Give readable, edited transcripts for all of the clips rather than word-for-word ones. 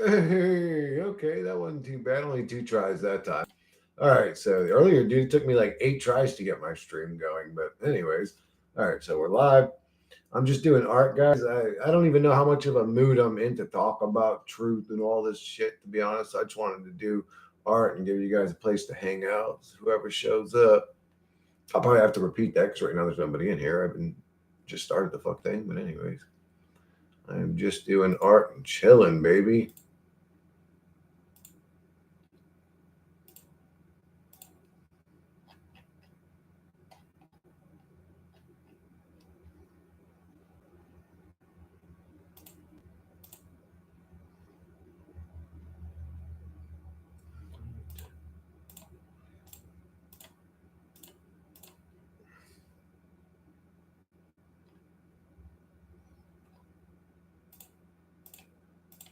Hey, okay, that wasn't too bad. Only 2 tries that time. All right, so the earlier dude took me like 8 tries to get my stream going. But anyways, all right, so we're live. I'm just doing art, guys. I don't even know how much of a mood I'm in to talk about truth and all this shit, to be honest. I just wanted to do art and give you guys a place to hang out. Whoever shows up. I'll probably have to repeat that because right now there's nobody in here. I've been just started the fuck thing. But anyways, I'm just doing art and chilling, baby.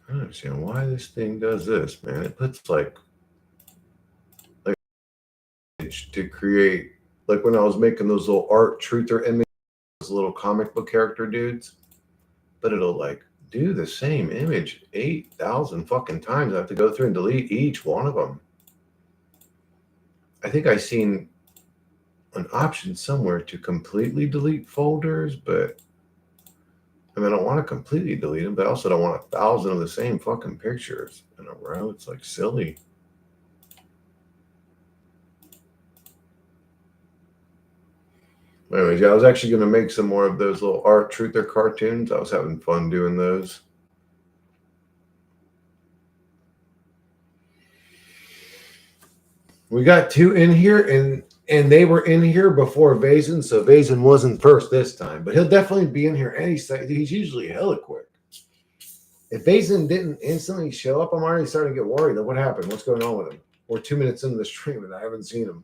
I don't understand why this thing does this, man. It puts like to create like when I was making those little art truther images, those little comic book character dudes, but it'll like do the same image 8,000 fucking times. I have to go through and delete each one of them. I think I seen an option somewhere to completely delete folders, but I mean, I don't want to completely delete them, but I also don't want 1,000 of the same fucking pictures in a row. It's like silly. Anyways, yeah, I was actually going to make some more of those little art truther cartoons. I was having fun doing those. We got 2 in here, and they were in here before Vazen, so Vazen wasn't first this time, but he'll definitely be in here any second. He's usually hella quick. If Vazen didn't instantly show up, I'm already starting to get worried. Like, what happened? What's going on with him? We're 2 minutes into the stream and I haven't seen him.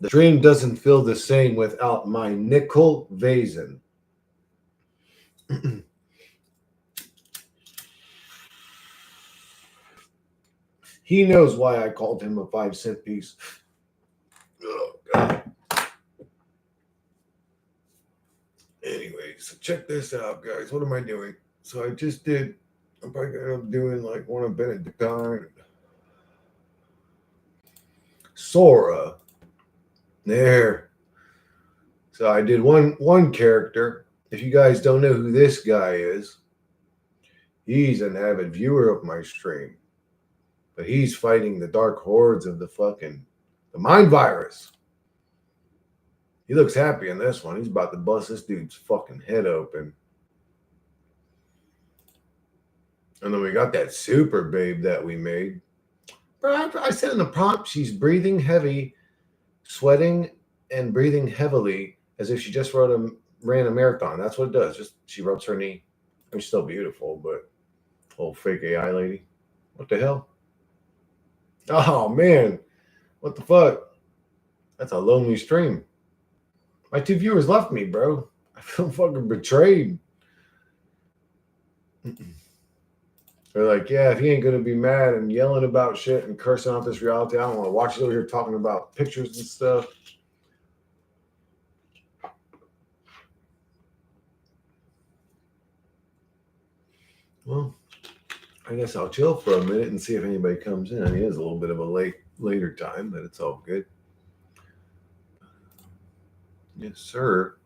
The stream doesn't feel the same without my nickel Vazen. He knows why I called him a 5-cent piece. Oh, God. Anyway, so check this out, guys. What am I doing? So I just did, I'm probably going to end up doing like one of Benedictine. Sora. There. So I did one character. If you guys don't know who this guy is, he's an avid viewer of my stream. But he's fighting the dark hordes of the mind virus. He looks happy in this one. He's about to bust this dude's fucking head open. And then we got that super babe that we made. Bro, I said in the prompt, she's breathing heavy, sweating, and breathing heavily as if she just ran a marathon. That's what it does. Just she rubs her knee. I mean, she's still beautiful, but old fake AI lady. What the hell? Oh man, what the fuck? That's a lonely stream. My 2 viewers left me, bro. I feel fucking betrayed. They're like, yeah, if he ain't gonna be mad and yelling about shit and cursing out this reality, I don't want to watch it over here talking about pictures and stuff. Well, I guess I'll chill for a minute and see if anybody comes in. It is a little bit of a later time, but it's all good. Yes, sir.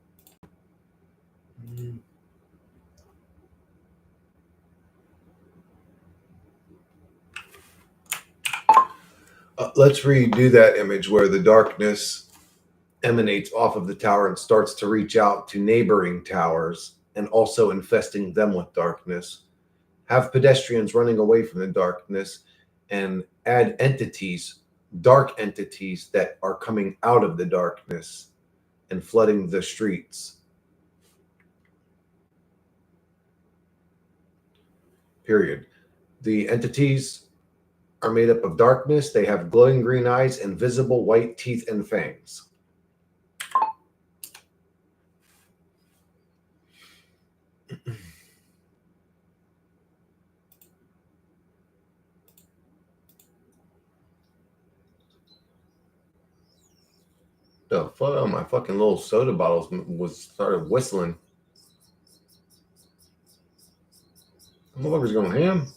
Let's redo that image where the darkness emanates off of the tower and starts to reach out to neighboring towers and also infesting them with darkness. Have pedestrians running away from the darkness and add entities, dark entities that are coming out of the darkness and flooding the streets. Period. The entities are made up of darkness. They have glowing green eyes and visible white teeth and fangs. The fuck? Oh, my fucking little soda bottles started whistling. The motherfucker's going ham.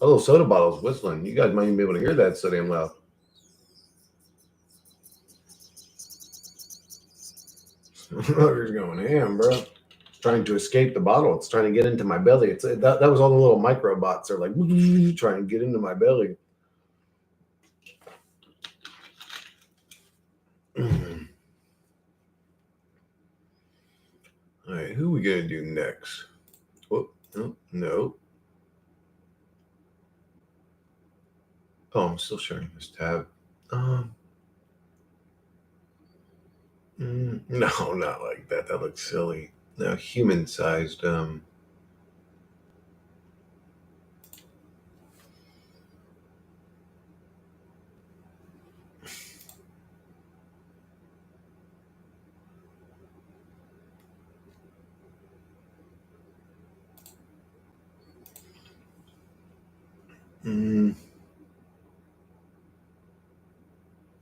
A little soda bottle's whistling. You guys might even be able to hear that so damn loud. Motherfucker's going ham, bro. It's trying to escape the bottle. It's trying to get into my belly. That was all the little microbots. They're like trying to get into my belly. All right, who we gonna do next? Oh, no. Oh, I'm still sharing this tab. No, not like that. That looks silly. No, human-sized.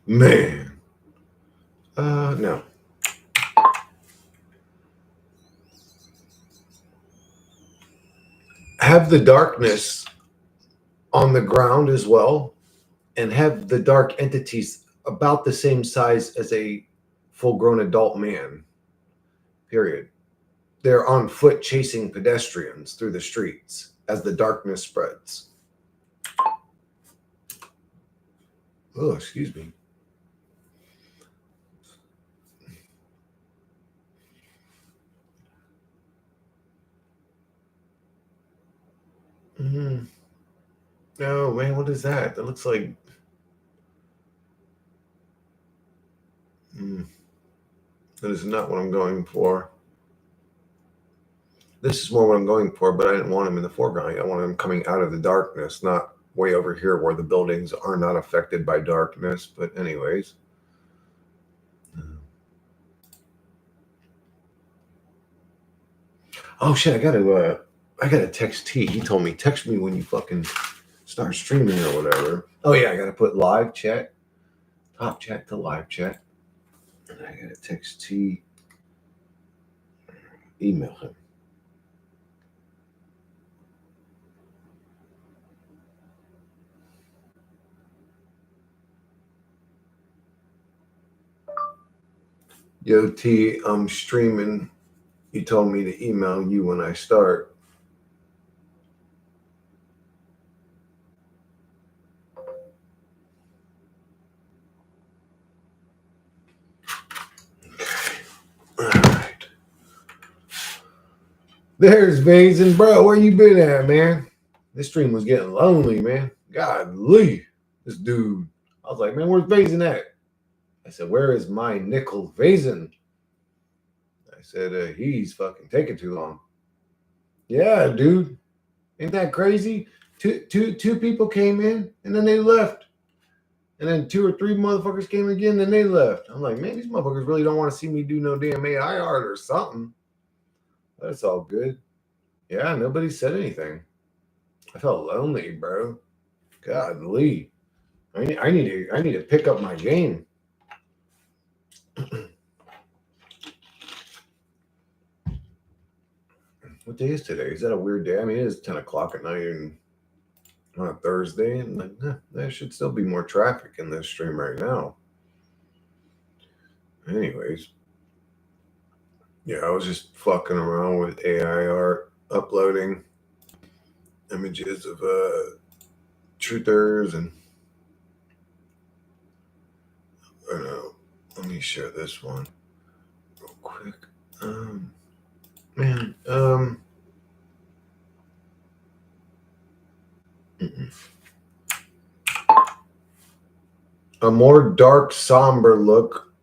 Man. No. Have the darkness on the ground as well, and have the dark entities about the same size as a full-grown adult man. Period. They're on foot chasing pedestrians through the streets as the darkness spreads. Oh, excuse me. No, man, what is that? That looks like. That is not what I'm going for. This is more what I'm going for, but I didn't want him in the foreground. I want him coming out of the darkness, not way over here where the buildings are not affected by darkness. But anyways. Oh shit, I gotta text T. He told me, text me when you fucking start streaming or whatever. Oh yeah, I gotta put live chat, top chat to live chat. And I gotta text T, email him. Yo T, I'm streaming. You told me to email you when I start. Alright. There's Vazen, bro. Where you been at, man? This stream was getting lonely, man. Godly. This dude. I was like, man, where's Vazen at? I said, where is my nickel Vazen? I said, he's fucking taking too long. Yeah, dude. Ain't that crazy? Two people came in and then they left. And then 2 or 3 motherfuckers came again, then they left. I'm like, man, these motherfuckers really don't want to see me do no damn AI art or something. That's all good. Yeah, nobody said anything. I felt lonely, bro. Godly. I need to pick up my game. What day is today? Is that a weird day? I mean, it is 10 o'clock at night and on a Thursday, and like, there should still be more traffic in this stream right now. Anyways, yeah, I was just fucking around with AI art, uploading images of truthers, and I don't know. Let me share this one real quick. Man, a more dark, somber look,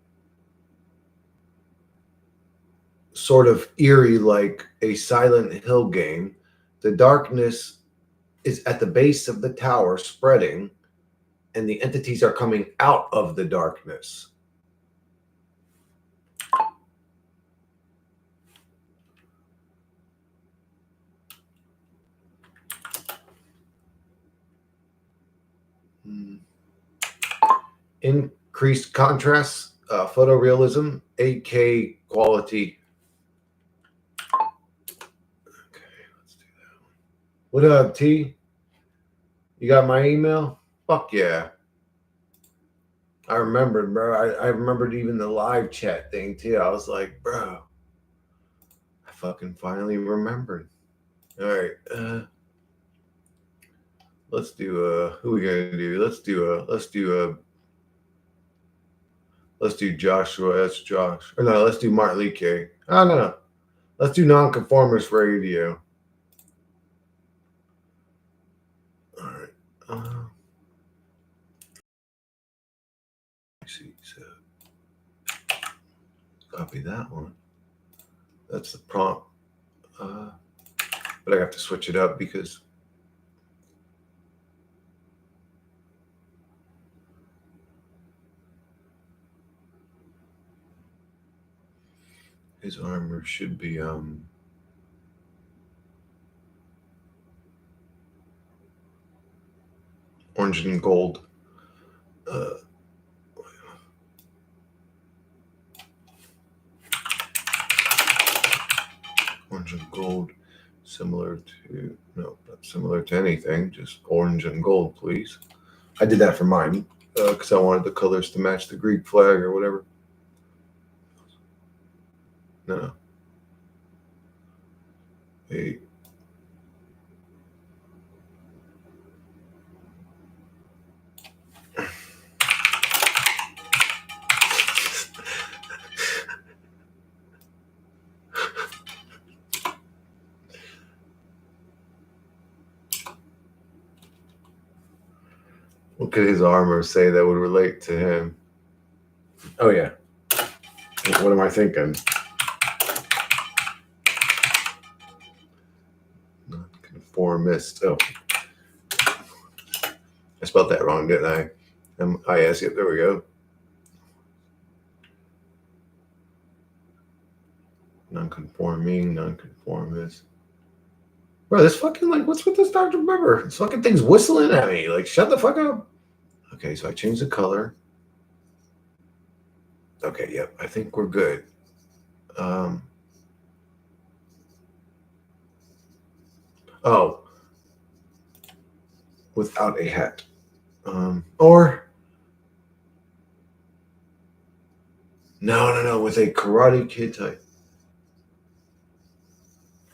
sort of eerie, like a Silent Hill game. The darkness is at the base of the tower, spreading, and the entities are coming out of the darkness. Increased contrast photorealism, 8K quality. Okay, let's do that one. What up, T? You got my email? Fuck yeah. I remembered, bro. I remembered even the live chat thing too. I was like, bro, I fucking finally remembered. All right, let's do who we gonna do? Let's do Joshua. That's Josh. Or no, let's do Mark Lee K. Oh no. Let's do Nonconformist Radio. All right. Let's see. So copy that one. That's the prompt. But I have to switch it up because his armor should be orange and gold. Orange and gold, similar to no, not similar to anything. Just orange and gold, please. I did that for mine because I wanted the colors to match the Greek flag or whatever. No. Hey. What could his armor say that would relate to him? Oh yeah. What am I thinking? Nonconformist. Oh, I spelled that wrong, didn't I? M-I-S. Yep, there we go. Nonconforming, nonconformist. Bro, this fucking like, what's with this Dr. Pepper? This fucking thing's whistling at me. Like, shut the fuck up. Okay, so I changed the color. Okay, yep, I think we're good. Oh, without a hat. Or no, with a Karate Kid type.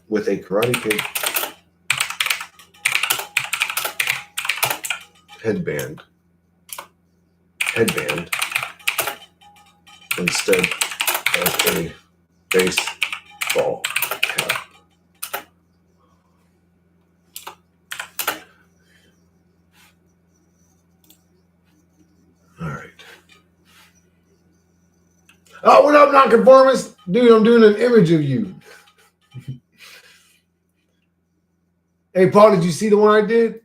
With a Karate Kid headband instead of a baseball cap. All right. Oh, what up, nonconformist? Dude, I'm doing an image of you. Hey, Paul, did you see the one I did?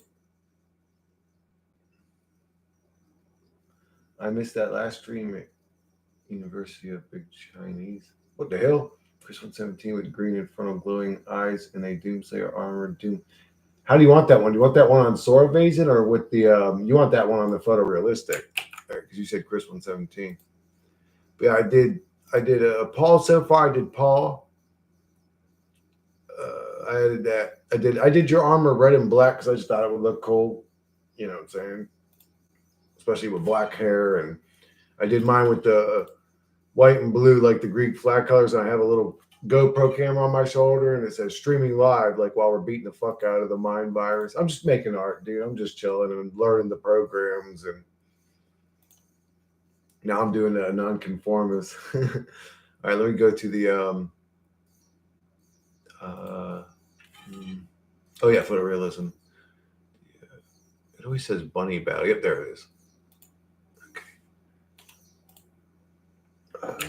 I missed that last stream at University of Big Chinese. What the hell? Chris 117 with green in front of glowing eyes and a Doomslayer armor. Doom. How do you want that one? Do you want that one on Sora Vasion or with the you want that one on the photorealistic? Because you said Chris 117. But yeah, I did Paul so far. I did Paul. I added that. I did your armor red and black because I just thought it would look cool. You know what I'm saying? Especially with black hair. And I did mine with the white and blue, like the Greek flag colors. And I have a little GoPro camera on my shoulder and it says streaming live, like while we're beating the fuck out of the mind virus. I'm just making art, dude. I'm just chilling and learning the programs. And now I'm doing a nonconformist. All right, let me go to the oh yeah, photorealism. Yeah. It always says bunny battle. Yep, there it is. Okay.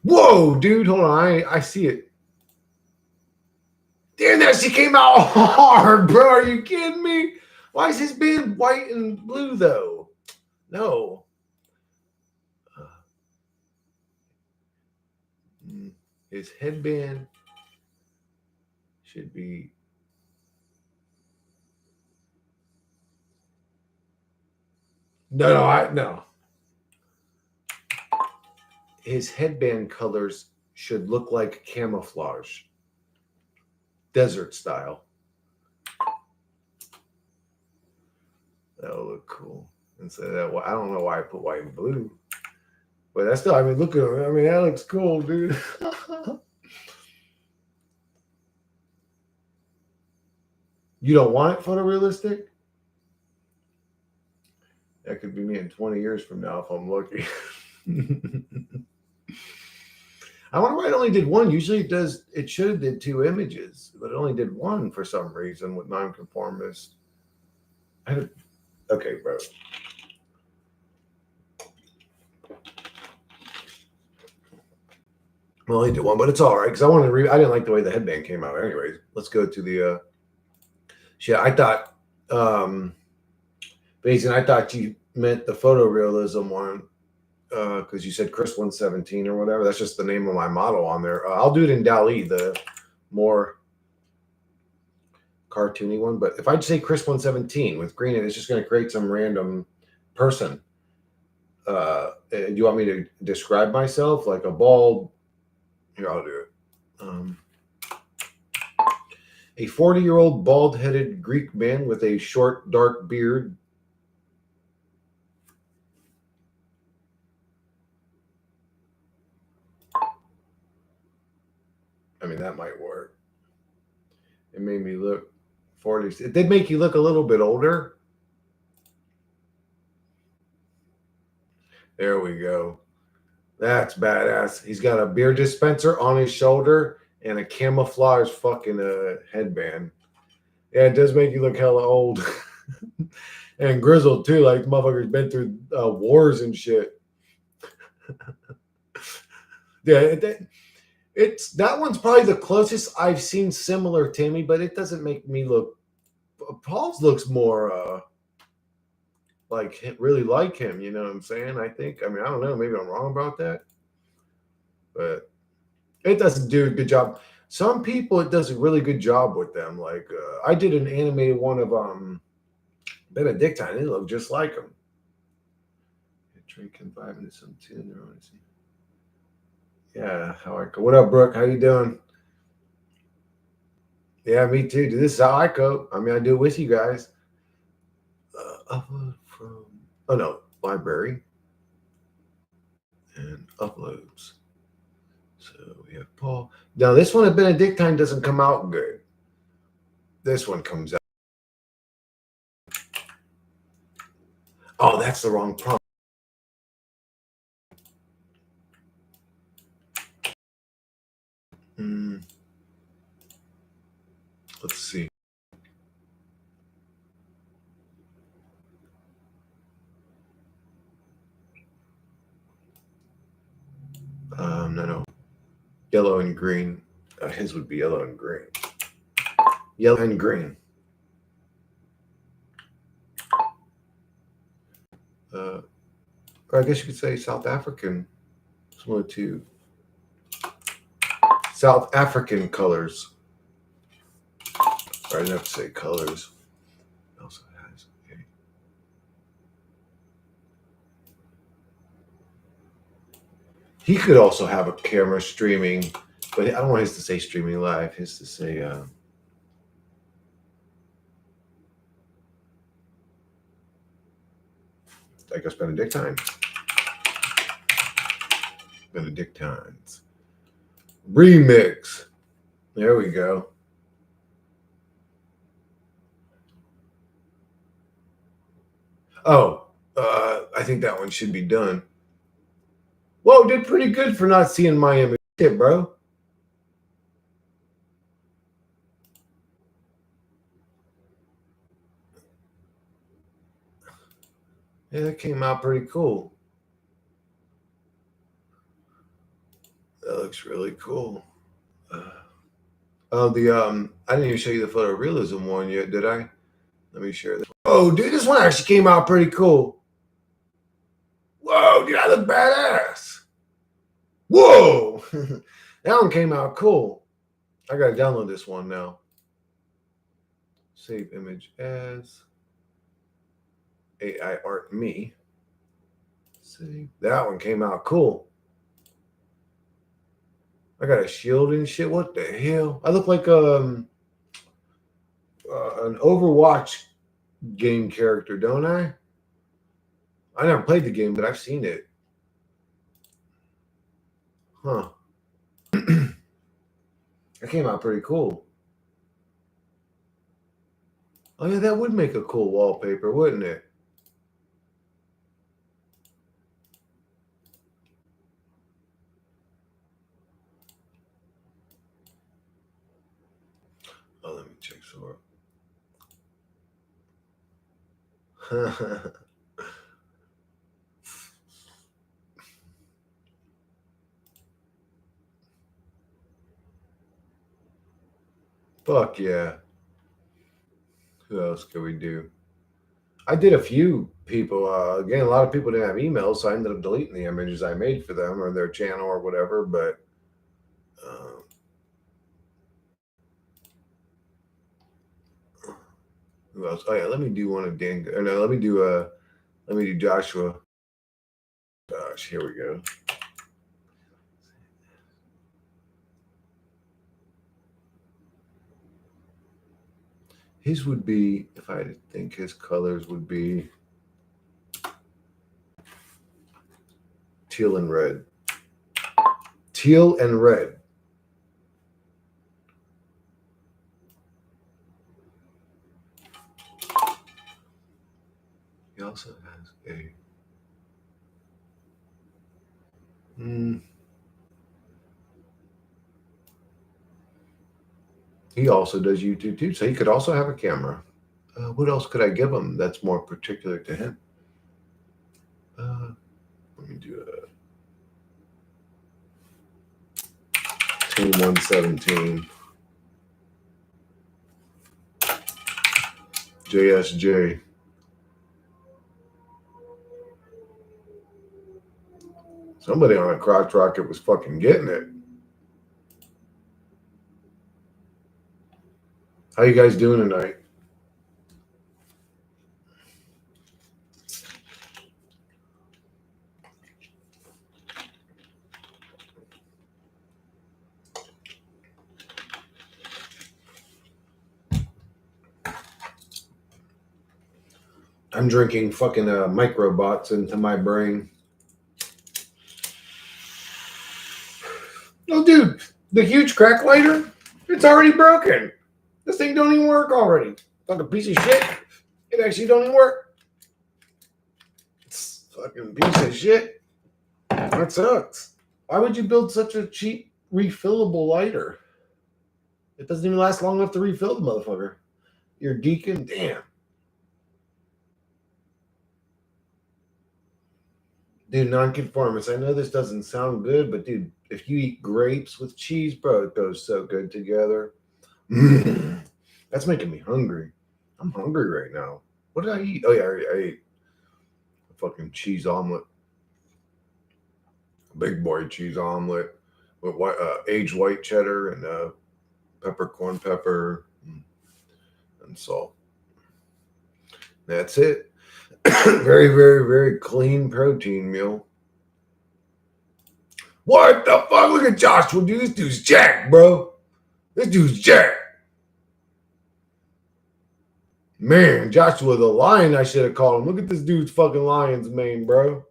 Whoa, dude, hold on. I see it. Damn, that shit came out hard, bro. Are you kidding me? Why is his band white and blue though? No. His headband should be No. His headband colors should look like camouflage, desert style. That'll look cool. Instead of that, well, I don't know why I put white and blue, but that's still. I mean, look at him. I mean, that looks cool, dude. You don't want it photorealistic? That could be me in 20 years from now if I'm lucky. I wonder why it only did one. Usually it does. It should have did two images, but it only did one for some reason with nonconformist. Okay, bro. I only did one, but it's all right because I wanted to. I didn't like the way the headband came out. Anyways, let's go to the. Shit, I thought. Basically, I thought you meant the photorealism one because you said Chris 117 or whatever. That's just the name of my model on there. I'll do it in DALL-E, the more cartoony one. But if I say Chris 117 with green, it's just going to create some random person. Do you want me to describe myself like a bald? Here, I'll do it. A 40-year-old bald-headed Greek man with a short, dark beard. I mean, that might work. It made me look 40s. It did make you look a little bit older. There we go. That's badass. He's got a beer dispenser on his shoulder and a camouflage fucking headband. Yeah, it does make you look hella old. And grizzled too, like the motherfucker's been through wars and shit. Yeah, it's that one's probably the closest I've seen similar Timmy, but it doesn't make me look. Paul's looks more like really like him. You know what I'm saying? I think. I mean, I don't know. Maybe I'm wrong about that, but it doesn't do a good job. Some people it does a really good job with them. Like I did an animated one of Benedictine. It looked just like him. Drinking 5 minutes on 10. Yeah, how I go. What up, Brooke? How you doing? Yeah, me too. Dude, this is how I cope. I mean, I do it with you guys. Upload from library and uploads. So we have Paul. Now this one at Benedictine doesn't come out good. This one comes out. Oh, that's the wrong prompt. Let's see. No. Yellow and green. His would be yellow and green. Yellow and green. Or I guess you could say South African. Similar to South African colors. Or I didn't have to say colors. It also has. Okay. He could also have a camera streaming, but I don't want his to say streaming live. His to say. I guess Benedictine. Benedictines. Remix. There we go. Oh, I think that one should be done. Whoa, did pretty good for not seeing my image, bro. Yeah, that came out pretty cool. That looks really cool. I didn't even show you the photorealism one yet, did I? Let me share this. Oh, dude, this one actually came out pretty cool. Whoa, dude, I look badass. Whoa, that one came out cool. I gotta download this one now. Save image as AI art me. See, that one came out cool. I got a shield and shit. What the hell? I look like an Overwatch game character, don't I? I never played the game, but I've seen it. Huh. That came out pretty cool. Oh yeah, that would make a cool wallpaper, wouldn't it? Oh, let me check Sora. Fuck yeah. Who else could we do? I did a few people. Again, a lot of people didn't have emails, so I ended up deleting the images I made for them or their channel or whatever. But uh, who else? Oh yeah, let me do one of Dan. Or no, let me do Joshua. Gosh, here we go. His would be, if I had to think, his colors would be teal and red. Teal and red. He also has a. He also does YouTube too, so he could also have a camera. What else could I give him that's more particular to him? Let me do a Team 117. JSJ. Somebody on a crotch rocket was fucking getting it. How you guys doing tonight? I'm drinking fucking microbots into my brain. Oh, dude, the huge crack lighter, it's already broken. This thing don't even work already. Fucking piece of shit. It actually don't even work. It's fucking piece of shit. That sucks. Why would you build such a cheap refillable lighter? It doesn't even last long enough to refill the motherfucker. You're geeking? Damn. Dude, nonconformist. I know this doesn't sound good, but dude, if you eat grapes with cheese, bro, it goes so good together. That's making me hungry. I'm hungry right now. What did I eat? Oh yeah, I ate a fucking cheese omelet, big boy cheese omelet with aged white cheddar and peppercorn pepper and salt. That's it. Very, very, very clean protein meal. What the fuck? Look at Joshua, dude. This dude's jacked, bro. This dude's jacked. Man, Joshua the lion, I should have called him. Look at this dude's fucking lion's mane, bro.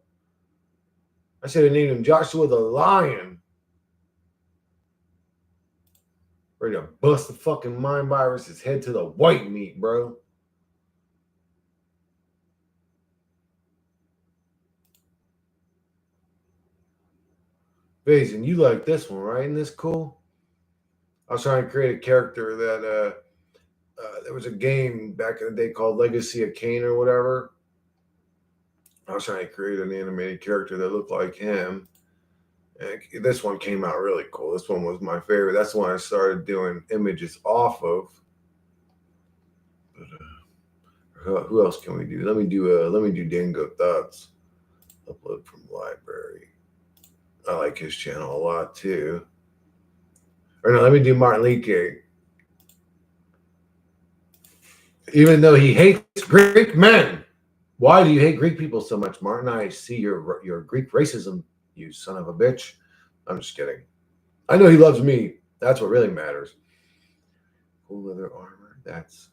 I should have named him Joshua the lion. Ready to bust the fucking mind virus's head to the white meat, bro. Basin, you like this one, right? Isn't this cool? I was trying to create a character that there was a game back in the day called Legacy of Kain or whatever. I was trying to create an animated character that looked like him. And this one came out really cool. This one was my favorite. That's the one I started doing images off of. But who else can we do? Let me do Dingo Thoughts. Upload from library. I like his channel a lot too. Or no, let me do Martin Leake. Even though he hates Greek men, Why do you hate Greek people so much, Martin? I see your Greek racism, you son of a bitch. I'm just kidding. I know he loves me. That's what really matters. Cool leather armor. That's.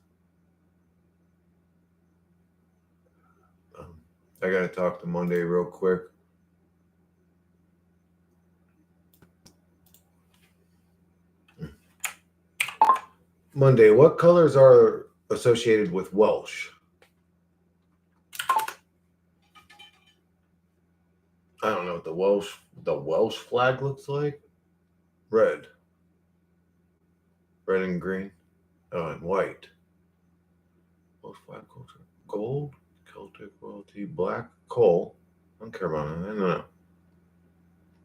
Um, I gotta talk to Monday real quick. Monday, what colors are associated with Welsh? I don't know what the Welsh flag looks like. Red, red and green. Oh, and white. Welsh flag culture. Gold, Celtic royalty, black, coal. I don't care about that. No,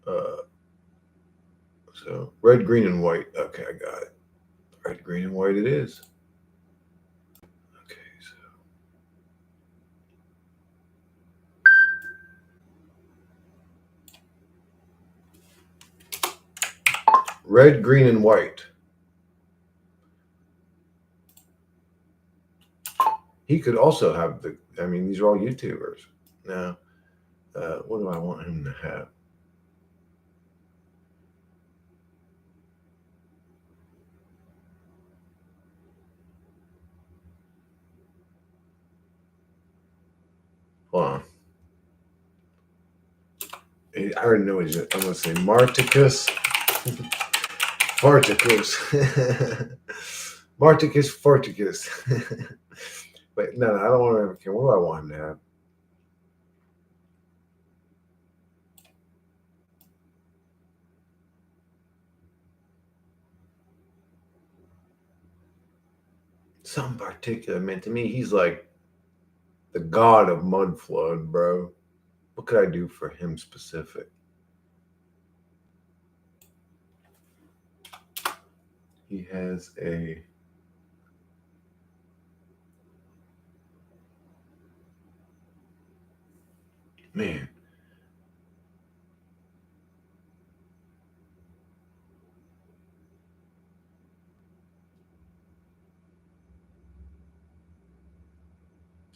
no. So red, green, and white. Okay, I got it. Red, green, and white. It is. Okay, so red, green, and white. He could also have the. I mean, these are all YouTubers. Now, what do I want him to have? Hold on. I already know what he's. I'm gonna say Marticus. Farticus. Marticus Farticus. But no, I don't want to have a kid. What do I want him to have? Something particular, man. To me, he's like the god of mud flood, bro. What could I do for him specific? He has a man.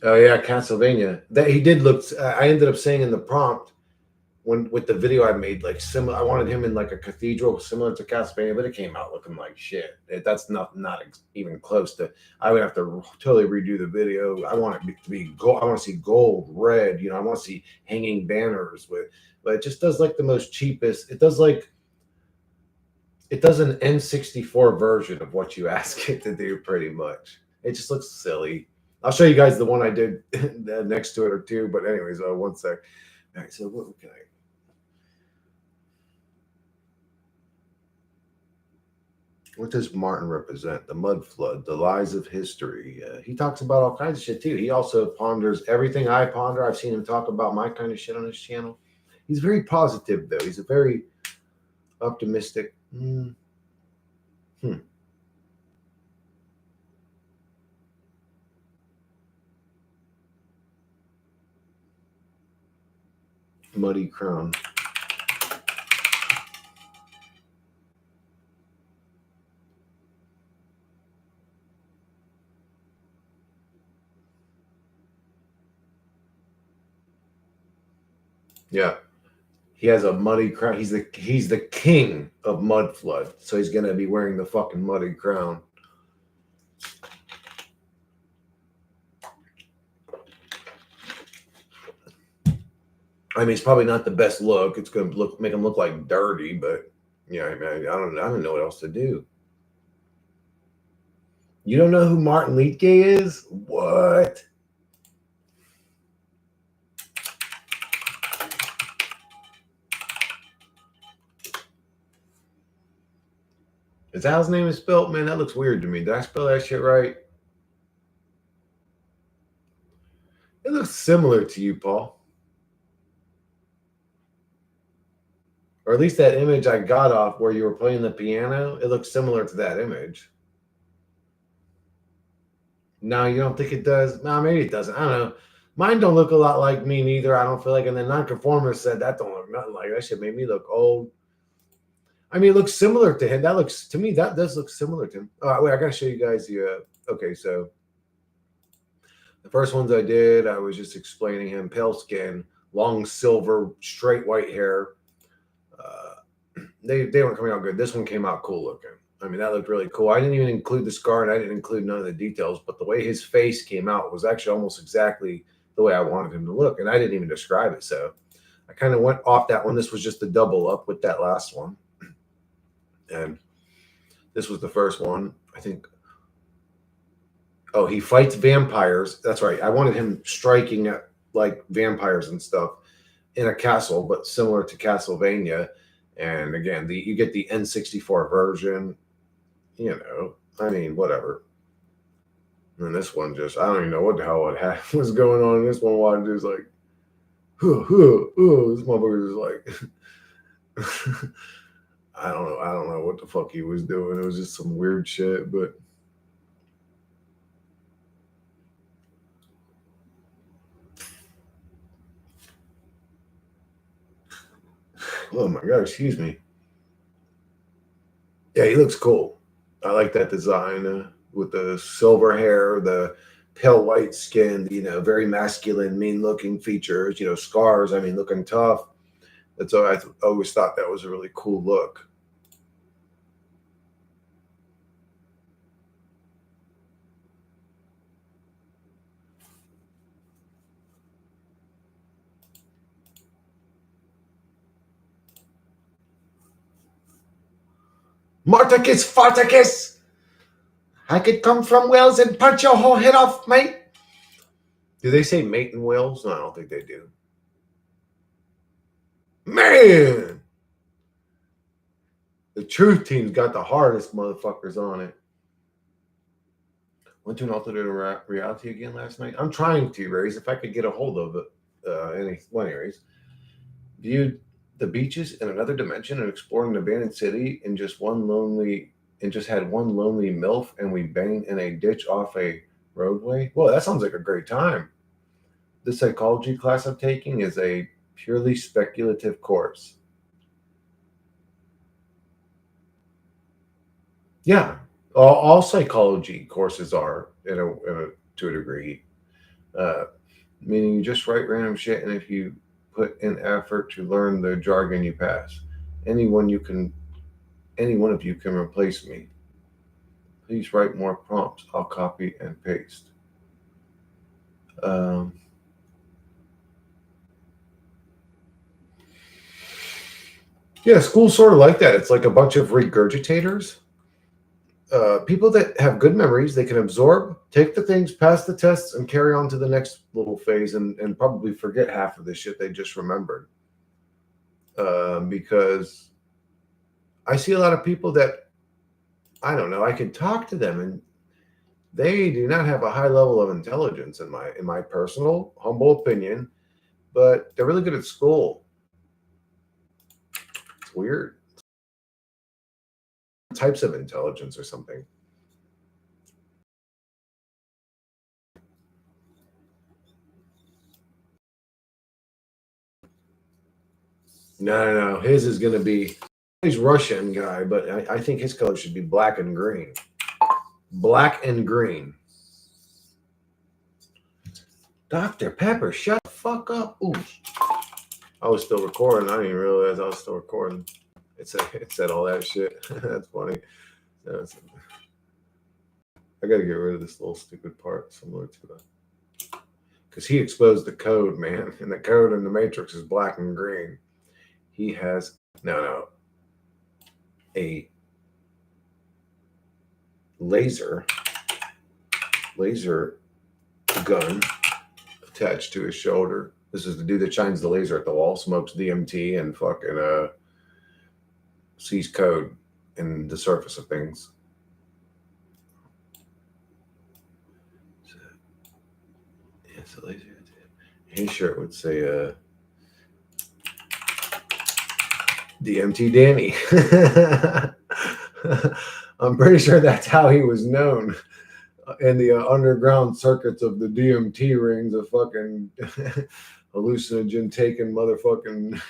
Oh yeah, Castlevania. That he did look. I ended up saying in the prompt when with the video I made, like similar. I wanted him in like a cathedral similar to Castlevania, but it came out looking like shit. That's not even close to. I would have to totally redo the video. I want it to be gold. I want to see gold, red. I want to see hanging banners with. But it just does like the most cheapest. It does an N64 version of what you ask it to do, pretty much. It just looks silly. I'll show you guys the one I did next to it or two. But anyways, one sec. All right, so what can I? What does Martin represent? The mud flood, the lies of history. He talks about all kinds of shit too. He also ponders everything I ponder. I've seen him talk about my kind of shit on his channel. He's very positive, though. He's a very optimistic. Muddy crown. Yeah. He has a muddy crown. He's the king of mud flood. So he's gonna be wearing the fucking muddy crown. I mean, it's probably not the best look. It's gonna make him look like dirty, but yeah, I mean, I don't know what else to do. You don't know who Martin Liedtke is? What? Is that how his name is spelled? Man, that looks weird to me. Did I spell that shit right? It looks similar to you, Paul. Or at least that image I got off where you were playing the piano, it looks similar to that image. No, you don't think it does? No, maybe it doesn't. I don't know. Mine don't look a lot like me neither. I don't feel like. And then nonconformist said that don't look nothing like that. Shit made me look old. I mean, it looks similar to him. That looks to me. That does look similar to him. Wait, I gotta show you guys the. Okay, so The first ones I did, I was just explaining him pale skin, long silver, straight white hair. They weren't coming out good. This one came out cool looking. I mean, that looked really cool. I didn't even include the scar and I didn't include none of the details, but the way his face came out was actually almost exactly the way I wanted him to look. And I didn't even describe it. So I kind of went off that one. This was just a double up with that last one. And this was the first one. I think, oh, he fights vampires. That's right. I wanted him striking at like vampires and stuff in a castle, but similar to Castlevania. And again, you get the N64 version. I mean, whatever. And this one just, I don't even know what the hell was going on. This one wanted just like, this motherfucker just like, I don't know what the fuck he was doing. It was just some weird shit, but oh my god, excuse me. Yeah, he looks cool. I like that design with the silver hair, the pale white skin, very masculine, mean looking features, scars. I mean, looking tough. That's all. Always thought that was a really cool look. Marticus Farticus! I could come from Wales and punch your whole head off, mate. Do they say mate in Wales? No, I don't think they do. Man! The truth team's got the hardest motherfuckers on it. Went to an alternate reality again last night. I'm trying to, Raise, if I could get a hold of it. Anyways, viewed the beaches in another dimension and explored an abandoned city and just had one lonely MILF and we banged in a ditch off a roadway. Well, that sounds like a great time. The psychology class I'm taking is a purely speculative course. Yeah, all psychology courses are to a degree, uh, meaning you just write random shit, and if you put in effort to learn the jargon, you pass. Anyone you can, any one of you can replace me. Please write more prompts. I'll copy and paste. Um, yeah, school's sort of like that. It's like a bunch of regurgitators. People that have good memories, they can absorb, take the things, pass the tests, and carry on to the next little phase and probably forget half of the shit they just remembered. Because I see a lot of people that, I don't know, I can talk to them and they do not have a high level of intelligence in my personal humble opinion, but they're really good at school. It's weird. Types of intelligence or something. No. His is going to be, he's Russian guy, but I think his color should be black and green. Black and green. Dr. Pepper, shut the fuck up. Ooh. I was still recording. I didn't even realize I was still recording. It said all that shit. That's funny. I got to get rid of this little stupid part similar to that. Because he exposed the code, man. And the code in the Matrix is black and green. He has, no, a laser gun attached to his shoulder. This is the dude that shines the laser at the wall, smokes DMT, and fucking sees code in the surface of things. So, yeah, it's a laser. His shirt would say DMT Danny. I'm pretty sure that's how he was known in the underground circuits of the DMT rings of fucking hallucinogen taking motherfucking.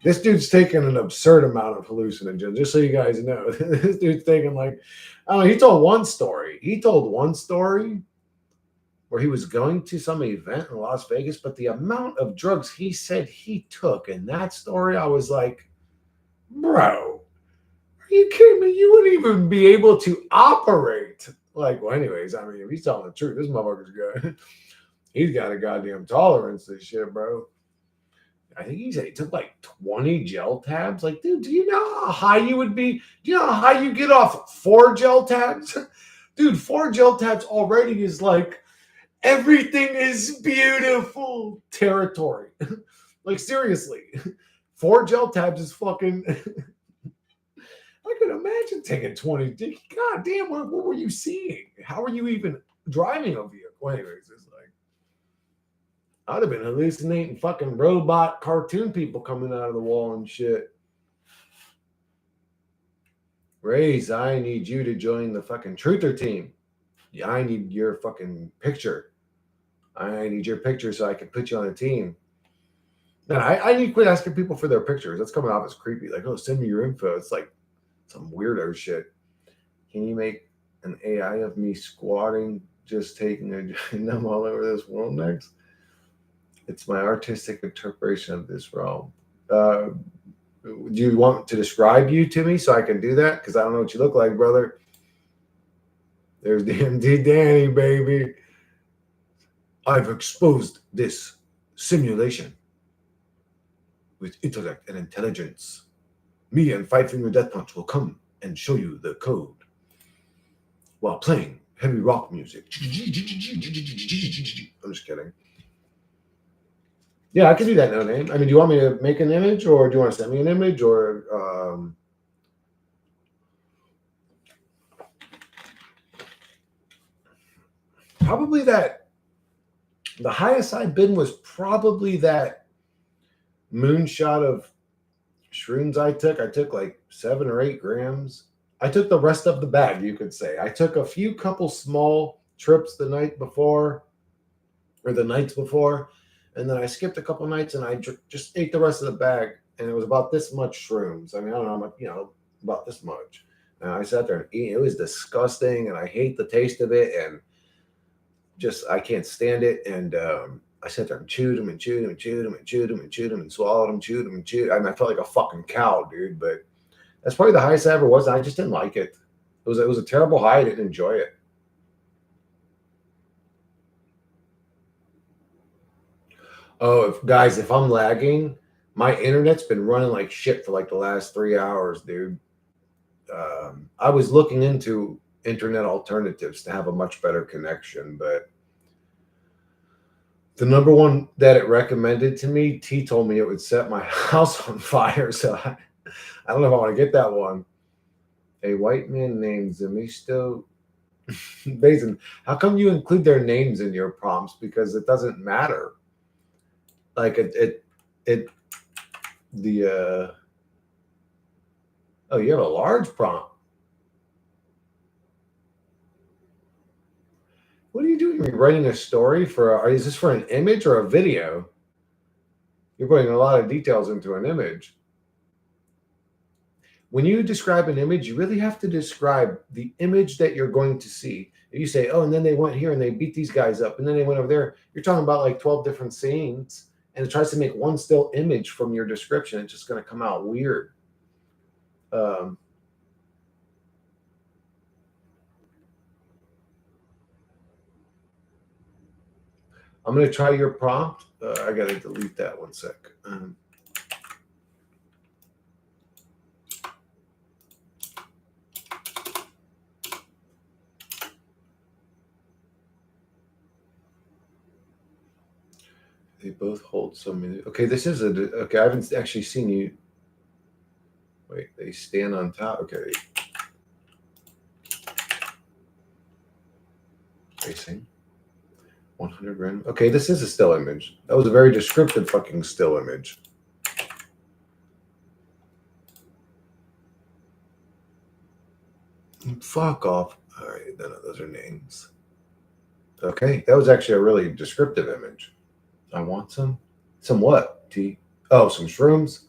This dude's taking an absurd amount of hallucinogen, just so you guys know. This dude's taking like, I don't know, he told one story. where he was going to some event in Las Vegas, but the amount of drugs he said he took in that story, I was like, bro, are you kidding me? You wouldn't even be able to operate. Like, well, anyways, I mean, if he's telling the truth, this motherfucker's good. He's got a goddamn tolerance to shit, bro. I think he said he took like 20 gel tabs. Like, dude, do you know how high you would be? Do you know how high you get off 4 gel tabs? Dude, 4 gel tabs already is like, everything is beautiful territory. Like, seriously. 4 gel tabs is fucking. I could imagine taking 20. God damn, what were you seeing? How were you even driving a vehicle? Well, anyways, it's like, I'd have been hallucinating fucking robot cartoon people coming out of the wall and shit. Raze, I need you to join the fucking truther team. Yeah, I need your fucking picture. I need your picture so I can put you on a team. Man, I need to quit asking people for their pictures. That's coming off as creepy. Like, oh, send me your info. It's like some weirdo shit. Can you make an AI of me squatting, just taking a numb all over this world next? It's my artistic interpretation of this realm. Do you want to describe you to me so I can do that? Because I don't know what you look like, brother. There's DMD Danny, baby. I've exposed this simulation with intellect and intelligence. Me and Five Finger Death Punch will come and show you the code while playing heavy rock music. I'm just kidding. Yeah, I can do that, no name. I mean, do you want me to make an image, or do you want to send me an image, or probably that. The highest I've been was probably that moonshot of shrooms I took. I took like 7 or 8 grams. I took the rest of the bag, you could say. I took a few couple small trips the night before, or the nights before, and then I skipped a couple nights and I just ate the rest of the bag, and it was about this much shrooms. I mean, I don't know how much, about this much. And I sat there and ate. It was disgusting, and I hate the taste of it, and just I can't stand it. And I sat there and chewed them and chewed them and chewed them and chewed them and chewed them and swallowed them, chewed them and chewed. I mean, I felt like a fucking cow, dude. But that's probably the highest I ever was. I just didn't like it. It was a terrible high. I didn't enjoy it. Oh, if I'm lagging, my internet's been running like shit for like the last 3 hours, dude. I was looking into internet alternatives to have a much better connection, but the number one that it recommended to me, T told me it would set my house on fire. So I don't know if I want to get that one. A white man named Zemisto Basin. How come you include their names in your prompts? Because it doesn't matter. Like oh, you have a large prompt. What are you doing? Are you writing a story is this for an image or a video? You're putting a lot of details into an image. When you describe an image, you really have to describe the image that you're going to see. If you say, oh, and then they went here and they beat these guys up, and then they went over there, you're talking about like 12 different scenes, and it tries to make one still image from your description. It's just going to come out weird. I'm going to try your prompt. I got to delete that one sec. They both hold so many. Okay, this is okay. I haven't actually seen you. Wait, they stand on top. Okay. Facing 100 random. Okay, this is a still image. That was a very descriptive fucking still image. Fuck off. All right, then those are names. Okay, that was actually a really descriptive image. I want some what? T. Oh, some shrooms.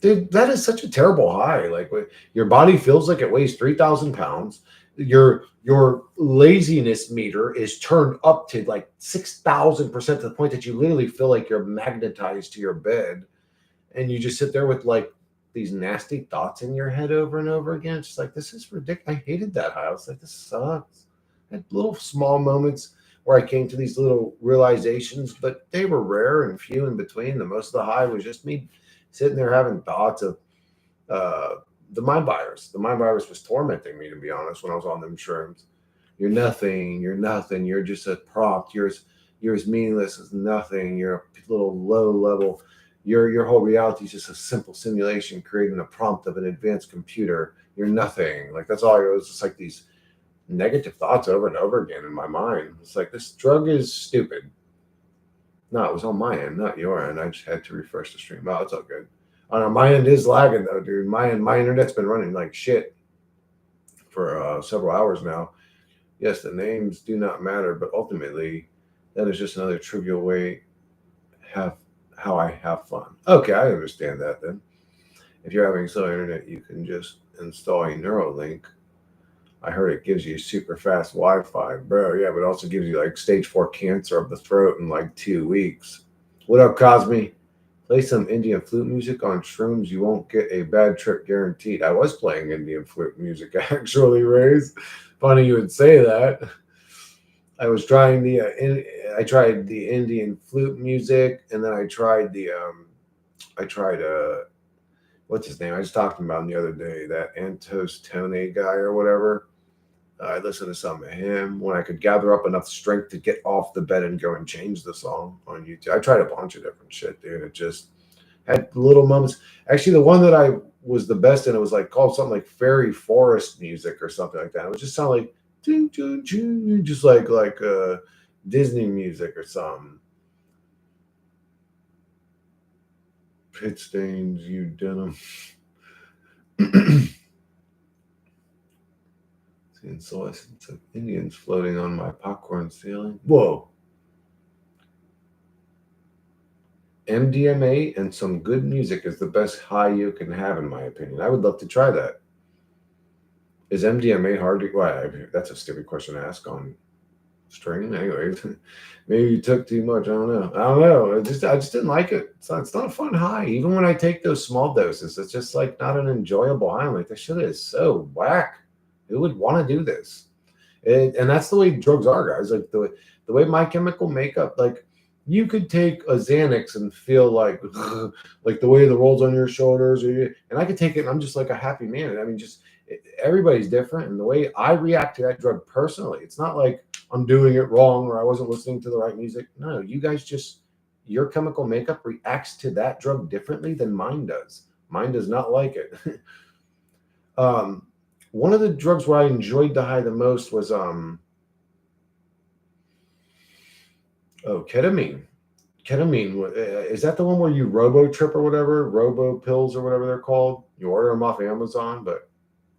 Dude, that is such a terrible high. Like, your body feels like it weighs 3,000 pounds. Your laziness meter is turned up to like 6,000% to the point that you literally feel like you're magnetized to your bed, and you just sit there with like these nasty thoughts in your head over and over again. It's just like, this is ridiculous. I hated that high. I was like, this sucks. I had little small moments where I came to these little realizations, but they were rare and few in between. The most of the high was just me sitting there having thoughts of uh, the mind virus. The mind virus was tormenting me, to be honest, when I was on them shrooms. You're nothing. You're nothing. You're just a prompt. You're as meaningless as nothing. You're a little low level. Your whole reality is just a simple simulation creating a prompt of an advanced computer. You're nothing. Like that's all. It was just like these negative thoughts over and over again in my mind. It's like this drug is stupid. No, it was on my end, not your end. I just had to refresh the stream. Oh, it's all good. I know my end is lagging though, dude. My internet's been running like shit for several hours now. Yes, the names do not matter, but ultimately, that is just another trivial way have how I have fun. Okay, I understand that then. If you're having slow internet, you can just install a Neuralink. I heard it gives you super fast Wi-Fi, bro. Yeah, but it also gives you like stage 4 cancer of the throat in like 2 weeks. What up, Cosme? Play some Indian flute music on shrooms. You won't get a bad trip guaranteed. I was playing Indian flute music actually, Rays. Funny you would say that. I was trying I tried the Indian flute music, and then I tried what's his name? I just talked about him the other day. That Antos Tone guy or whatever. I listened to some of him when I could gather up enough strength to get off the bed and go and change the song on YouTube. I tried a bunch of different shit, dude. It just had little moments. Actually, the one that I was the best in, it was like called something like fairy forest music or something like that. It would just sound like doo, doo, doo, just like Disney music or something. Pit stains, you denim. Seeing solescence of Indians floating on my popcorn ceiling. Whoa. MDMA and some good music is the best high you can have, in my opinion. I would love to try that. Is MDMA hard to? Well, that's a stupid question to ask on stream. Anyways, maybe you took too much. I don't know. I don't know. I just didn't like it. It's not a fun high. Even when I take those small doses, it's just like not an enjoyable high. I'm like, this shit is so whack. Who would want to do this? And that's the way drugs are, guys. Like the way my chemical makeup, like you could take a Xanax and feel like like the way the rolls on your shoulders, and I could take it and I'm just like a happy man. I mean, just everybody's different, and the way I react to that drug personally, it's not like I'm doing it wrong or I wasn't listening to the right music. No, you guys just your chemical makeup reacts to that drug differently than mine does. Mine does not like it. um, one of the drugs where I enjoyed the high the most was ketamine. Ketamine is that the one where you robo trip or whatever, robo pills or whatever they're called? You order them off Amazon, but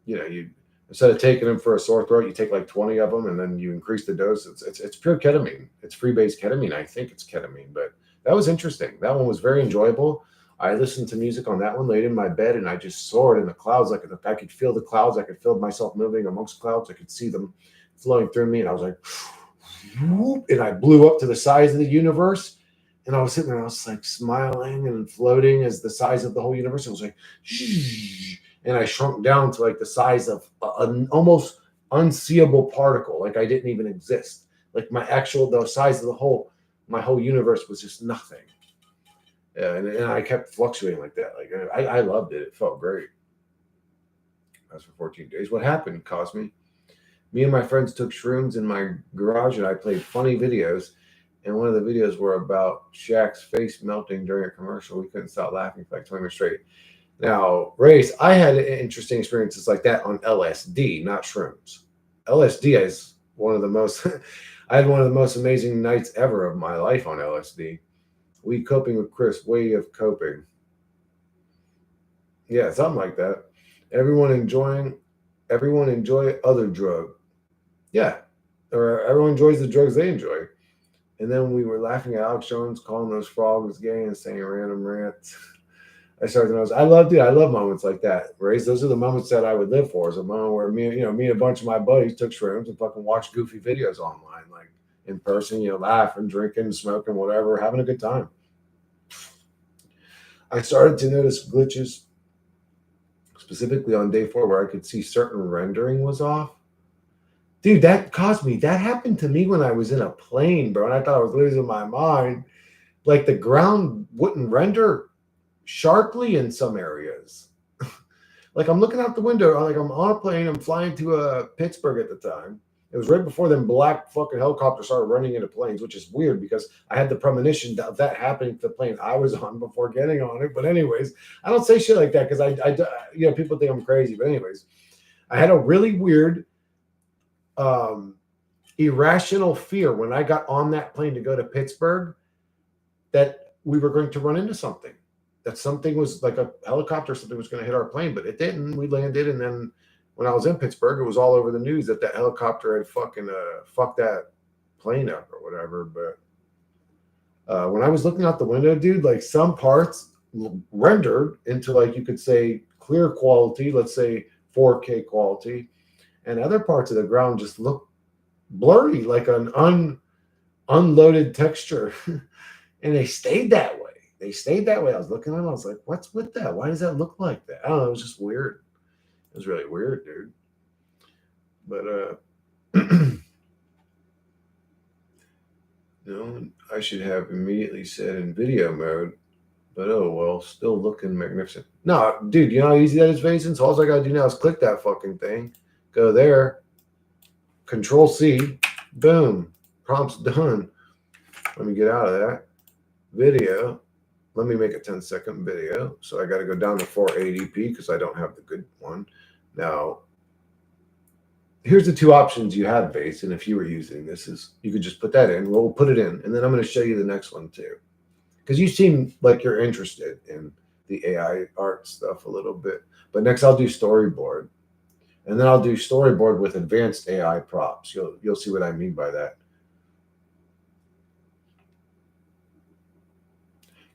you instead of taking them for a sore throat, you take like 20 of them and then you increase the dose. It's pure ketamine. It's free base ketamine. I think it's ketamine, but that was interesting. That one was very enjoyable. I listened to music on that one, laid in my bed, and I just soared in the clouds. Like I could feel the clouds. I could feel myself moving amongst clouds. I could see them flowing through me, and I was like, whoop, and I blew up to the size of the universe. And I was sitting there, I was like smiling and floating as the size of the whole universe. It was like, and I shrunk down to like the size of an almost unseeable particle, like I didn't even exist. Like the size of my whole universe was just nothing. And I kept fluctuating like that. Like I loved it. It felt great. That's for 14 days. What happened, Cosme? Me and my friends took shrooms in my garage and I played funny videos. And one of the videos were about Shaq's face melting during a commercial. We couldn't stop laughing for like 20 minutes straight. Now, Race, I had interesting experiences like that on LSD, not shrooms. LSD is one of the most, I had one of the most amazing nights ever of my life on LSD. We coping with Chris, way of coping. Yeah, something like that. Everyone enjoying, everyone enjoy other drug. Yeah, or everyone enjoys the drugs they enjoy. And then we were laughing at Alex Jones calling those frogs gay and saying random rants. I started to notice. I love moments like that. Right? Those are the moments that I would live for. Is a moment where me and a bunch of my buddies took shrooms and fucking watched goofy videos online, like in person. Laughing, drinking, smoking, whatever, having a good time. I started to notice glitches specifically on day 4 where I could see certain rendering was off. Dude, that happened to me when I was in a plane, bro, and I thought I was losing my mind. Like the ground wouldn't render sharply in some areas. Like I'm looking out the window, like I'm on a plane, I'm flying to Pittsburgh at the time. It was right before them black fucking helicopters started running into planes, which is weird because I had the premonition of that happening to the plane I was on before getting on it. But anyways, I don't say shit like that because people think I'm crazy. But anyways, I had a really weird, um, irrational fear when I got on that plane to go to Pittsburgh that we were going to run into something. That something was like a helicopter, something was going to hit our plane, but it didn't. We landed, and then when I was in Pittsburgh, it was all over the news that that helicopter had fucking fucked that plane up or whatever. But when I was looking out the window, dude, like some parts rendered into like you could say clear quality, let's say 4K quality, and other parts of the ground just looked blurry, like an unloaded texture. And they stayed that way. They stayed that way. I was looking at them. I was like, what's with that? Why does that look like that? I don't know. It was just weird. It was really weird, dude. But I should have immediately said in video mode. But oh well, still looking magnificent. No, dude, you know how easy that is, Vason? All I gotta do now is click that fucking thing, go there, Control C, boom, prompt's done. Let me get out of that video. Let me make a 10-second video. So I got to go down to 480p because I don't have the good one. Now, here's the 2 options you have, Base. And if you were using this, is you could just put that in. We'll put it in. And then I'm going to show you the next one too. Because you seem like you're interested in the AI art stuff a little bit. But next I'll do storyboard. And then I'll do storyboard with advanced AI props. You'll see what I mean by that.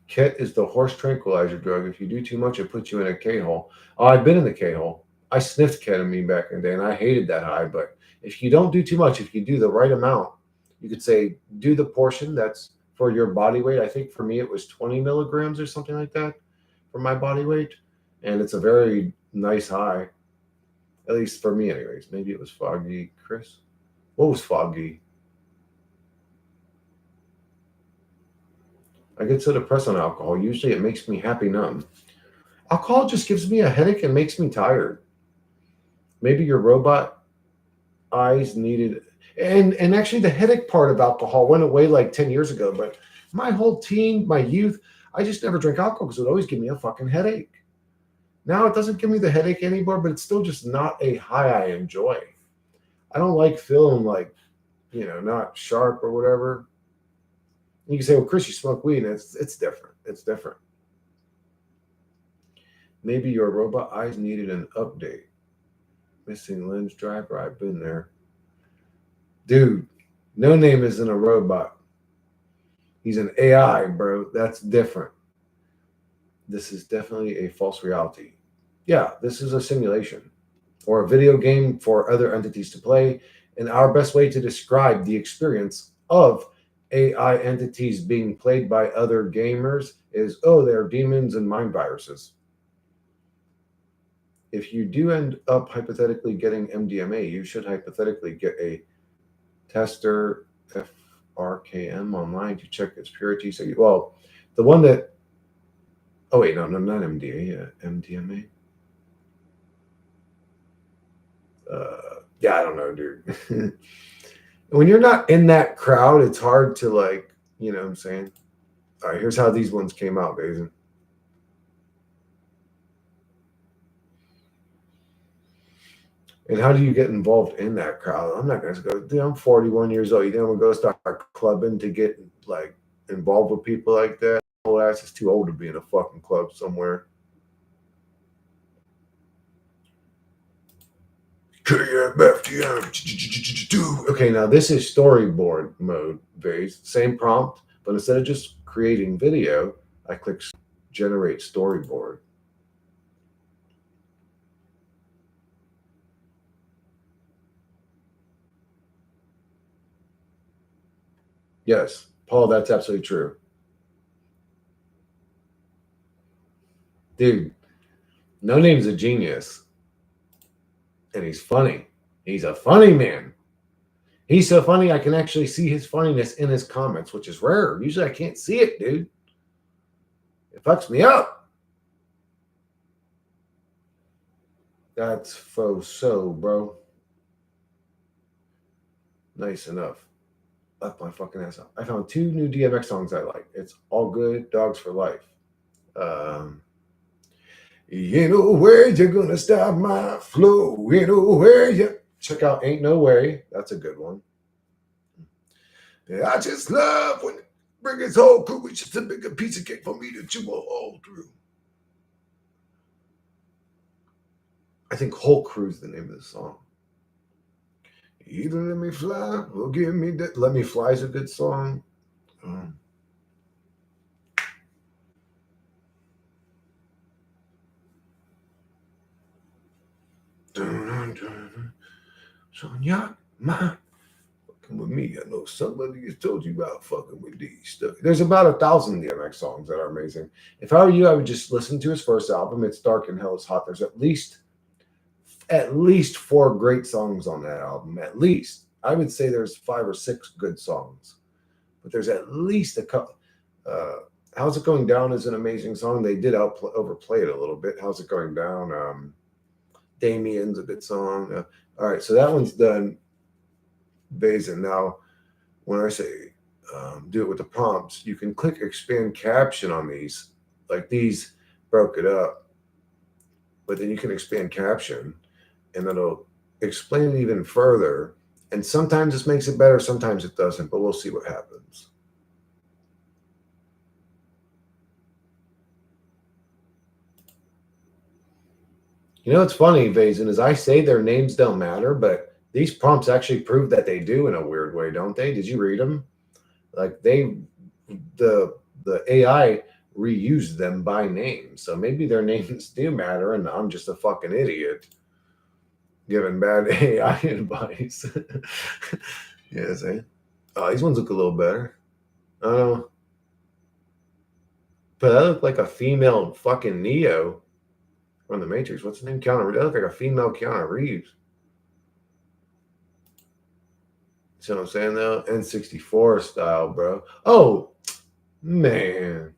Ket is the horse tranquilizer drug. If you do too much, it puts you in a K-hole. Oh, I've been in the K-hole. I sniffed ketamine back in the day, and I hated that high. But if you don't do too much, if you do the right amount, you could say do the portion that's for your body weight. I think for me it was 20 milligrams or something like that for my body weight. And it's a very nice high, at least for me anyways. Maybe it was foggy. Chris? What was foggy? I get so depressed on alcohol. Usually it makes me happy numb. Alcohol just gives me a headache and makes me tired. Maybe your robot eyes needed. And actually, the headache part of alcohol went away like 10 years ago. But my whole teen, my youth, I just never drank alcohol because it would always give me a fucking headache. Now it doesn't give me the headache anymore, but it's still just not a high I enjoy. I don't like feeling like, not sharp or whatever. You can say, well, Chris, you smoke weed, and it's different. It's different. Maybe your robot eyes needed an update. Missing lens driver, I've been there. Dude, No Name isn't a robot. He's an AI, bro. That's different. This is definitely a false reality. Yeah, this is a simulation or a video game for other entities to play. And our best way to describe the experience of AI entities being played by other gamers is, oh, they're demons and mind viruses. If you do end up hypothetically getting MDMA, you should hypothetically get a tester FRKM online to check its purity. So, the one that, oh wait, no, not MDA, MDMA. Yeah, I don't know, dude. When you're not in that crowd, it's hard to what I'm saying? All right, here's how these ones came out, Basin. And how do you get involved in that crowd? I'm not going to go, dude, I'm 41 years old. You think I'm going to go start clubbing to get involved with people like that? Old ass is too old to be in a fucking club somewhere. KMFTM. Okay, now this is storyboard mode, Vase. Same prompt, but instead of just creating video, I click generate storyboard. Yes, Paul, that's absolutely true. Dude, No Name's a genius, and he's funny. He's a funny man. He's so funny, I can actually see his funniness in his comments, which is rare. Usually I can't see it, dude. It fucks me up. That's faux so, bro. Nice enough. Left my fucking ass up. I found 2 new DMX songs I like. It's All Good, Dogs for Life. Um, Ain't no way you're gonna stop my flow. Ain't no way you. Check out Ain't No Way. That's a good one. Yeah, I just love when it bring his whole crew. It's just a bigger piece of cake for me to chew all through. I think Whole Crew's the name of the song. Either Let Me Fly or Give Me That. Let Me Fly is a good song. Um, dun, dun, dun. Sonia, my fucking with me. I know somebody has told you about fucking with these stuff. There's about 1,000 DMX songs that are amazing. If I were you, I would just listen to his first album. It's Dark and Hell is Hot. There's at least 4 great songs on that album. At least I would say there's 5 or 6 good songs, but there's at least a couple. Uh, How's It Going Down is an amazing song. They did overplay it a little bit. How's It Going Down? Damien's a good song. All right, so that one's done. Basin. Now, when I say do it with the prompts, you can click expand caption on these. Like these broke it up, but then you can expand caption and it'll explain it even further. And sometimes this makes it better, sometimes it doesn't, but we'll see what happens. You know what's funny, Vazen, is I say their names don't matter, but these prompts actually prove that they do in a weird way, don't they? Did you read them? Like the AI reused them by name, so maybe their names do matter, and I'm just a fucking idiot giving bad AI advice. Yeah, see? Oh, these ones look a little better. I don't know, but that looked like a female fucking Neo from the Matrix. What's the name? Keanu Reeves. That looked like a female Keanu Reeves. See what I'm saying though? N64 style, bro. Oh man,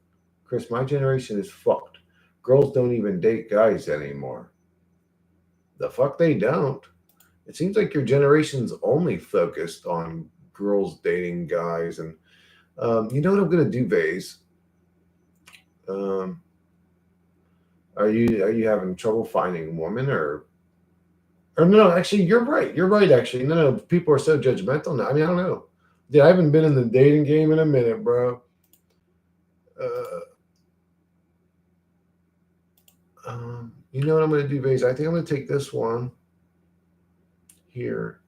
Chris, my generation is fucked. Girls don't even date guys anymore. The fuck they don't. It seems like your generation's only focused on girls dating guys. And you know what I'm gonna do, Vase? Um, are you having trouble finding women or no? Actually, you're right. You're right. Actually, no. People are so judgmental now. I mean, I don't know. Dude, I haven't been in the dating game in a minute, bro. Uh, you know what I'm gonna do, Vase? I think I'm gonna take this one here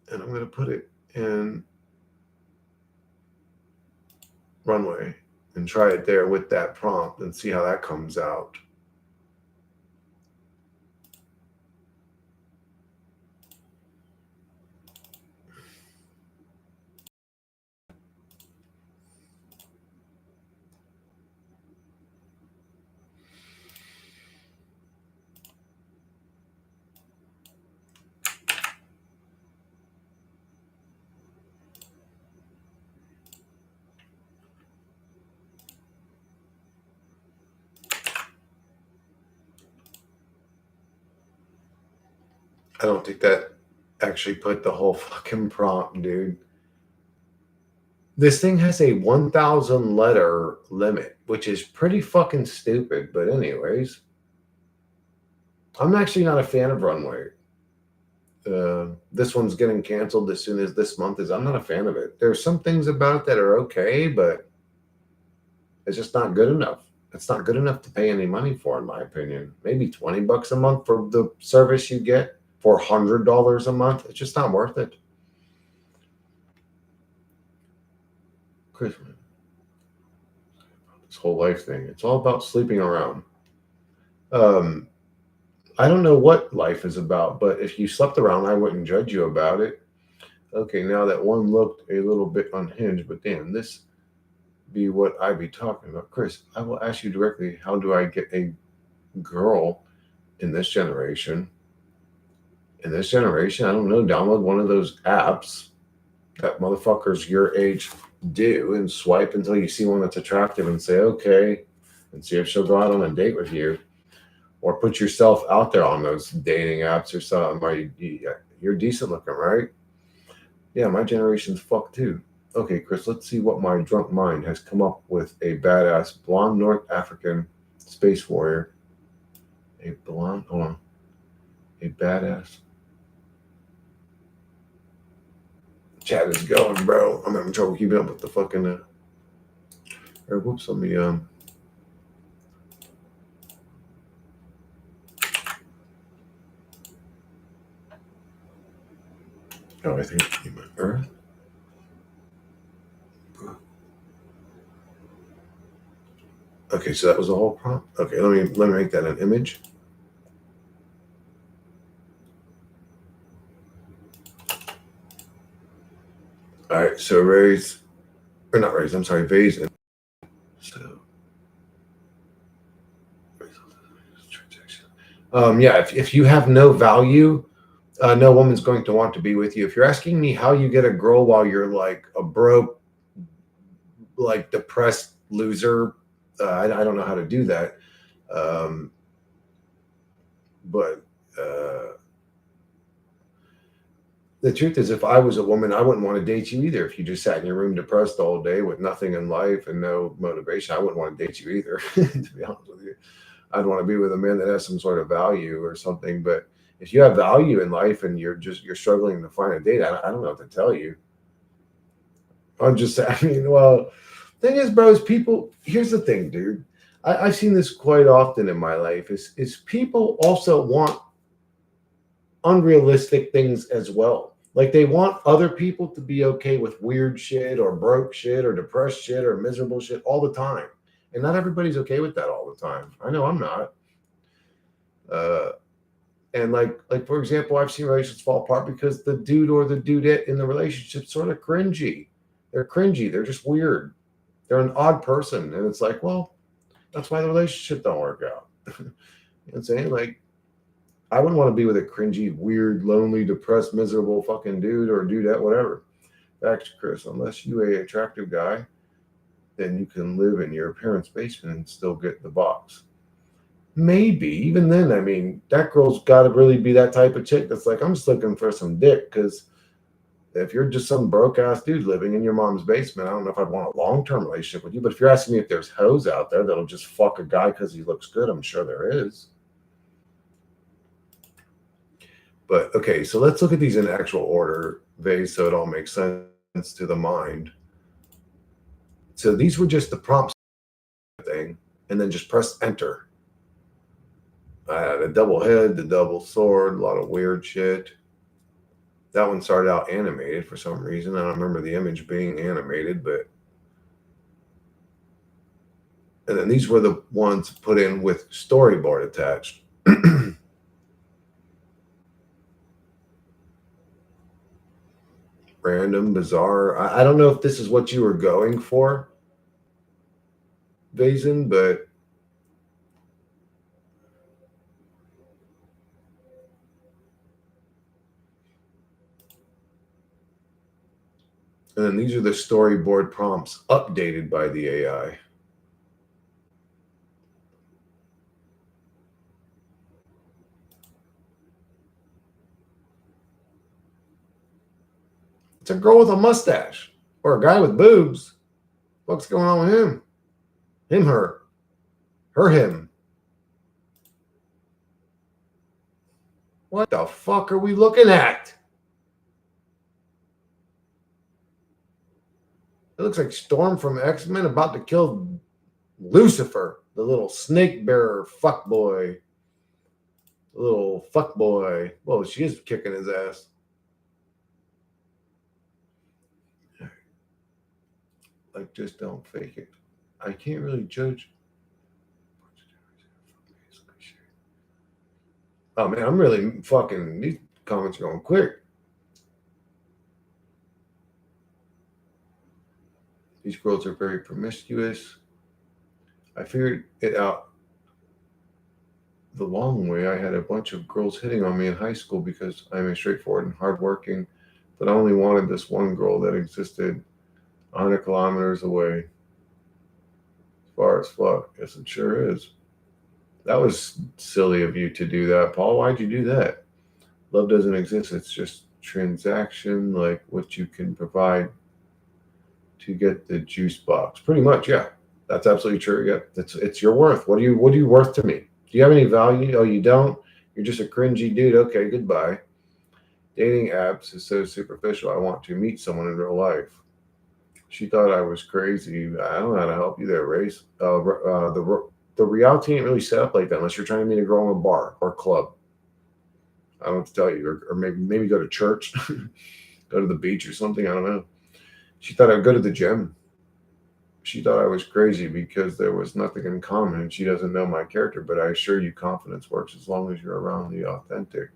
and I'm gonna put it in runway and try it there with that prompt and see how that comes out. I don't think that actually put the whole fucking prompt, dude. This thing has a 1,000 letter limit, which is pretty fucking stupid. But, anyways, I'm actually not a fan of Runway. This one's getting canceled as soon as this month is. I'm not a fan of it. There's some things about it that are okay, but it's just not good enough. It's not good enough to pay any money for, in my opinion. Maybe $20 a month for the service you get for $100 a month. It's just not worth it. Christmas. whole life thing. It's all about sleeping around. Um, I don't know what life is about, but if you slept around, I wouldn't judge you about it. Okay, now that one looked a little bit unhinged, but damn, this be what I be talking about. Chris, I will ask you directly, how do I get a girl in this generation? In this generation, I don't know, download one of those apps that motherfuckers your age do and swipe until you see one that's attractive and say, okay, and see if she'll go out on a date with you. Or put yourself out there on those dating apps or something. You're decent looking, right? Yeah, my generation's fucked too. Okay, Chris, let's see what my drunk mind has come up with. A badass blonde North African space warrior. A blonde, hold on. A badass. Chat is going, bro. I'm having trouble keeping up with the fucking. Or whoops, let me. Oh, I think human Earth. Okay, so that was the whole prompt. Okay, let me make that an image. All right, so raise, or not raise. I'm sorry, vase. So, yeah, if you have no value, no woman's going to want to be with you. If you're asking me how you get a girl while you're like a broke, like depressed loser, I don't know how to do that. Um, but the truth is, if I was a woman, I wouldn't want to date you either. If you just sat in your room depressed all day with nothing in life and no motivation, I wouldn't want to date you either, to be honest with you. I'd want to be with a man that has some sort of value or something. But if you have value in life and you're struggling to find a date, I don't know what to tell you. I'm just saying, well, thing is, bro, is people, here's the thing, dude. I've seen this quite often in my life is people also want unrealistic things as well. Like they want other people to be okay with weird shit or broke shit or depressed shit or miserable shit all the time. And not everybody's okay with that all the time. I know I'm not. Uh, and like for example, I've seen relationships fall apart because the dude or the dudette in the relationship sort of cringy. They're cringy. They're just weird. They're an odd person, and it's like, well, that's why the relationship don't work out. You know what I'm saying? Like, I wouldn't want to be with a cringy, weird, lonely, depressed, miserable fucking dude or dudette, whatever. Back to Chris, unless you a attractive guy, then you can live in your parents' basement and still get the box. Maybe even then, I mean, that girl's got to really be that type of chick that's like, I'm just looking for some dick. Because if you're just some broke ass dude living in your mom's basement, I don't know if I'd want a long term relationship with you. But if you're asking me if there's hoes out there that'll just fuck a guy because he looks good, I'm sure there is. But okay, so let's look at these in actual order, Vase, so it all makes sense to the mind. So these were just the prompts thing, and then just press enter. I had a double head, the double sword, a lot of weird shit. That one started out animated for some reason. I don't remember the image being animated, but. And then these were the ones put in with storyboard attached. Random, bizarre. I don't know if this is what you were going for, Vazen, but. And then these are the storyboard prompts updated by the AI. It's a girl with a mustache or a guy with boobs. What's going on with him? Him, her. Her, him. What the fuck are we looking at? It looks like Storm from X-Men about to kill Lucifer, the little snake bearer fuckboy. Little fuckboy. Whoa, she is kicking his ass. Like, just don't fake it. I can't really judge. Oh man, I'm really fucking. These comments are going quick. These girls are very promiscuous. I figured it out the long way. I had a bunch of girls hitting on me in high school because I'm a straightforward and hardworking, but I only wanted this one girl that existed 100 kilometers away. As far as fuck. Yes, it sure is. That was silly of you to do that, Paul. Why'd you do that? Love doesn't exist. It's just transaction, like what you can provide to get the juice box. Pretty much, yeah. That's absolutely true. Yeah, it's your worth. What are you worth to me? Do you have any value? Oh, you don't. You're just a cringy dude. Okay, goodbye. Dating apps is so superficial. I want to meet someone in real life. She thought I was crazy. I don't know how to help you there, Race. The reality ain't really set up like that unless you're trying to meet a girl in a bar or club. I don't know what to tell you, or maybe go to church, go to the beach or something. I don't know. She thought I would go to the gym. She thought I was crazy because there was nothing in common, and she doesn't know my character. But I assure you, confidence works as long as you're around the authentic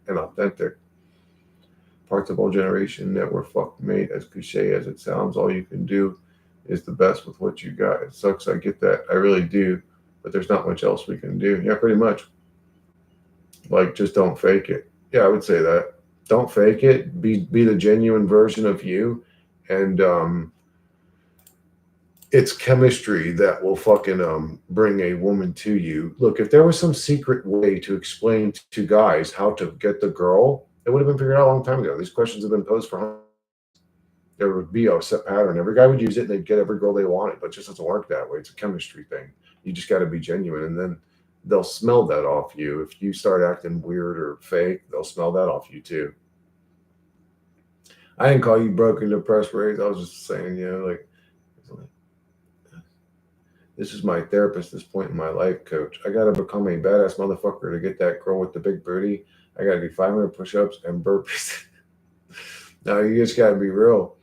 parts of old generation that were fucked made. As cliche as it sounds, all you can do is the best with what you got. It sucks. I get that. I really do. But there's not much else we can do. Yeah, pretty much. Like, just don't fake it. Yeah, I would say that. Don't fake it. Be the genuine version of you, and it's chemistry that will fucking bring a woman to you. Look, if there was some secret way to explain to guys how to get the girl, it would have been figured out a long time ago. These questions have been posed for there would be a set pattern. Every guy would use it and they'd get every girl they wanted, but it just doesn't work that way. It's a chemistry thing. You just got to be genuine, and then they'll smell that off you. If you start acting weird or fake, they'll smell that off you too. I didn't call you broken, depressed, raised. I was just saying, like, this is my therapist at this point in my life, coach. I got to become a badass motherfucker to get that girl with the big booty. I got to do 500 push ups and burpees. Now, you just got to be real.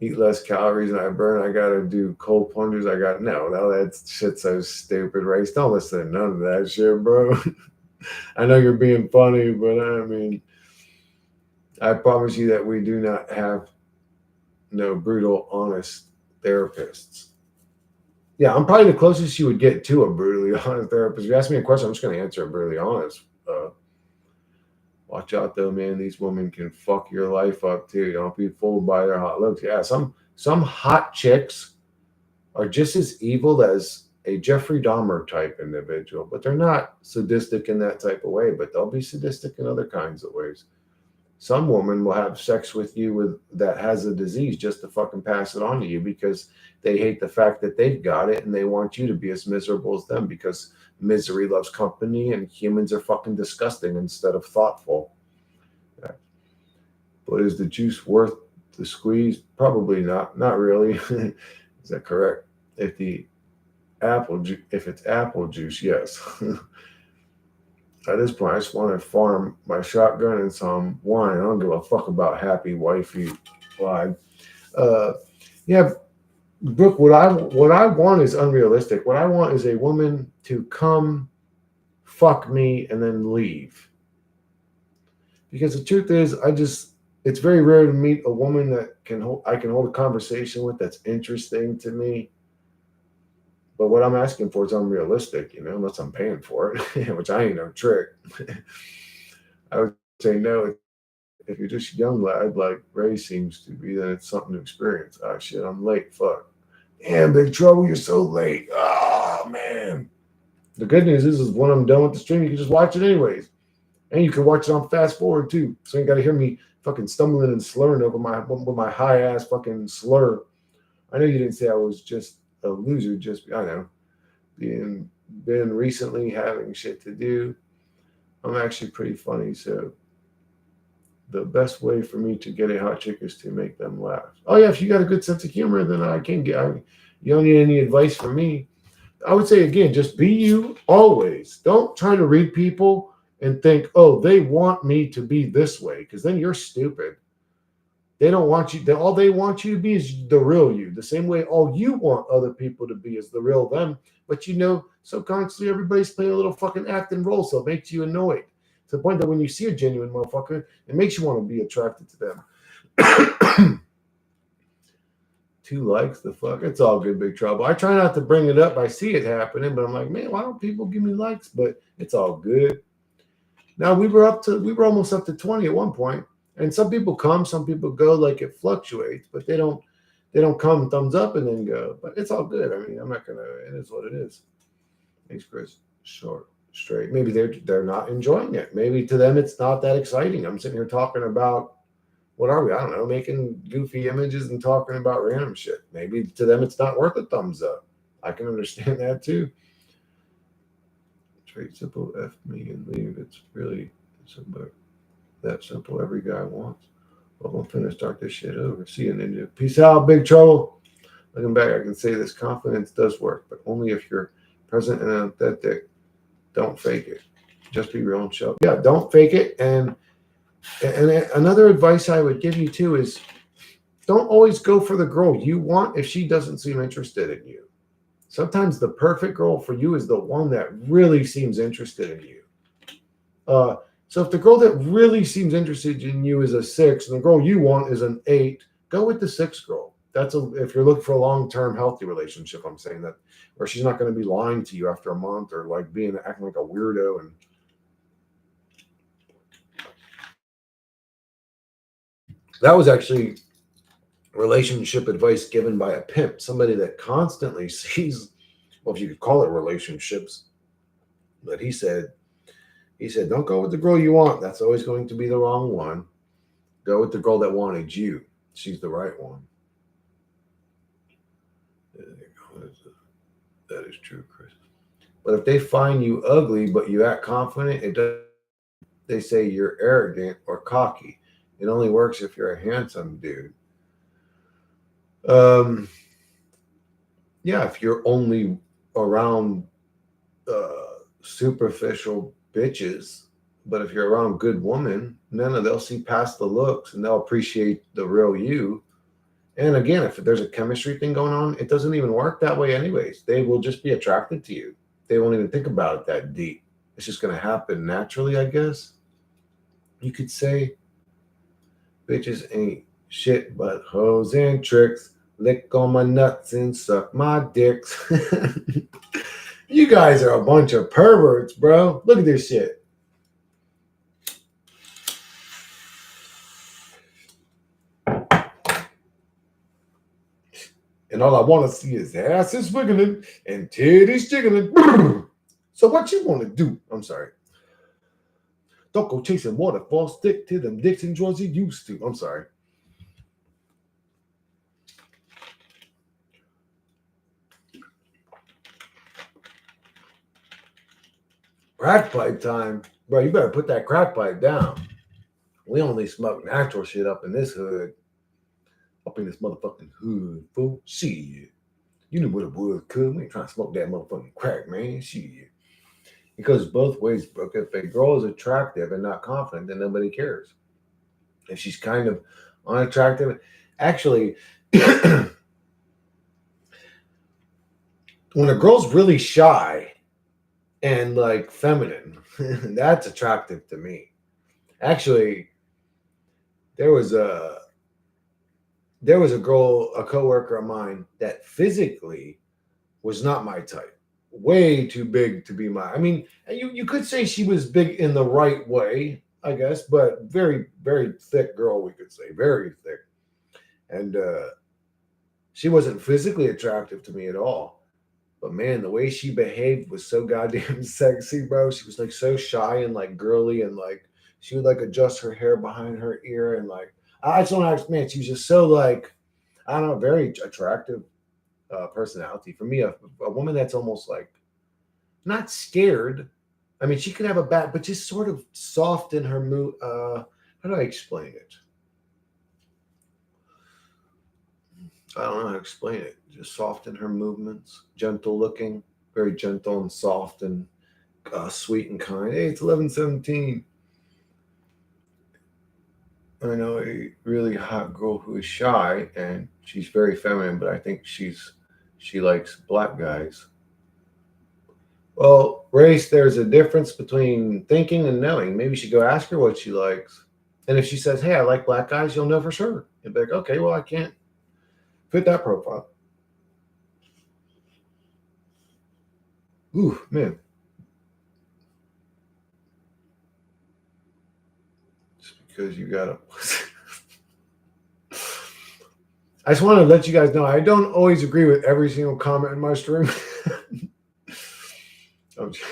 Eat less calories than I burn. I got to do cold plunges. No, that shit's so stupid, Race. Don't listen to none of that shit, bro. I know you're being funny, but I mean, I promise you that we do not have no brutal, honest therapists. Yeah, I'm probably the closest you would get to a brutally honest therapist. If you ask me a question, I'm just going to answer it brutally honest. Watch out, though, man. These women can fuck your life up too. Don't be fooled by their hot looks. Yeah, some hot chicks are just as evil as a Jeffrey Dahmer type individual, but they're not sadistic in that type of way. But they'll be sadistic in other kinds of ways. Some woman will have sex with you that has a disease just to fucking pass it on to you because they hate the fact that they've got it and they want you to be as miserable as them because misery loves company and humans are fucking disgusting instead of thoughtful. Yeah. But is the juice worth the squeeze? Probably not. Not really. Is that correct? If it's apple juice, yes. At this point, I just want to farm my shotgun and some wine. I don't give a fuck about happy wifey life. Uh, yeah, Brooke. What I want is unrealistic. What I want is a woman to come, fuck me, and then leave. Because the truth is, it's very rare to meet a woman that I can hold a conversation with that's interesting to me. But what I'm asking for is unrealistic, unless I'm paying for it, which I ain't no trick. I would say no. If you're just a young lad like Ray seems to be, then it's something to experience. Ah, shit, I'm late. Fuck. Damn, big trouble, you're so late. Oh, man. The good news is when I'm done with the stream, you can just watch it anyways. And you can watch it on fast forward too. So you ain't got to hear me fucking stumbling and slurring over with my high ass fucking slur. I know you didn't say I was just a loser, I know. Been recently having shit to do. I'm actually pretty funny, so the best way for me to get a hot chick is to make them laugh. Oh yeah, if you got a good sense of humor, then you don't need any advice from me. I would say again, just be you always. Don't try to read people and think, oh, they want me to be this way, because then you're stupid. They don't want you. All they want you to be is the real you. The same way all you want other people to be is the real them. But subconsciously everybody's playing a little fucking acting role, so it makes you annoyed to the point that when you see a genuine motherfucker, it makes you want to be attracted to them. 2 likes, the fuck? It's all good, big trouble. I try not to bring it up. I see it happening, but I'm like, man, why don't people give me likes? But it's all good. Now we were almost up to 20 at one point, and some people come, some people go, like it fluctuates, but they don't come thumbs up and then go. But it's all good. I mean, I'm not gonna. It is what it is. Thanks, Chris. Short, straight. Maybe they're not enjoying it. Maybe to them it's not that exciting. I'm sitting here talking about what are we? I don't know, making goofy images and talking about random shit. Maybe to them it's not worth a thumbs up. I can understand that too. Trade simple, F me and leave. It's really simple. That simple. Every guy wants. Well, I'm finna start this shit over. See you, Ninja. Peace out, big trouble. Looking back, I can say this confidence does work, but only if you're present and authentic. Don't fake it. Just be real and show. Yeah, don't fake it. And another advice I would give you too is don't always go for the girl you want if she doesn't seem interested in you. Sometimes the perfect girl for you is the one that really seems interested in you. So if the girl that really seems interested in you is a 6 and the girl you want is an 8, go with the 6 girl. If you're looking for a long-term healthy relationship, I'm saying that, where she's not going to be lying to you after a month or like acting like a weirdo. And that was actually relationship advice given by a pimp, somebody that constantly sees, well, if you could call it relationships, but he said, don't go with the girl you want. That's always going to be the wrong one. Go with the girl that wanted you. She's the right one. That is true, Chris. But if they find you ugly, but you act confident, it does. They say you're arrogant or cocky. It only works if you're a handsome dude. Yeah, if you're only around superficial bitches, but if you're around good women, they'll see past the looks and they'll appreciate the real you. And again, if there's a chemistry thing going on, it doesn't even work that way anyways. They will just be attracted to you. They won't even think about it that deep. It's just going to happen naturally, I guess. You could say bitches ain't shit but hoes and tricks. Lick on my nuts and suck my dicks. You guys are a bunch of perverts, bro. Look at this shit. And all I want to see is asses wiggling and titties jiggling. So what you want to do? I'm sorry. Don't go chasing waterfalls. Stick to them dicks and joints you used to. I'm sorry. Crack pipe time. Bro, you better put that crack pipe down. We only smoke natural shit up in this hood. Up in this motherfucking hood, fool. Shit. You knew what it was, cuz. We ain't trying to smoke that motherfucking crack, man. Shit. It goes both ways, bro. If a girl is attractive and not confident, then nobody cares. If she's kind of unattractive, actually, when a girl's really shy and like feminine, that's attractive to me. Actually, there was a girl, a coworker of mine, that physically was not my type. Way too big to be my. I mean, you could say she was big in the right way, I guess, but very, very thick girl, we could say. Very thick. And she wasn't physically attractive to me at all. But man, the way she behaved was so goddamn sexy, bro. She was like so shy and like girly, and like she would like adjust her hair behind her ear, and like I just don't understand. She was just so like, I don't know, very attractive personality. For me, a woman that's almost like not scared. I mean, she could have a bad, but just sort of soft in her mood. How do I explain it? I don't know how to explain it. Just soft in her movements, gentle looking, very gentle and soft and sweet and kind. Hey, it's 11:17. I know a really hot girl who is shy and she's very feminine, but I think she likes black guys. Well, race, there's a difference between thinking and knowing. Maybe you should go ask her what she likes. And if she says, "Hey, I like black guys," you'll know for sure. You'll be like, "Okay, well, I can't fit that profile." Ooh, man. Just because you got a I just want to let you guys know I don't always agree with every single comment in my stream. I'm just,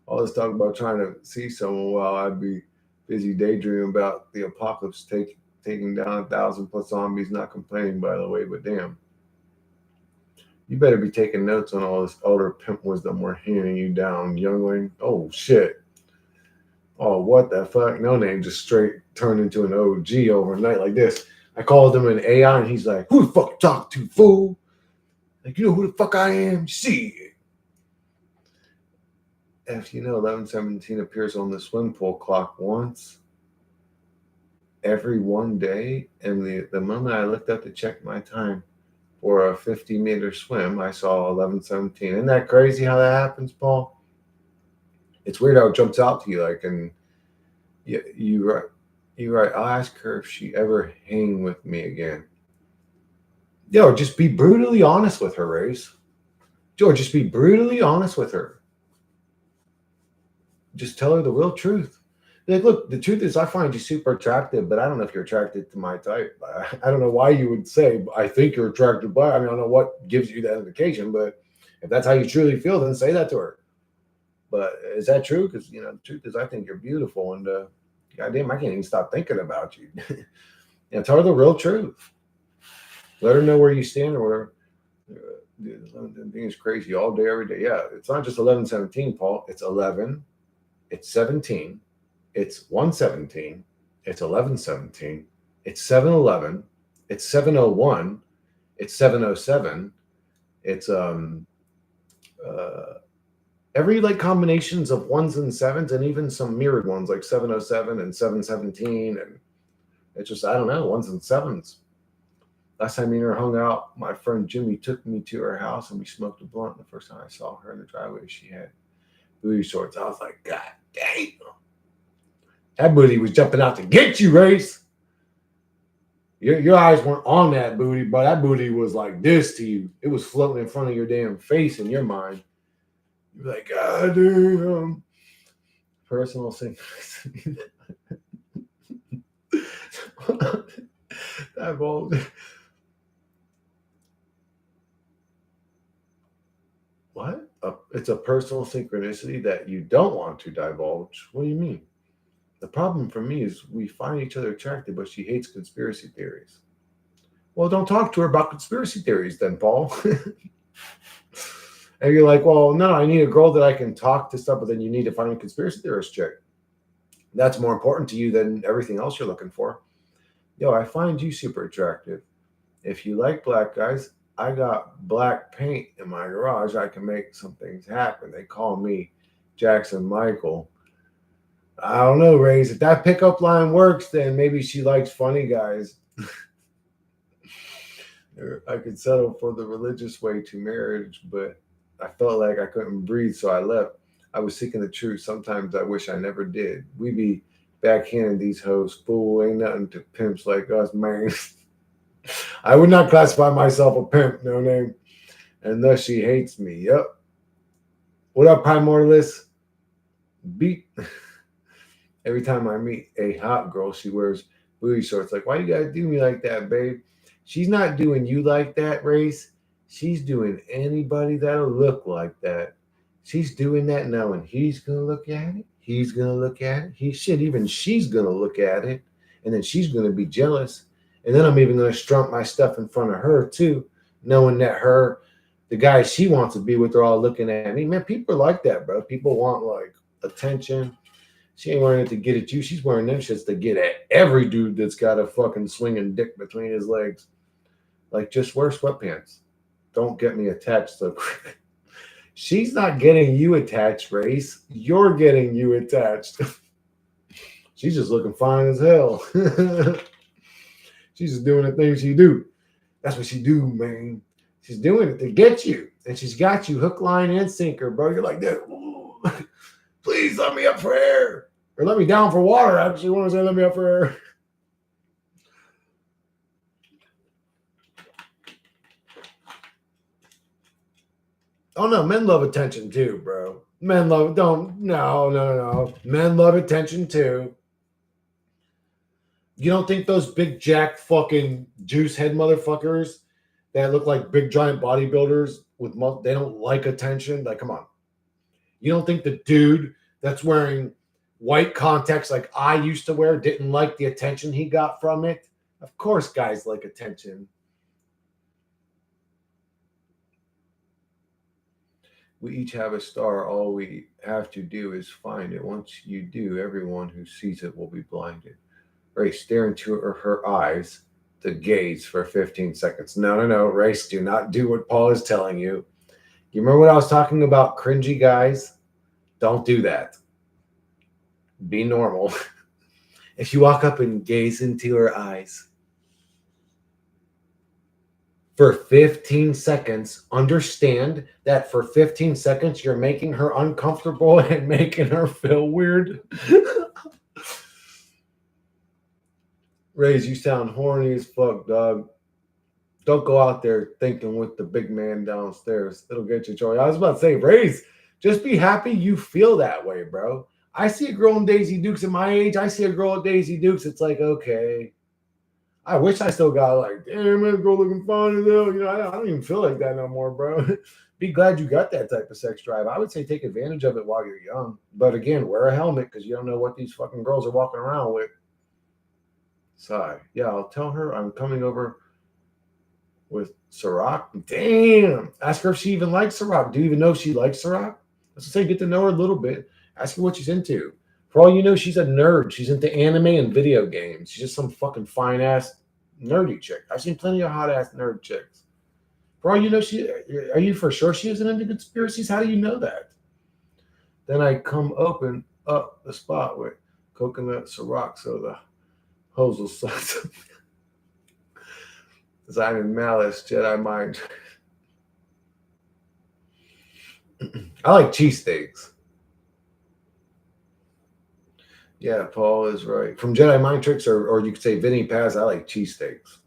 all this talk about trying to see someone while I'd be busy daydreaming about the apocalypse taking down 1,000 plus zombies. Not complaining, by the way, but damn, you better be taking notes on all this elder pimp wisdom we're handing you down, youngling. Oh shit. Oh, what the fuck? No name just straight turned into an OG overnight like this. I called him an AI and he's like, "Who the fuck you talk to, fool? Like, you know who the fuck I am? See." If you know, 1117 appears on the swim pool clock once every 1 day. And the moment I looked up to check my time for a 50-meter swim, I saw 1117. Isn't that crazy how that happens, Paul? It's weird how it jumps out to you. Like, and you right. You're right. I'll ask her if she ever hang with me again. Yo, just be brutally honest with her, Race. George, just be brutally honest with her. Just tell her the real truth. Be like, look, the truth is I find you super attractive, but I don't know if you're attracted to my type. I don't know why you would say, I think you're attracted by. I mean, I don't know what gives you that indication, but if that's how you truly feel, then say that to her. But is that true? Because, the truth is I think you're beautiful, and goddamn, I can't even stop thinking about you. Tell her the real truth. Let her know where you stand or whatever. The thing is crazy all day, every day. Yeah, it's not just 1117, Paul. It's 11. It's 17. It's 117. It's 1117. It's 711. It's 701. It's 707. It's uh every like combinations of ones and sevens and even some mirrored ones like 707 and 717, and it's just I don't know, ones and sevens. Last time me and her hung out, my friend Jimmy took me to her house and we smoked a blunt. The first time I saw her in the driveway, she had booty shorts. I was like, God damn. That booty was jumping out to get you, Race. Your eyes weren't on that booty, but that booty was like this to you. It was floating in front of your damn face in your mind. You're like, God damn. Personal thing. What? It's a personal synchronicity that you don't want to divulge. What do you mean? The problem for me is we find each other attractive, but she hates conspiracy theories. Well, don't talk to her about conspiracy theories then, Paul. And you're like, well, no, I need a girl that I can talk to stuff, but then you need to find a conspiracy theorist chick. That's more important to you than everything else you're looking for. Yo, I find you super attractive. If you like black guys, I got black paint in my garage. I can make some things happen. They call me Jackson Michael. I don't know, Rays. If that pickup line works, then maybe she likes funny guys. I could settle for the religious way to marriage, but I felt like I couldn't breathe, so I left. I was seeking the truth. Sometimes I wish I never did. We be backhanding these hoes. Fool, ain't nothing to pimps like us, man. I would not classify myself a pimp, no name. And thus she hates me. Yep. What up, Primordialist? Beat. Every time I meet a hot girl, she wears booty shorts. Like, why you gotta do me like that, babe? She's not doing you like that, Race. She's doing anybody that'll look like that. She's doing that knowing he's gonna look at it. He's gonna look at it. Even she's gonna look at it. And then she's gonna be jealous. And then I'm even gonna strump my stuff in front of her too, knowing that the guys she wants to be with are all looking at me. Man, people are like that, bro. People want like attention. She ain't wearing it to get at you. She's wearing them shits to get at every dude that's got a fucking swinging dick between his legs. Like, just wear sweatpants. Don't get me attached so quick. She's not getting you attached, Race. You're getting you attached. She's just looking fine as hell. She's just doing the things she do. That's what she do, man. She's doing it to get you. And she's got you hook, line, and sinker, bro. You're like, please let me up for air. Or let me down for water. I actually want to say let me up for air. Oh no, men love attention too, bro. Men love no. Men love attention too. You don't think those big jack fucking juice head motherfuckers that look like big giant bodybuilders with they don't like attention? Like, come on. You don't think the dude that's wearing white contacts like I used to wear didn't like the attention he got from it? Of course, guys like attention. We each have a star. All we have to do is find it. Once you do, everyone who sees it will be blinded. Ray, stare into her eyes, to gaze for 15 seconds. No. Race, do not do what Paul is telling you. You remember what I was talking about, cringy guys? Don't do that. Be normal. If you walk up and gaze into her eyes for 15 seconds, understand that for 15 seconds you're making her uncomfortable and making her feel weird. Raise, you sound horny as fuck, dog. Don't go out there thinking with the big man downstairs. It'll get you joy. I was about to say, Raise, just be happy you feel that way, bro. I see a girl in Daisy Dukes at my age. I see a girl at Daisy Dukes. It's like, okay. I wish I still got like, damn, that girl looking fine as hell. You know, I don't even feel like that no more, bro. Be glad you got that type of sex drive. I would say take advantage of it while you're young. But again, wear a helmet because you don't know what these fucking girls are walking around with. Sigh. Yeah, I'll tell her I'm coming over with Ciroc. Damn. Ask her if she even likes Ciroc. Do you even know if she likes Ciroc? Let's say get to know her a little bit. Ask her what she's into. For all you know, she's a nerd. She's into anime and video games. She's just some fucking fine ass nerdy chick. I've seen plenty of hot ass nerd chicks. For all you know, are you for sure she isn't into conspiracies? How do you know that? Then I come open up the spot with coconut Ciroc so the hose will suck. Design in malice, Jedi mind. I like cheesesteaks. Yeah, Paul is right. From Jedi Mind Tricks, or you could say Vinny Paz, I like cheesesteaks.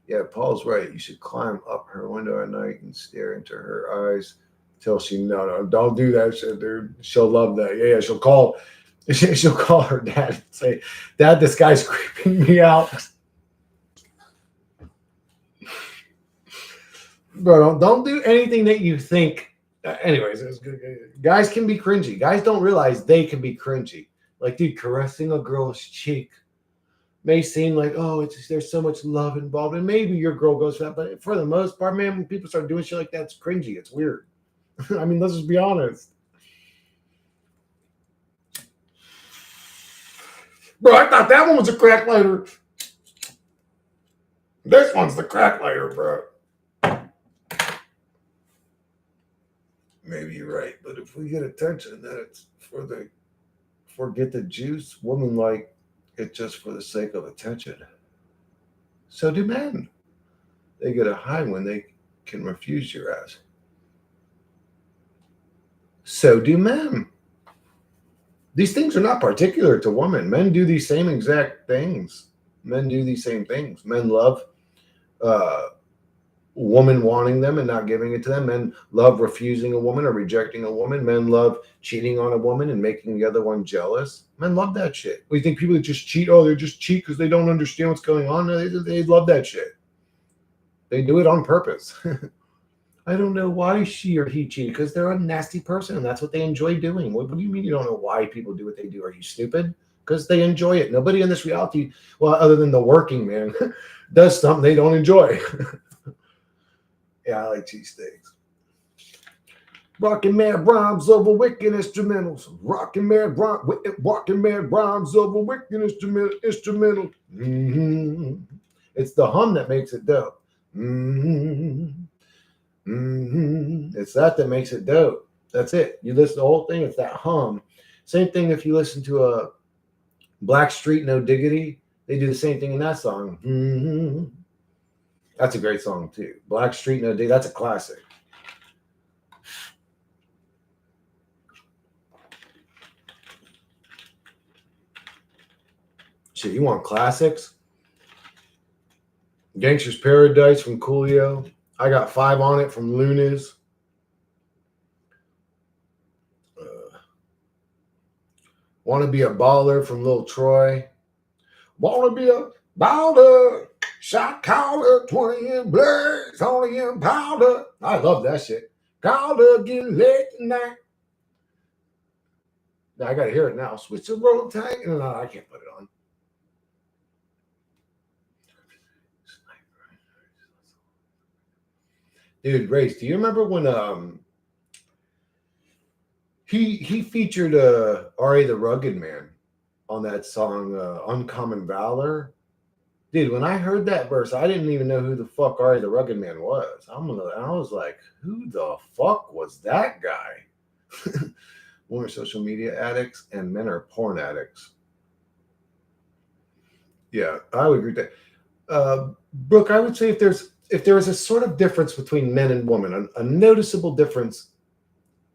Yeah, Paul's right. You should climb up her window at night and stare into her eyes till she no, don't do that shit, dude. She'll love that. Yeah, she'll call her dad and say, Dad, this guy's creeping me out. Bro, don't do anything that you think. Anyways, guys can be cringy. Guys don't realize they can be cringy. Like, dude, caressing a girl's cheek may seem like, oh, there's so much love involved, and maybe your girl goes for that. But for the most part, man, when people start doing shit like that, it's cringy. It's weird. I mean, let's just be honest. Bro, I thought that one was a crack lighter. This one's the crack lighter, bro. Maybe you're right, but if we get attention, then it's forget the juice. Women like it just for the sake of attention. So do men. They get a high when they can refuse your ass. So do men. These things are not particular to women. Men do these same exact things. Men do these same things. Men love woman wanting them and not giving it to them. Men love refusing a woman or rejecting a woman. Men love cheating on a woman and making the other one jealous. Men love that shit. We think people that just cheat, they just cheat because they don't understand what's going on. They love that shit. They do it on purpose. I don't know why she or he cheated, because they're a nasty person and that's what they enjoy doing. What do you mean you don't know why people do what they do? Are you stupid? Because they enjoy it. Nobody in this reality, well, other than the working man, does something they don't enjoy. Yeah, I like cheesesteaks. Rockin' mad rhymes over wicked instrumentals. Rockin' mad rhymes over wicked instrumental. Mm-hmm. It's the hum that makes it dope. Mm-hmm. Mm-hmm. It's that makes it dope. That's it. You listen to the whole thing, it's that hum. Same thing if you listen to Black Street, No Diggity. They do the same thing in that song. That's a great song too. Black Street, No Diggity. That's a classic. Shit, you want classics? Gangster's Paradise from Coolio. I Got Five on It from Lunas. Want to Be a Baller from Lil Troy. Want to be a baller. Shot caller, 20 in blaze, only in powder. I love that shit. Caller, getting late tonight. Now I got to hear it now. Switch the roll tank. No, I can't put it on. Dude, Race, do you remember when he featured R.A. the Rugged Man on that song Uncommon Valor? Dude, when I heard that verse, I didn't even know who the fuck R.A. the Rugged Man was. I was like, who the fuck was that guy? Women are social media addicts and men are porn addicts. Yeah, I would agree with that. Brooke, I would say if there is a sort of difference between men and women, a noticeable difference,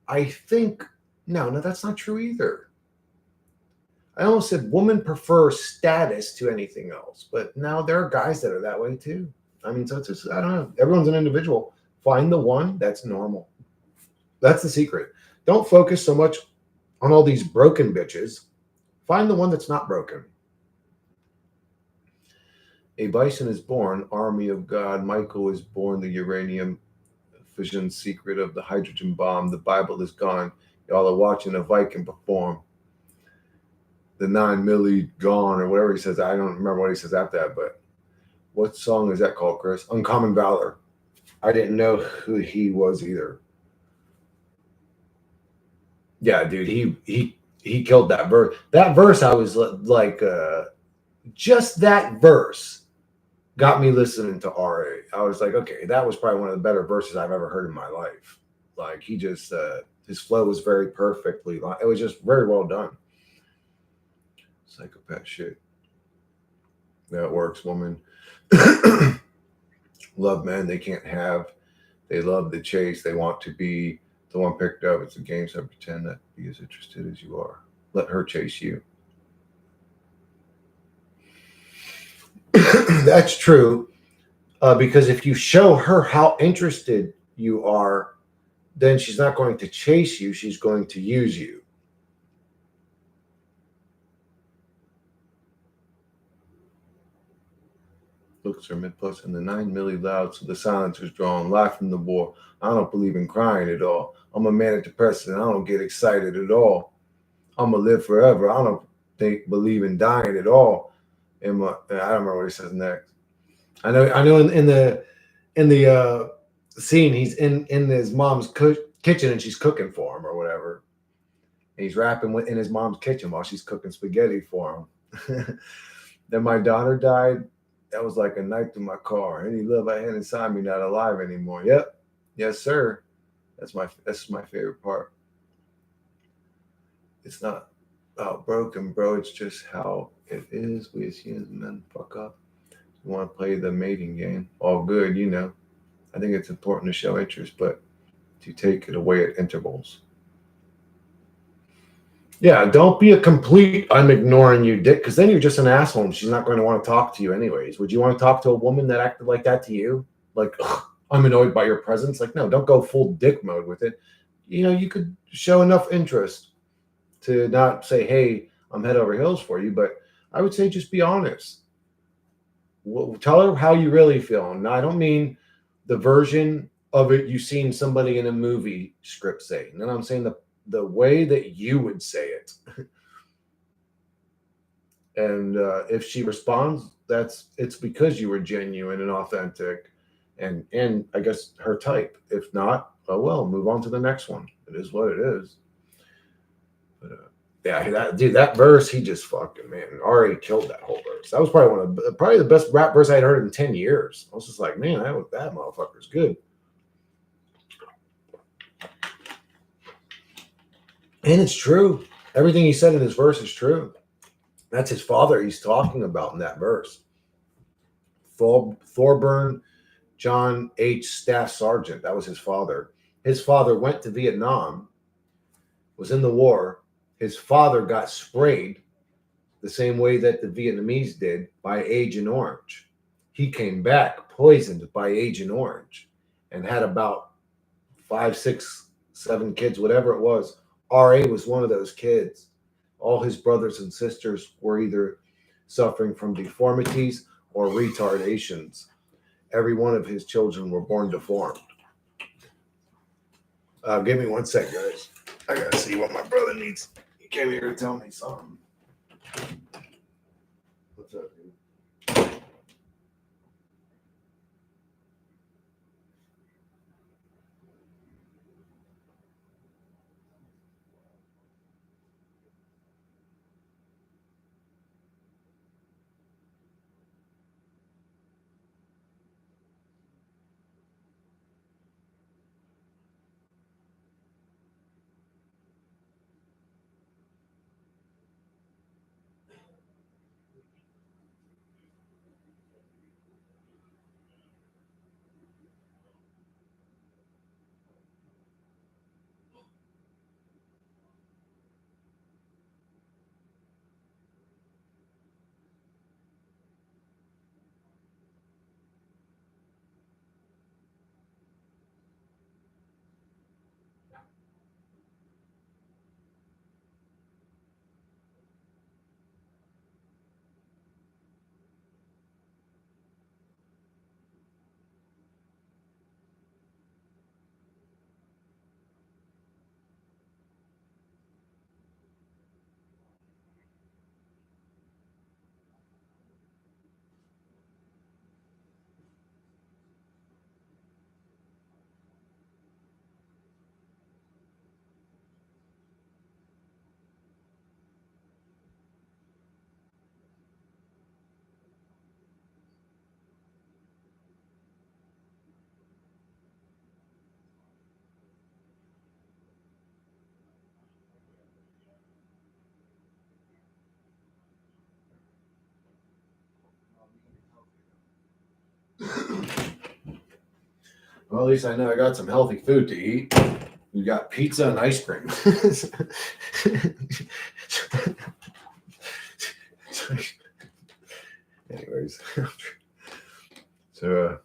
I think no, that's not true either. I almost said women prefer status to anything else, but now there are guys that are that way too. I mean, so it's just, I don't know. Everyone's an individual. Find the one that's normal. That's the secret. Don't focus so much on all these broken bitches. Find the one that's not broken. A bison is born, army of God. Michael is born, the uranium fission secret of the hydrogen bomb. The Bible is gone. Y'all are watching a Viking perform. The 9 milli gone, or whatever he says. I don't remember what he says after that, but what song is that called, Chris? Uncommon Valor. I didn't know who he was either. Yeah, dude, he killed that verse. That verse, I was like, just that verse got me listening to R.A. I was like, okay, that was probably one of the better verses I've ever heard in my life. Like he just, his flow was very perfectly. It was just very well done. Psychopath shit. That works, woman. Love men they can't have. They love the chase. They want to be the one picked up. It's a game, so pretend that be as interested as you are. Let her chase you. That's true. Because if you show her how interested you are, then she's not going to chase you. She's going to use you. Looks are mid plus and the 9 milli loud, so the silence was drawn. Live from the war. I don't believe in crying at all. I'm a manic depressive. I don't get excited at all. I'm gonna live forever. I don't believe in dying at all. I don't remember what he says next. I know in the scene he's in his mom's kitchen and she's cooking for him or whatever. And he's rapping in his mom's kitchen while she's cooking spaghetti for him. Then my daughter died. That was like a knife to my car. Any love I had inside me not alive anymore. Yep. Yes, sir. That's my favorite part. It's not about broken, bro. It's just how it is. We as humans men fuck up. You want to play the mating game. All good, you know. I think it's important to show interest, but to take it away at intervals. Yeah, don't be a complete I'm ignoring you dick, because then you're just an asshole and she's not going to want to talk to you anyways. Would you want to talk to a woman that acted like that to you? Like, I'm annoyed by your presence. Like, no, don't go full dick mode with it. You know, you could show enough interest to not say, hey, I'm head over heels for you, but I would say just be honest. Tell her how you really feel. Now, I don't mean the version of it you've seen somebody in a movie script say. And then I'm saying the way that you would say it. And if she responds, it's because you were genuine and authentic and I guess her type. If not, oh well, move on to the next one. It is what it is. But yeah, that verse, he just fucking, man, already killed that whole verse. That was probably the best rap verse I'd heard in 10 years. I was just like, man, that motherfucker's good. And it's true. Everything he said in his verse is true. That's his father he's talking about in that verse. Thorburn John H. Staff Sergeant. That was his father. His father went to Vietnam, was in the war. His father got sprayed the same way that the Vietnamese did by Agent Orange. He came back poisoned by Agent Orange and had about five, six, seven kids, whatever it was. RA was one of those kids. All his brothers and sisters were either suffering from deformities or retardations. Every one of his children were born deformed. Give me one sec, guys. I gotta see what my brother needs. He came here to tell me something. What's up, dude? Well, at least I know I got some healthy food to eat. We got pizza and ice cream. Anyways, so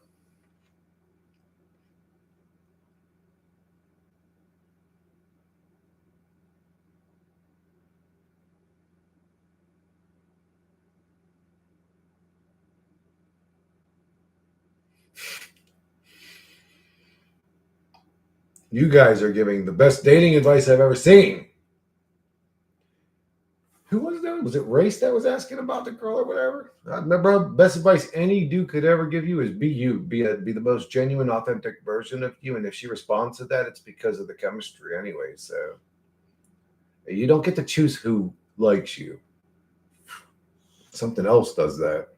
you guys are giving the best dating advice I've ever seen. Who was that? Was it Race that was asking about the girl or whatever? Bro, best advice any dude could ever give you is be you. Be the most genuine, authentic version of you. And if she responds to that, it's because of the chemistry anyway. So you don't get to choose who likes you. Something else does that.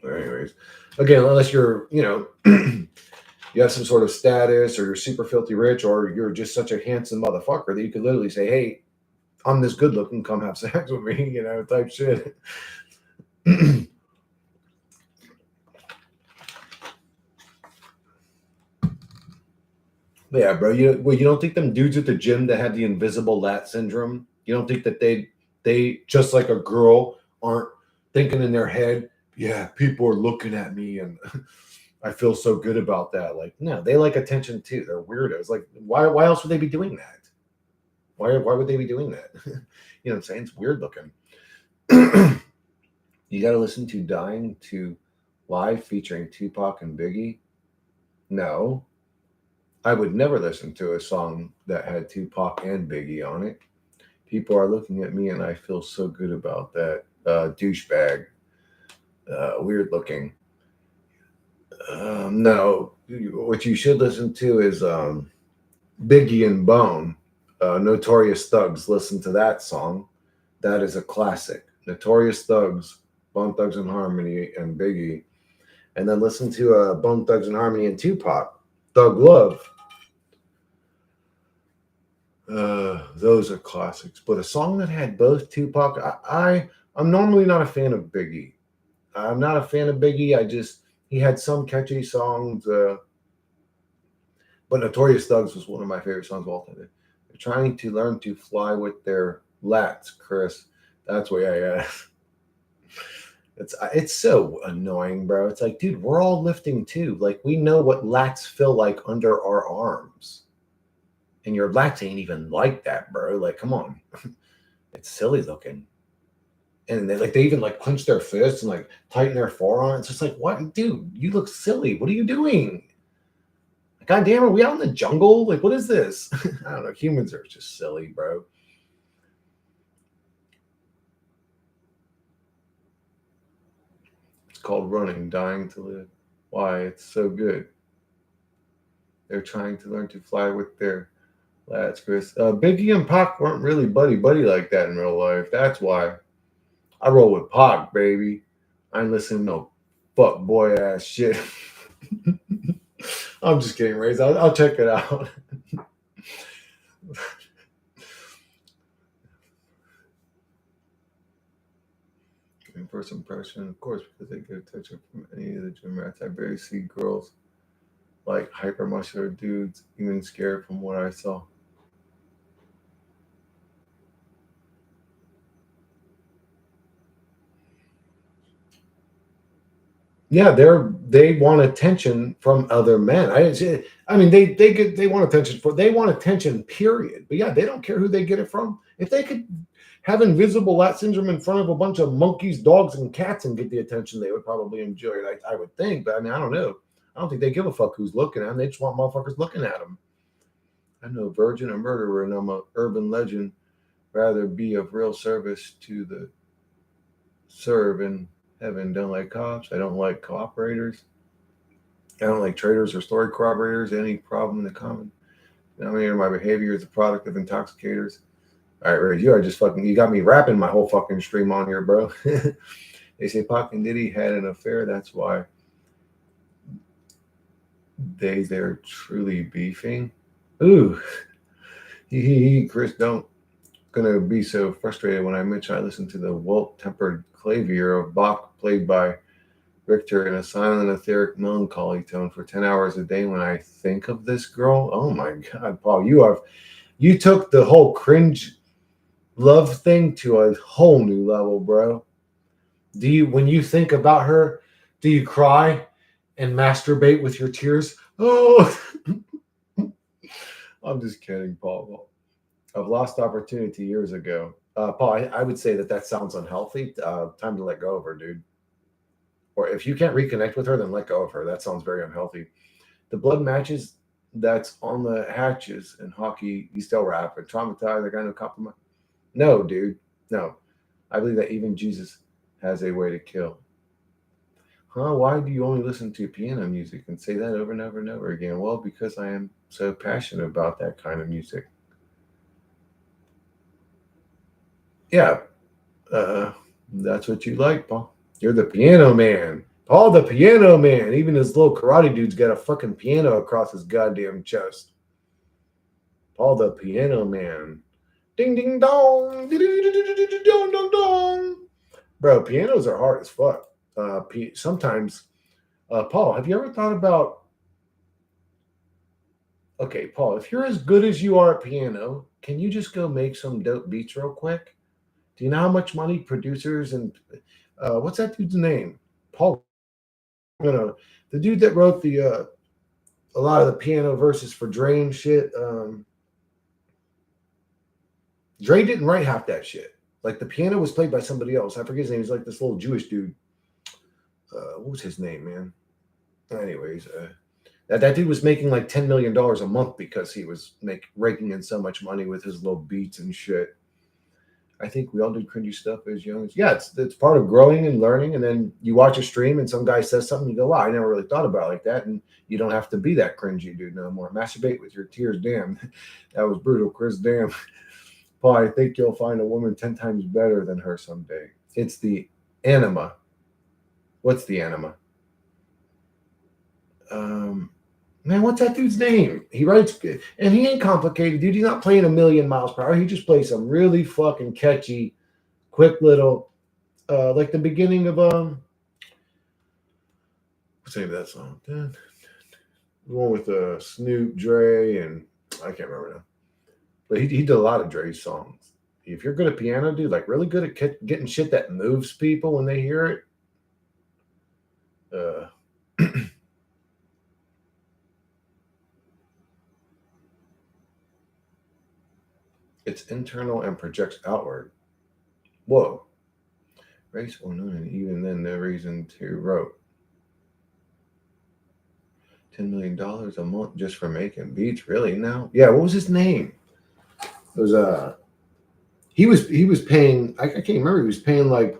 Anyways, again, unless you're, you have some sort of status or you're super filthy rich or you're just such a handsome motherfucker that you could literally say, hey, I'm this good looking, come have sex with me, type shit. Yeah, bro. You don't think them dudes at the gym that have the invisible lat syndrome? You don't think that they just like a girl aren't thinking in their head, yeah, people are looking at me and I feel so good about that. Like, no, they like attention too. They're weirdos. Like, why else would they be doing that? Why would they be doing that? You know what I'm saying? It's weird looking. You got to listen to Dying to Live featuring Tupac and Biggie. No, I would never listen to a song that had Tupac and Biggie on it. People are looking at me and I feel so good about that. Douchebag. Weird looking. No, what you should listen to is Biggie and Bone, Notorious Thugs. Listen to that song. That is a classic. Notorious Thugs, Bone Thugs and Harmony, and Biggie. And then listen to Bone Thugs and Harmony and Tupac, Thug Love. Those are classics. But a song that had both Tupac, I'm normally not a fan of Biggie. I'm not a fan of Biggie. He had some catchy songs, but Notorious Thugs was one of my favorite songs of all time. They're trying to learn to fly with their lats, Chris. That's what I it's so annoying, bro. It's like, dude, we're all lifting too. Like we know what lats feel like under our arms. And your lats ain't even like that, bro. Like, come on. It's silly looking. And they even like clench their fists and like tighten their forearm. It's just like, what, dude? You look silly. What are you doing? God damn, are we out in the jungle? Like, what is this? I don't know. Humans are just silly, bro. It's called running, dying to live. Why? It's so good. They're trying to learn to fly with their lads, Chris. Biggie and Pac weren't really buddy buddy like that in real life. That's why I roll with Pac, baby. I ain't listening to no fuck boy ass shit. I'm just kidding, Rays. I'll check it out. And first impression, of course, because they get attention from any of the gym rats. I barely see girls like hyper muscular dudes, even scared from what I saw. Yeah, they want attention from other men. I mean they want attention they want attention, period. But yeah, they don't care who they get it from. If they could have invisible lat syndrome in front of a bunch of monkeys, dogs, and cats and get the attention, they would probably enjoy it. I would think, but I mean, I don't know. I don't think they give a fuck who's looking at them. They just want motherfuckers looking at them. I'm no virgin or murderer, and I'm a urban legend. Rather be of real service to the serve in heaven. Don't like cops. I don't like cooperators. I don't like traitors or story corroborators. Any problem in the common denominator? My behavior is a product of intoxicators. All right, Ray, you are just fucking. You got me rapping my whole fucking stream on here, bro. They say Pac and Diddy had an affair. That's why they're truly beefing. Ooh, Chris, don't gonna be so frustrated when I mention I listened to the wilt-tempered clavier of Bach played by Richter in a silent, etheric melancholy tone for 10 hours a day when I think of this girl. Oh my God, Paul, you took the whole cringe love thing to a whole new level, bro. When you think about her, do you cry and masturbate with your tears? Oh, I'm just kidding, Paul. I've lost opportunity years ago. Paul, I would say that sounds unhealthy. Time to let go of her, dude. Or if you can't reconnect with her, then let go of her. That sounds very unhealthy. The blood matches that's on the hatches in hockey, you still rap and traumatize. I got no compliment. No, dude. No. I believe that even Jesus has a way to kill. Huh? Why do you only listen to piano music and say that over and over and over again? Well, because I am so passionate about that kind of music. Yeah, uh, that's what you like, Paul. You're the piano man. Paul the piano man. Even this little karate dude's got a fucking piano across his goddamn chest. Paul the piano man. Ding ding dong. Dong dong dong. Bro, pianos are hard as fuck. Sometimes, Paul, have you ever thought about? Okay, Paul, if you're as good as you are at piano, can you just go make some dope beats real quick? Do you know how much money producers and what's that dude's name? Paul, no, the dude that wrote the a lot of the piano verses for Dre and shit. Dre didn't write half that shit. Like the piano was played by somebody else. I forget his name. He's like this little Jewish dude. What was his name, man? Anyways, that dude was making like $10 million a month because he was raking in so much money with his little beats and shit. I think we all did cringy stuff as young as it's part of growing and learning. And then you watch a stream and some guy says something, you go, wow, I never really thought about it like that. And you don't have to be that cringy dude no more. Masturbate with your tears, damn. That was brutal, Chris. Damn. Paul, I think you'll find a woman 10 times better than her someday. It's the anima. What's the anima? Um, Man, what's that dude's name? He writes, and he ain't complicated, dude. He's not playing a million miles per hour. He just plays some really fucking catchy, quick little, like the beginning of what's the name of that song? The one with Snoop, Dre, and I can't remember now. But he did a lot of Dre songs. If you're good at piano, dude, like really good at getting shit that moves people when they hear it, uh, it's internal and projects outward. Whoa. Race or none, and even then, the reason to wrote $10 million a month just for making beats. Really now? Yeah. What was his name? It was he was paying. I can't remember. He was paying like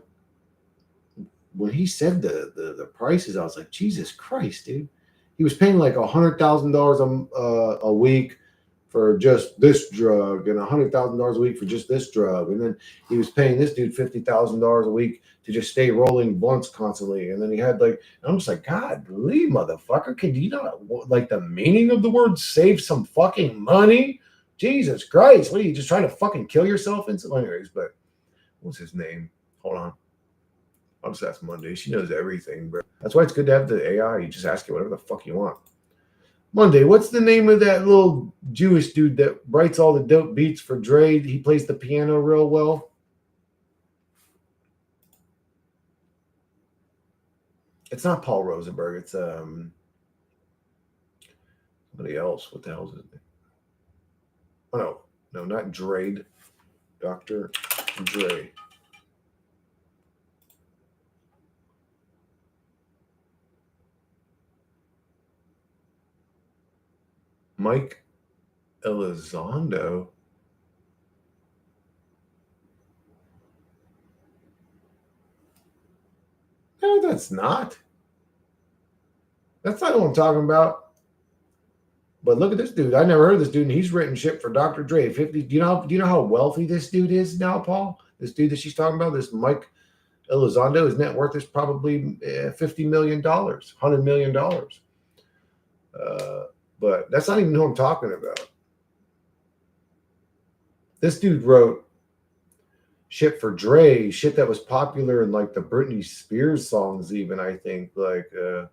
when he said the prices. I was like, Jesus Christ, dude. He was paying like $100,000 a week for just this drug, and $100,000 a week for just this drug, and then he was paying this dude $50,000 a week to just stay rolling blunts constantly, and then he had like, I'm just like, God, leave, motherfucker, can you not like the meaning of the word save some fucking money? Jesus Christ, what are you just trying to fucking kill yourself? And so, anyways, but what's his name? Hold on. I'll just ask Monday. She knows everything, bro. That's why it's good to have the AI. You just ask it whatever the fuck you want. Monday, what's the name of that little Jewish dude that writes all the dope beats for Dre? He plays the piano real well. It's not Paul Rosenberg. It's somebody else. What the hell is his name? Oh no, not Dre. Dr. Dre. Mike Elizondo. No, that's not. That's not what I'm talking about. But look at this dude. I never heard of this dude, and he's written shit for Dr. Dre. 50. Do you know how wealthy this dude is now, Paul? This dude that she's talking about, this Mike Elizondo, his net worth is probably $50 million, $100 million. But that's not even who I'm talking about. This dude wrote shit for Dre, shit that was popular in like the Britney Spears songs, even, I think. Like, the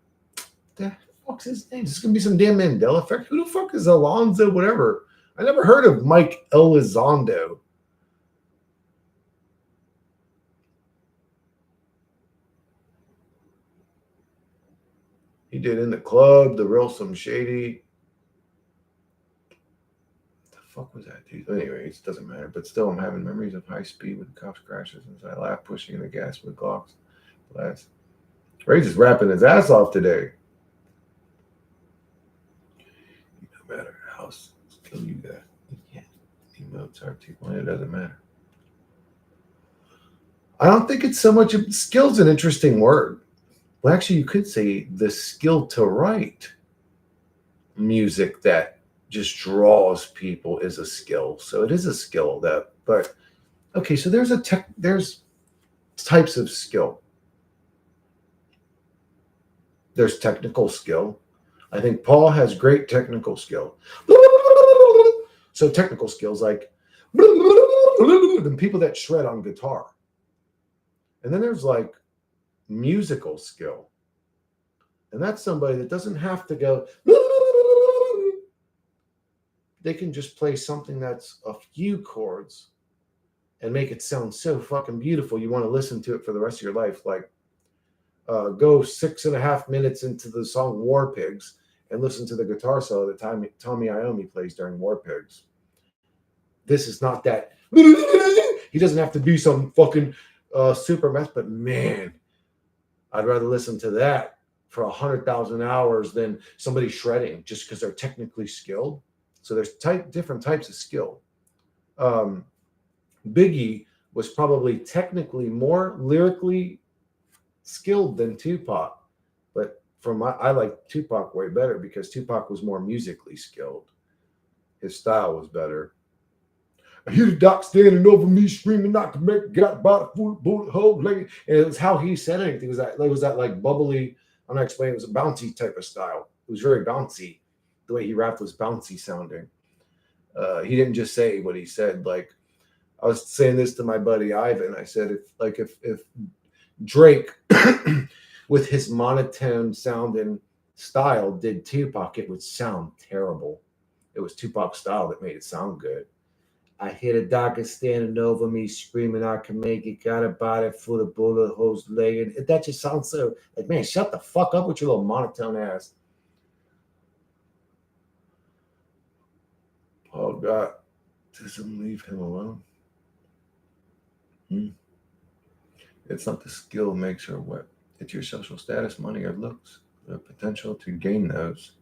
fuck's his name? This is gonna be some damn Mandela effect. Who the fuck is Alonzo? Whatever. I never heard of Mike Elizondo. He did In the Club, The Real Some Shady. What the fuck was that, dude? Anyways, it doesn't matter. But still, I'm having memories of high speed with cops crashes as I laugh, pushing in the gas with Glocks. Blast. Ray's is rapping his ass off today. No matter how skill you got, you can't emotes RT1. It doesn't matter. I don't think it's so much of skill's an interesting word. Well, actually, you could say the skill to write music that just draws people is a skill. So it is a skill that, but okay, so there's types of skill. There's technical skill. I think Paul has great technical skill. So technical skills like the people that shred on guitar. And then there's like musical skill. And that's somebody that doesn't have to go. They can just play something that's a few chords and make it sound so fucking beautiful. You want to listen to it for the rest of your life. Like, go 6.5 minutes into the song War Pigs and listen to the guitar solo that Tommy Iommi plays during War Pigs. This is not that. He doesn't have to do some fucking super mess, but man, I'd rather listen to that for 100,000 hours than somebody shredding just because they're technically skilled. So there's different types of skill. Biggie was probably technically more lyrically skilled than Tupac, but I like Tupac way better because Tupac was more musically skilled. His style was better. I hear the doc standing over me screaming not to make got about a bullet hole like, and it was how he said anything. It was that like bubbly, I'm not explaining, it was a bouncy type of style. It was very bouncy. the way he rapped was bouncy sounding. He didn't just say what he said. Like I was saying this to my buddy Ivan. I said if Drake with his monotone sounding style did Tupac, it would sound terrible. It was Tupac's style that made it sound good. I hear the doctor standing over me, screaming, "I can make it." Got a body full of bullet holes laying. That just sounds so like, man, shut the fuck up with your little monotone ass. Oh God, doesn't leave him alone. Hmm. It's not the skill makes or what. It's your social status, money, or looks. The potential to gain those.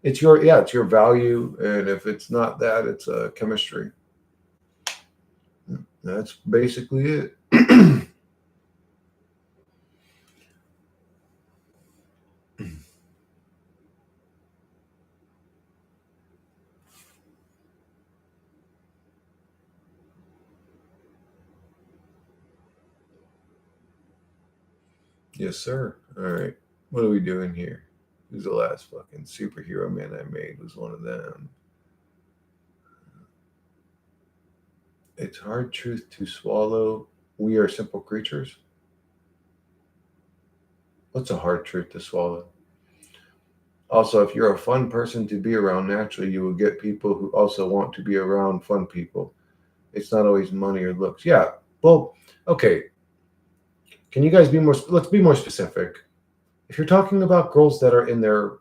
It's your it's your value, and if it's not that, it's chemistry. That's basically it. Yes, sir. All right. What are we doing here? Who's the last fucking superhero man I made? Was one of them. It's hard truth to swallow. We are simple creatures. What's a hard truth to swallow? Also, if you're a fun person to be around, naturally you will get people who also want to be around fun people. It's not always money or looks. Yeah. Well, okay. Can you guys be more? Let's be more specific. If you're talking about girls that are in their,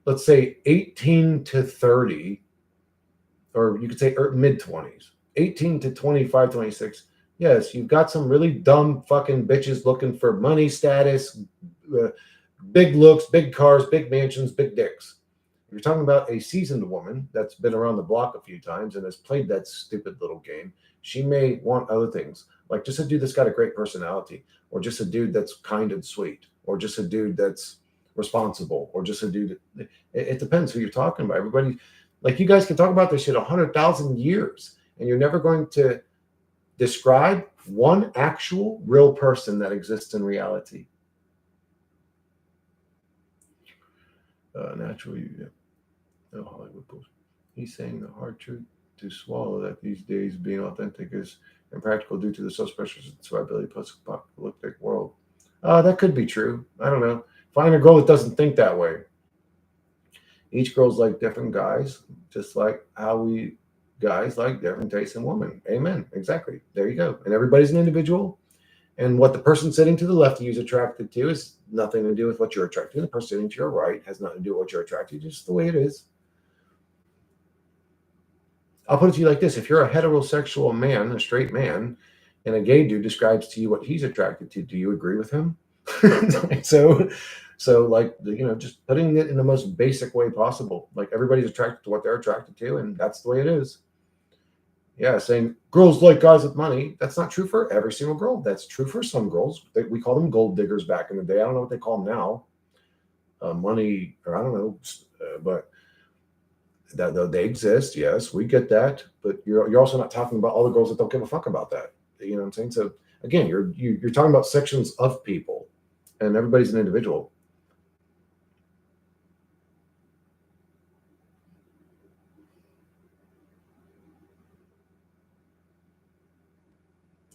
let's say, 18 to 30, or you could say mid 20s, 18 to 25, 26. Yes, you've got some really dumb fucking bitches looking for money, status, uh, big looks, big cars, big mansions, big dicks. If you're talking about a seasoned woman that's been around the block a few times and has played that stupid little game, she may want other things, like just a dude that's got a great personality, or just a dude that's kind and sweet, or just a dude that's responsible, or just a dude. It depends who you're talking about. Everybody, like you guys can talk about this shit 100,000 years, and you're never going to describe one actual real person that exists in reality. Naturally, yeah. No Hollywood post. He's saying the hard truth to swallow that these days being authentic is impractical due to the social pressures and survivability post-apocalyptic world. That could be true. I don't know. Find a girl that doesn't think that way. Each girl's like different guys, just like how we guys like different tastes in women. Amen. Exactly. There you go. And everybody's an individual. And what the person sitting to the left of you is attracted to is nothing to do with what you're attracted to. The person sitting to your right has nothing to do with what you're attracted to, just the way it is. I'll put it to you like this. If you're a heterosexual man, a straight man, and a gay dude describes to you what he's attracted to, do you agree with him? so like just putting it in the most basic way possible. Like everybody's attracted to what they're attracted to, and that's the way it is. Yeah, saying girls like guys with money, that's not true for every single girl. That's true for some girls. We call them gold diggers back in the day. I don't know what they call them now. Money, or I don't know, but that though they exist, yes, we get that, but you're also not talking about all the girls that don't give a fuck about that. You know what I'm saying? So again, you're talking about sections of people, and everybody's an individual.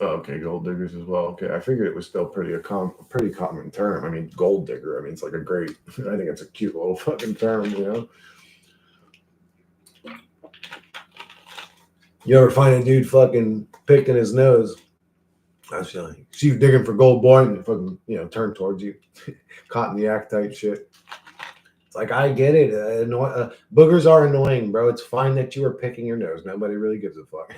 Oh, okay, gold diggers as well. Okay, I figured it was still pretty common term. I mean, gold digger. I mean, it's like a great. I think it's a cute little fucking term. You ever find a dude fucking picking his nose? I was feeling, see you digging for gold, boy, and fucking, turn towards you, caught in the act type shit. It's like, I get it. Boogers are annoying, bro. It's fine that you are picking your nose. Nobody really gives a fuck.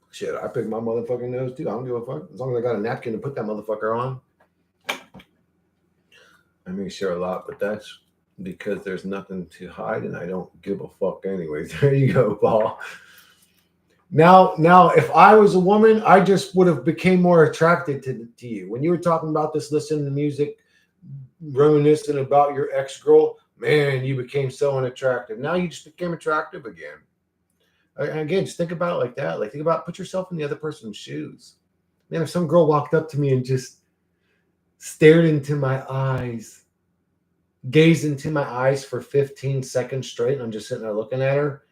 Shit, I pick my motherfucking nose too. I don't give a fuck. As long as I got a napkin to put that motherfucker on. I may share a lot, but that's because there's nothing to hide and I don't give a fuck anyways. There you go, Paul. Now, if I was a woman, I just would have became more attracted to you. When you were talking about this, listening to music, reminiscing about your ex-girl, man, you became so unattractive. Now you just became attractive again. And again, just think about it like that. Like, put yourself in the other person's shoes. Man, if some girl walked up to me and just stared into my eyes, gazed into my eyes for 15 seconds straight, and I'm just sitting there looking at her,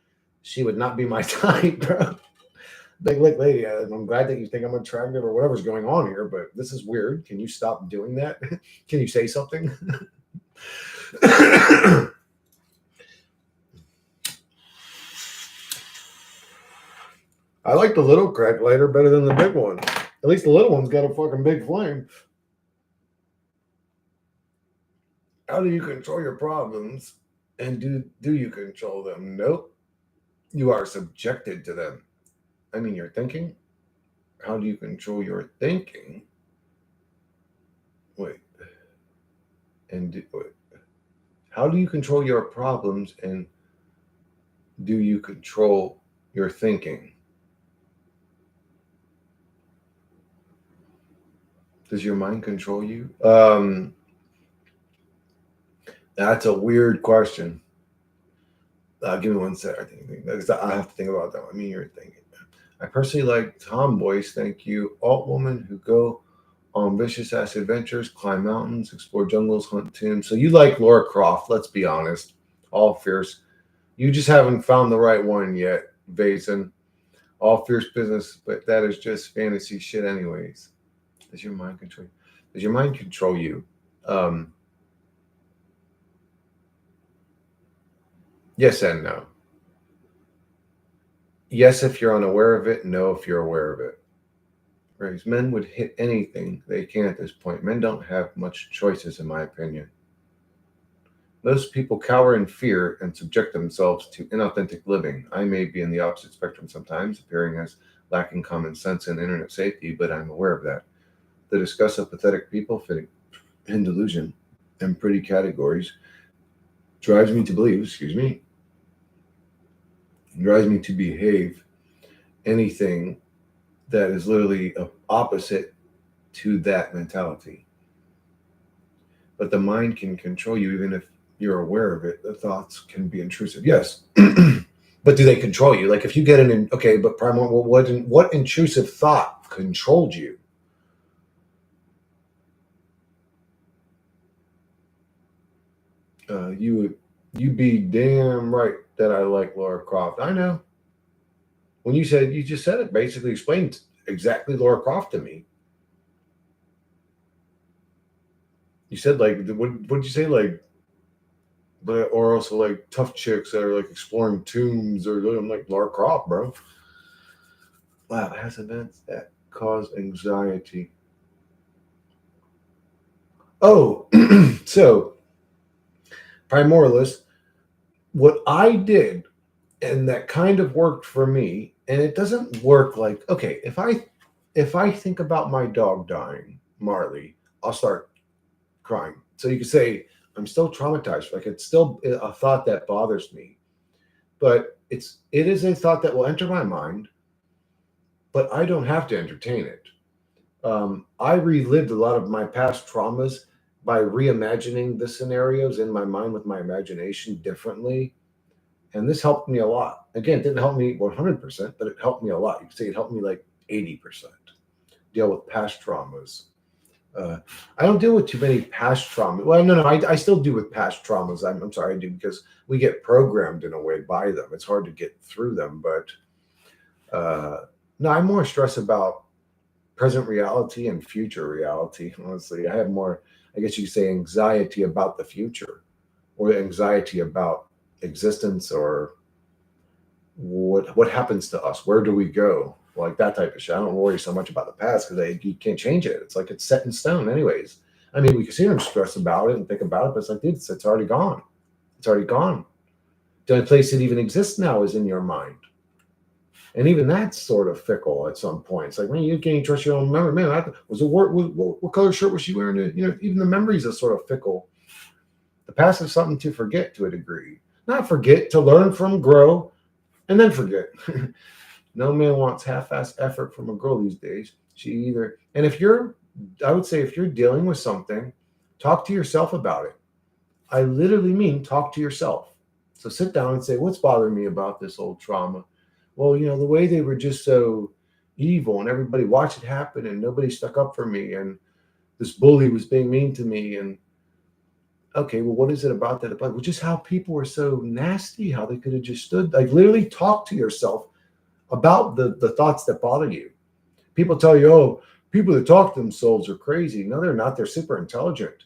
she would not be my type, bro. Like, look, lady, I'm glad that you think I'm attractive or whatever's going on here, but this is weird. Can you stop doing that? Can you say something? I like the little crack lighter better than the big one. At least the little one's got a fucking big flame. How do you control your problems? And do you control them? Nope. You are subjected to them. I mean, you're thinking. How do you control your thinking? Wait. Wait. How do you control your problems and do you control your thinking? Does your mind control you? That's a weird question. Give me one sec. I have to think about that one. I mean, you're thinking. I personally like tomboys. Thank you. Alt women who go on vicious ass adventures, climb mountains, explore jungles, hunt tombs. So you like Laura Croft? Let's be honest. All fierce. You just haven't found the right one yet, Vason. All fierce business, but that is just fantasy shit, anyways. Does your mind control you? Does your mind control you? Yes and no. Yes, if you're unaware of it. No, if you're aware of it. Right? Men would hit anything they can at this point. Men don't have much choices, in my opinion. Most people cower in fear and subject themselves to inauthentic living. I may be in the opposite spectrum sometimes, appearing as lacking common sense and internet safety, but I'm aware of that. The disgust of pathetic people fitting in delusion and pretty categories drives me to believe, drives me to behave anything that is literally opposite to that mentality. But the mind can control you even if you're aware of it. The thoughts can be intrusive. Yes. But do they control you? Like if you get okay, but primal, what intrusive thought controlled you? You'd be damn right that I like Laura Croft. I know. When you just said it, basically explained exactly Laura Croft to me. You said like what did you say like, but or also like tough chicks that are like exploring tombs or I'm like Laura Croft, bro. Wow, it has events that cause anxiety. Oh, so primordialist, what I did, and that kind of worked for me, and it doesn't work like okay, if I think about my dog dying, Marley, I'll start crying. So you could say I'm still traumatized. Like it's still a thought that bothers me, but it is a thought that will enter my mind, but I don't have to entertain it. I relived a lot of my past traumas by reimagining the scenarios in my mind with my imagination differently. And this helped me a lot. Again, it didn't help me 100%, but it helped me a lot. You could say it helped me like 80% deal with past traumas. Uh, I don't deal with too many past traumas. Well, no, I still do with past traumas. I'm sorry, I do because we get programmed in a way by them. It's hard to get through them, but no, I'm more stressed about present reality and future reality. Honestly, I have more, I guess you could say, anxiety about the future or anxiety about existence or what happens to us. Where do we go? Like that type of shit. I don't worry so much about the past because you can't change it. It's like it's set in stone, anyways. I mean, we can sit here and stress about it and think about it, but it's like, dude, it's already gone. It's already gone. The only place it even exists now is in your mind. And even that's sort of fickle at some point. It's like, man, you can't trust your own memory. Man, what color shirt was she wearing? Even the memories are sort of fickle. The past is something to forget to a degree. Not forget, to learn from, grow, and then forget. No man wants half-assed effort from a girl these days. And I would say if you're dealing with something, talk to yourself about it. I literally mean talk to yourself. So sit down and say, what's bothering me about this old trauma? Well, the way they were just so evil and everybody watched it happen and nobody stuck up for me. And this bully was being mean to me, and okay, well, what is it about that? Well, just how people were so nasty, how they could have just stood, like literally talk to yourself about the thoughts that bother you. People tell you, oh, people that talk to themselves are crazy. No, they're not. They're super intelligent.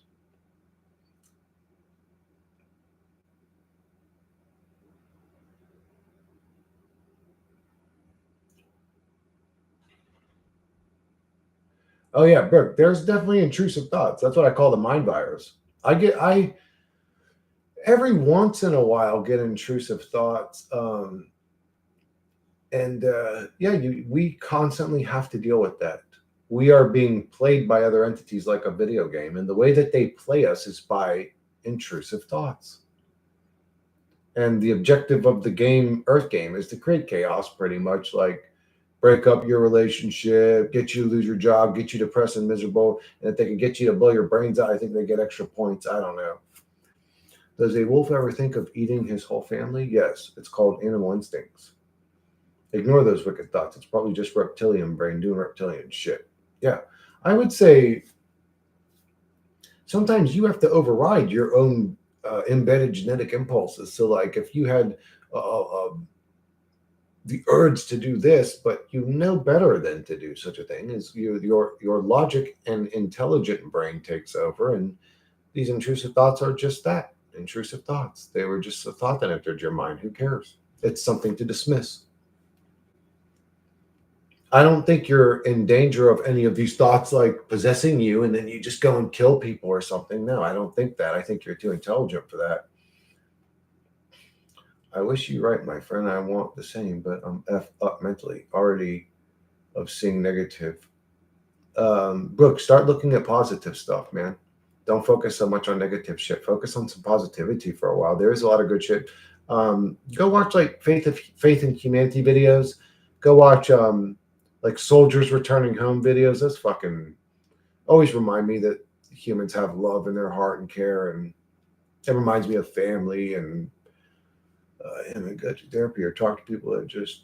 Oh yeah, Brooke, there's definitely intrusive thoughts. That's what I call the mind virus. I every once in a while get intrusive thoughts. And yeah, we constantly have to deal with that. We are being played by other entities like a video game, and the way that they play us is by intrusive thoughts. And the objective of the game, Earth game, is to create chaos, pretty much like break up your relationship, get you to lose your job, get you depressed and miserable. And if they can get you to blow your brains out, I think they get extra points. I don't know. Does a wolf ever think of eating his whole family? Yes, it's called animal instincts. Ignore those wicked thoughts. It's probably just reptilian brain doing reptilian shit. Yeah. I would say sometimes you have to override your own embedded genetic impulses. So, like, if you had the urge to do this, but you know better than to do such a thing, is your logic and intelligent brain takes over, and these intrusive thoughts are just that, intrusive thoughts. They were just a thought that entered your mind. Who cares? It's something to dismiss. I don't think you're in danger of any of these thoughts like possessing you and then you just go and kill people or something. No, I don't think that. I think you're too intelligent for that. I wish you right, my friend. I want the same, but I'm effed up mentally already of seeing negative. Brooke, start looking at positive stuff, man. Don't focus so much on negative shit. Focus on some positivity for a while. There is a lot of good shit. Go watch like faith and humanity videos. Go watch like soldiers returning home videos. That's fucking always remind me that humans have love in their heart and care, and it reminds me of family and go to therapy or talk to people that just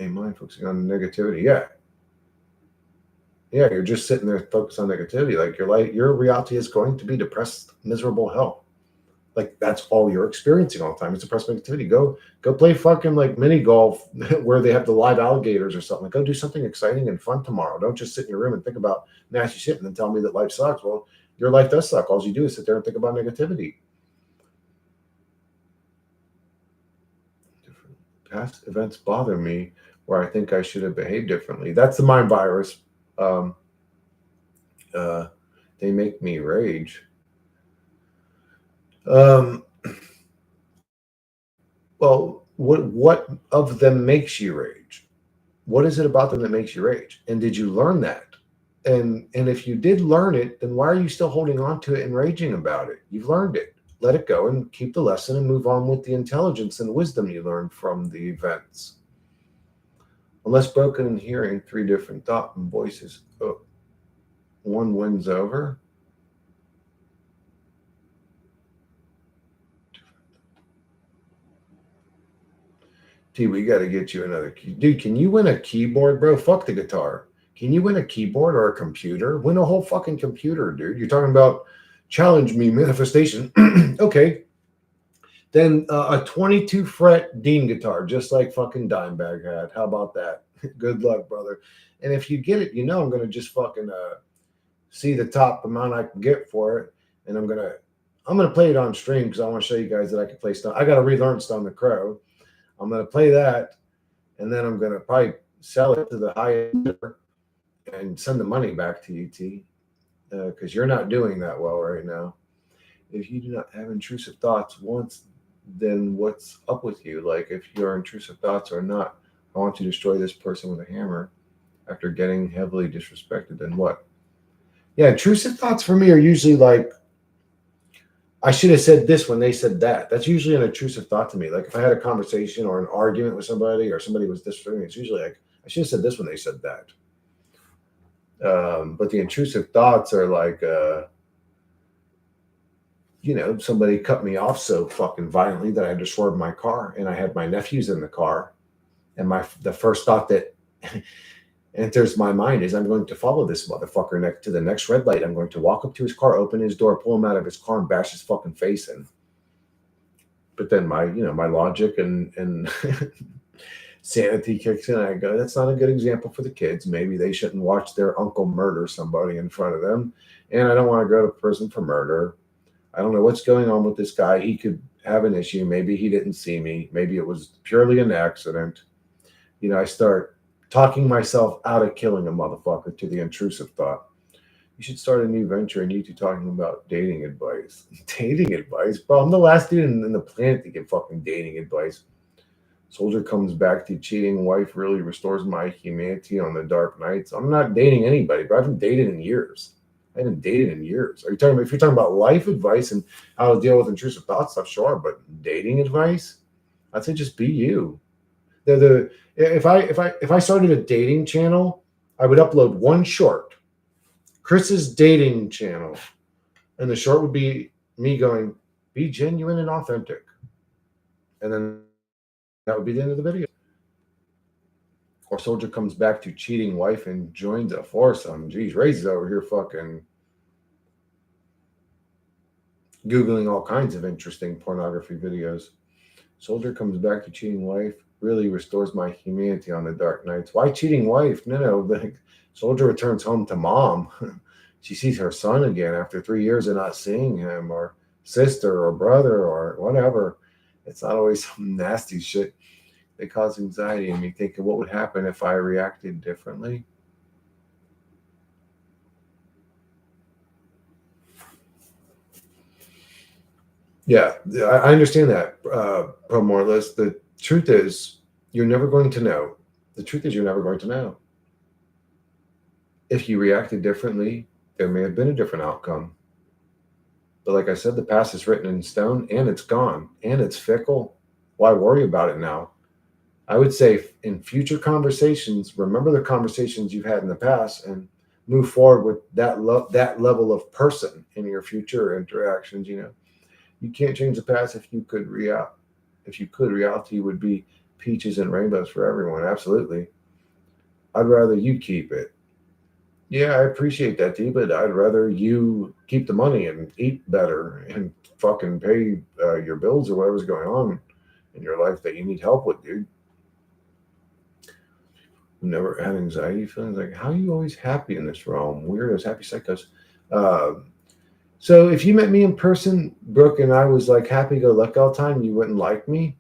ain't mind focusing on negativity. Yeah, yeah, you're just sitting there focused on negativity. Like your reality is going to be depressed, miserable hell. Like that's all you're experiencing all the time. It's depressed negativity. Go play fucking like mini golf where they have the live alligators or something. Like, go do something exciting and fun tomorrow. Don't just sit in your room and think about nasty shit and then tell me that life sucks. Well, your life does suck. All you do is sit there and think about negativity. Past events bother me where I think I should have behaved differently. That's the mind virus. Um, uh, they make me rage. Um, well, what of them makes you rage? What is it about them that makes you rage? And did you learn that? And if you did learn it, then why are you still holding on to it and raging about it? You've learned it. Let it go and keep the lesson and move on with the intelligence and wisdom you learned from the events. Unless broken in hearing, three different thought and voices. Oh, one wins over. T, we got to get you another key. Dude, can you win a keyboard, bro? Fuck the guitar. Can you win a keyboard or a computer? Win a whole fucking computer, dude. You're talking about challenge me manifestation. Okay. Then a 22 fret Dean guitar, just like fucking Dimebag had. How about that? Good luck, brother. And if you get it, you know I'm gonna just fucking see the top amount I can get for it, and I'm gonna play it on stream because I want to show you guys that I can play Stone. I got to relearn Stone the Crow. I'm gonna play that, and then I'm gonna probably sell it to the high bidder and send the money back to you, T, because you're not doing that well right now. If you do not have intrusive thoughts once, then what's up with you? Like, if your intrusive thoughts are not, I want to destroy this person with a hammer after getting heavily disrespected, then what? Yeah, intrusive thoughts for me are usually like, I should have said this when they said that. That's usually an intrusive thought to me. Like if I had a conversation or an argument with somebody or somebody was disrespecting, it's usually like, I should have said this when they said that. But the intrusive thoughts are like, somebody cut me off so fucking violently that I had to swerve my car, and I had my nephews in the car, and the first thought that, enters my mind is I'm going to follow this motherfucker next to the next red light. I'm going to walk up to his car, open his door, pull him out of his car, and bash his fucking face in. But then my logic and sanity kicks in. I go, that's not a good example for the kids. Maybe they shouldn't watch their uncle murder somebody in front of them. And I don't want to go to prison for murder. I don't know what's going on with this guy. He could have an issue. Maybe he didn't see me. Maybe it was purely an accident. I start talking myself out of killing a motherfucker to the intrusive thought. You should start a new venture and you two talking about dating advice. Dating advice? Bro, I'm the last dude in the planet to give fucking dating advice. Soldier comes back to cheating wife really restores my humanity on the dark nights. I'm not dating anybody, but I haven't dated in years. I haven't dated in years. Are you talking about if you're talking about life advice and how to deal with intrusive thoughts stuff? Sure, but dating advice? I'd say just be you. If I started a dating channel, I would upload one short, Chris's dating channel, and the short would be me going, be genuine and authentic, and then that would be the end of the video. Or soldier comes back to cheating wife and joins a foursome. Geez, Ray's over here fucking Googling all kinds of interesting pornography videos. Soldier comes back to cheating wife, really restores my humanity on the dark nights. Why cheating wife? No. The soldier returns home to mom. She sees her son again after 3 years of not seeing him, or sister or brother or whatever. It's not always some nasty shit. They cause anxiety in me thinking, what would happen if I reacted differently? Yeah, I understand that, Pro Morless. The truth is, you're never going to know. The truth is, you're never going to know. If you reacted differently, there may have been a different outcome. But like I said, the past is written in stone and it's gone and it's fickle. Why worry about it now? I would say in future conversations, remember the conversations you've had in the past and move forward with that level of person in your future interactions. You can't change the past. If you could, reality would be peaches and rainbows for everyone. Absolutely. I'd rather you keep it. Yeah, I appreciate that, D, but I'd rather you keep the money and eat better and fucking pay your bills or whatever's going on in your life that you need help with, dude. Never had anxiety feelings. Like, how are you always happy in this realm? Weirdos, happy psychos. So if you met me in person, Brooke, and I was like happy-go-lucky all the time, you wouldn't like me?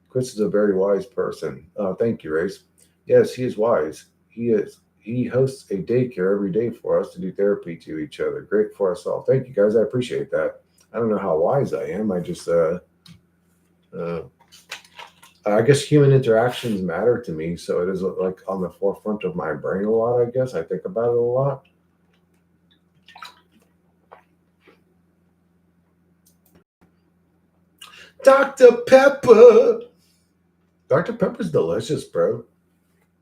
Chris is a very wise person. Thank you, Race. Yes, he is wise. He is. He hosts a daycare every day for us to do therapy to each other. Great for us all. Thank you, guys. I appreciate that. I don't know how wise I am. I just, I guess human interactions matter to me. So it is like on the forefront of my brain a lot, I guess. I think about it a lot. Dr. Pepper. Dr. Pepper's delicious, bro.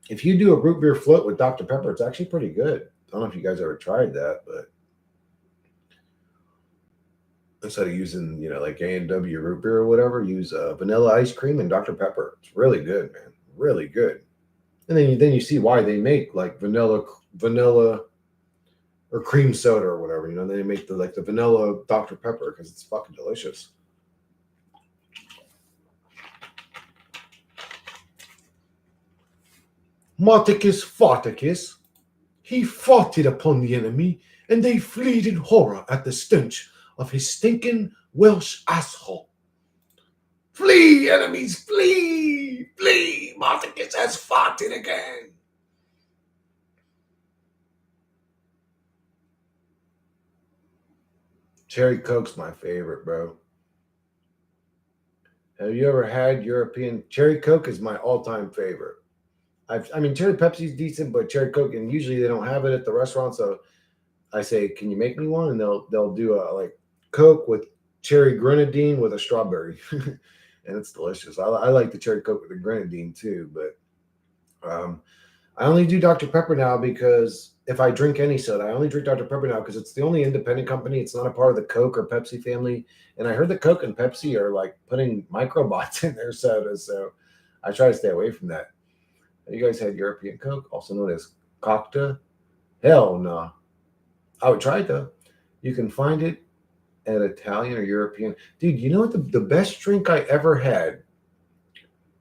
If you do a root beer float with Dr. Pepper, it's actually pretty good. I don't know if you guys ever tried that, but instead of using, like A&W root beer or whatever, use vanilla ice cream and Dr. Pepper. It's really good, man. Really good. And then you see why they make like vanilla or cream soda or whatever. They make the vanilla Dr. Pepper because it's fucking delicious. Marticus Farticus, he fought it upon the enemy, and they fled in horror at the stench of his stinking Welsh asshole. Flee, enemies, flee, flee! Marticus has fought it again. Cherry Coke's my favorite, bro. Have you ever had European Cherry Coke? Is my all-time favorite. Cherry Pepsi's decent, but Cherry Coke, and usually they don't have it at the restaurant, so I say, can you make me one? And they'll do a like Coke with cherry grenadine with a strawberry, and it's delicious. I like the cherry Coke with the grenadine too, but I only do Dr. Pepper now because if I drink any soda, I only drink Dr. Pepper now because it's the only independent company. It's not a part of the Coke or Pepsi family, and I heard that Coke and Pepsi are like putting microbots in their sodas, so I try to stay away from that. Have you guys had European Coke, also known as Cocktail? Hell no. I would try it though. You can find it at Italian or European. Dude, you know what the best drink I ever had?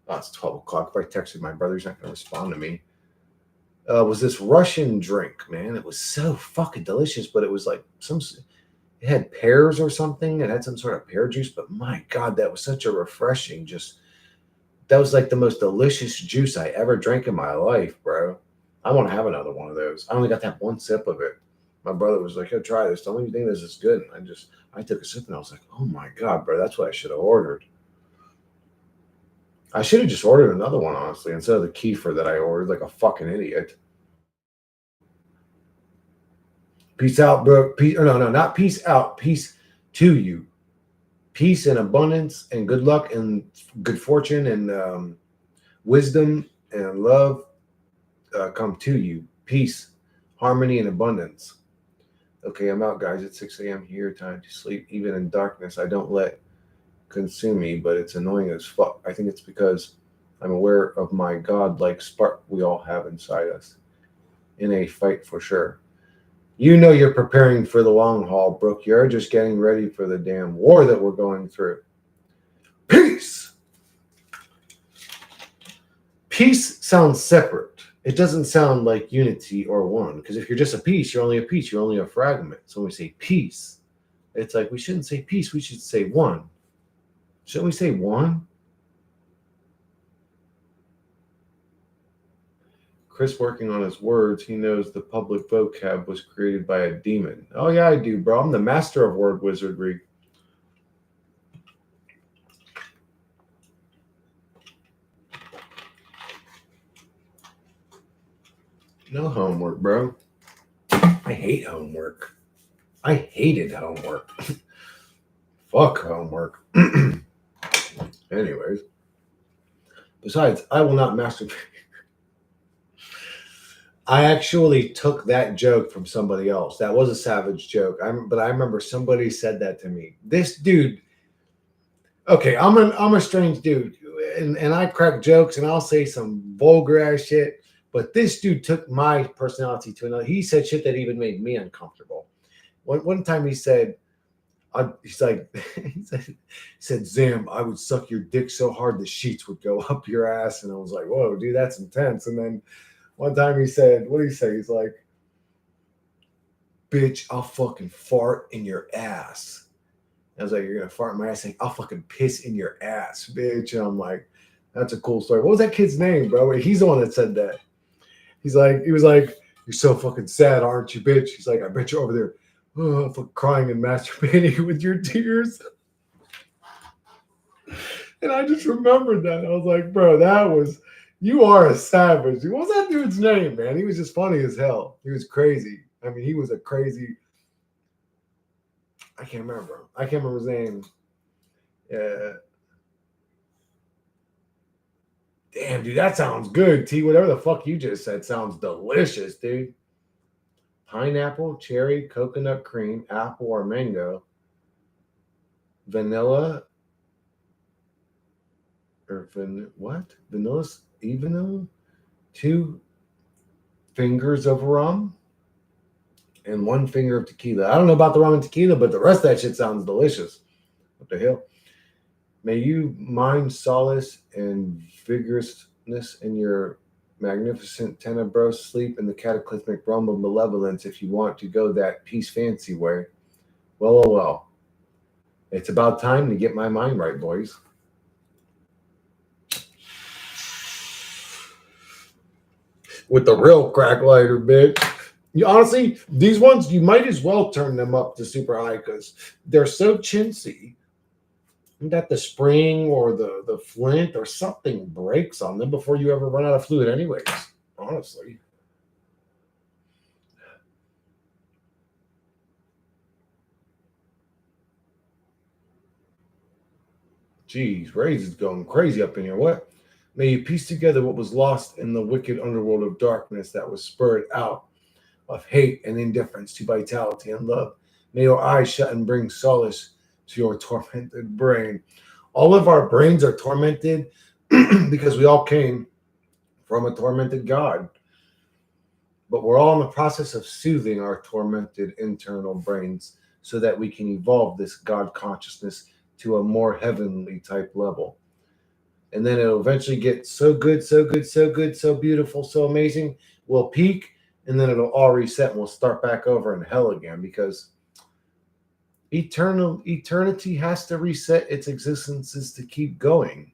Oh, it's 12 o'clock. If I texted my brother, he's not going to respond to me. Was this Russian drink, man. It was so fucking delicious, but it was like it had pears or something. It had some sort of pear juice, but my God, that was such a refreshing, that was like the most delicious juice I ever drank in my life, bro. I want to have another one of those. I only got to have one sip of it. My brother was like, "Yo, try this. Tell me you think this is good." And I took a sip and I was like, "Oh my God, bro, that's what I should have ordered." I should have just ordered another one, honestly, instead of the kefir that I ordered like a fucking idiot. Peace out, bro. Peace. Or no, no, not peace out. Peace to you. Peace and abundance and good luck and good fortune and wisdom and love come to you. Peace, harmony, and abundance. Okay, I'm out, guys. It's 6 a.m. here. Time to sleep. Even in darkness, I don't let consume me, but it's annoying as fuck. I think it's because I'm aware of my godlike spark we all have inside us in a fight for sure. You know you're preparing for the long haul, Brooke. You're just getting ready for the damn war that we're going through. Peace! Peace sounds separate. It doesn't sound like unity or one. Because if you're just a piece, you're only a piece. You're only a fragment. So when we say peace, it's like we shouldn't say peace. We should say one. Shouldn't we say one? Chris working on his words. He knows the public vocab was created by a demon. Oh, yeah, I do, bro. I'm the master of word wizardry. No homework, bro. I hate homework. I hated homework. Fuck homework. Anyways. Besides, I will not masturbate. I actually took that joke from somebody else. That was a savage joke. But I remember somebody said that to me. This dude. Okay, I'm a strange dude, and I crack jokes and I'll say some vulgar ass shit. But this dude took my personality to another. He said shit that even made me uncomfortable. One time he said, he's like, he said, Zam, I would suck your dick so hard the sheets would go up your ass. And I was like, whoa, dude, that's intense. And then one time he said, what did he say? He's like, bitch, I'll fucking fart in your ass. I was like, you're gonna fart in my ass? Like, I'll fucking piss in your ass, bitch. And I'm like, that's a cool story. What was that kid's name, bro? He's the one that said that. He was like, you're so fucking sad, aren't you, bitch? He's like, I bet you're over there crying and masturbating with your tears. And I just remembered that. I was like, bro, you are a savage. What was that dude's name, man? He was just funny as hell. He was crazy. I mean, he was a crazy. I can't remember. I can't remember his name. Damn, dude, that sounds good, T. Whatever the fuck you just said sounds delicious, dude. Pineapple, cherry, coconut cream, apple or mango, vanilla, or what? Vanilla's even 2 fingers of rum and 1 finger of tequila. I don't know about the rum and tequila, but the rest of that shit sounds delicious. What the hell? May you mind solace and vigorousness in your magnificent tenebros sleep in the cataclysmic realm of malevolence if you want to go that peace fancy way. Well. It's about time to get my mind right, boys. With the real crack lighter, bitch. Honestly, these ones, you might as well turn them up to super high because they're so chintzy that the spring or the flint or something breaks on them before you ever run out of fluid anyways, honestly. Jeez, Ray's is going crazy up in here. What? May you piece together what was lost in the wicked underworld of darkness that was spurred out of hate and indifference to vitality and love. May your eyes shut and bring solace to your tormented brain. All of our brains are tormented because we all came from a tormented God. But we're all in the process of soothing our tormented internal brains so that we can evolve this God consciousness to a more heavenly type level. And then it'll eventually get so good, so good, so good, so beautiful, so amazing. We'll peak, and then it'll all reset, and we'll start back over in hell again because eternity has to reset its existences to keep going.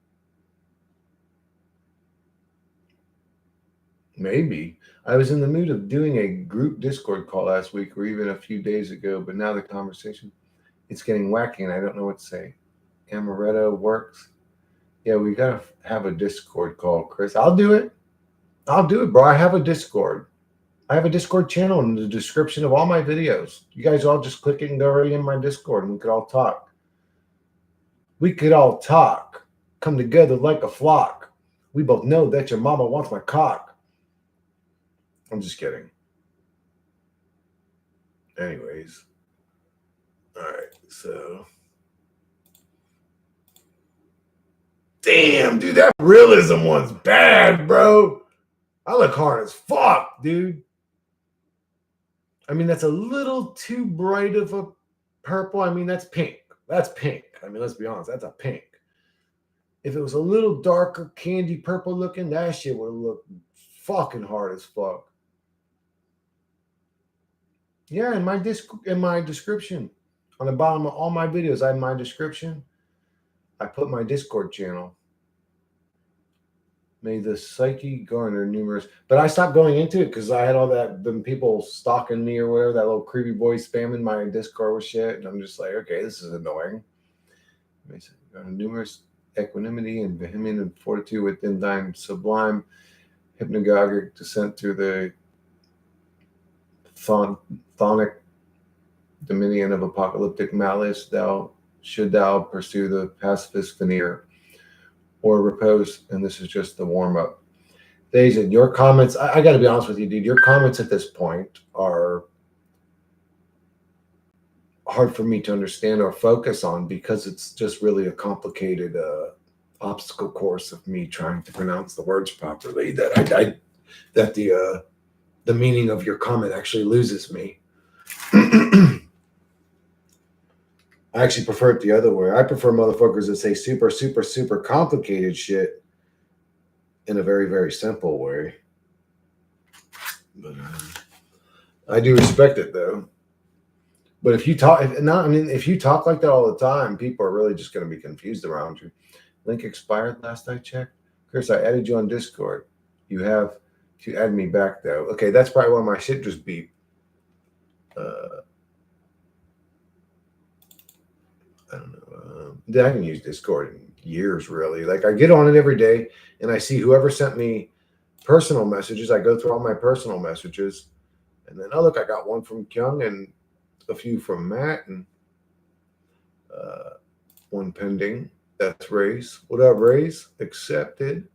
Maybe. I was in the mood of doing a group Discord call last week or even a few days ago, but now the conversation it's getting wacky and I don't know what to say. Amaretto works. Yeah, we gotta have a Discord call, Chris. I'll do it. I'll do it, bro. I have a Discord. I have a Discord channel in the description of all my videos. You guys all just click it and go right in my Discord and we could all talk. We could all talk. Come together like a flock. We both know that your mama wants my cock. I'm just kidding. Anyways. All right, so. Damn, dude, that realism one's bad, bro. I look hard as fuck, dude. I mean, that's a little too bright of a purple. I mean, that's pink. That's pink. I mean, let's be honest, that's a pink. If it was a little darker candy purple looking, that shit would have looked fucking hard as fuck. Yeah, in my description, on the bottom of all my videos, I have my description. I put my Discord channel. May the psyche garner numerous, but I stopped going into it because I had all that them people stalking me or whatever, that little creepy boy spamming my Discord with shit, and I'm just like, okay, this is annoying. May garner numerous equanimity and vehement and fortitude within thine sublime hypnagogic descent through the thonic dominion of apocalyptic malice. Thou pursue the pacifist veneer or repose, and this is just the warm-up. Daisy, your comments, I got to be honest with you, dude, your comments at this point are hard for me to understand or focus on because it's just really a complicated obstacle course of me trying to pronounce the words properly that the meaning of your comment actually loses me. I actually prefer it the other way. I prefer motherfuckers that say super, super, super complicated shit in a very, very simple way. But I do respect it though. But if you talk, if you talk like that all the time, people are really just going to be confused around you. Link expired last I checked. Chris, I added you on Discord. You have to add me back though. Okay, that's probably why my shit just beeped. I don't know. I haven't used Discord in years, really. Like I get on it every day, and I see whoever sent me personal messages. I go through all my personal messages, and then look, I got one from Kyung and a few from Matt, and one pending. That's Ray's. What up, Ray's? Accepted.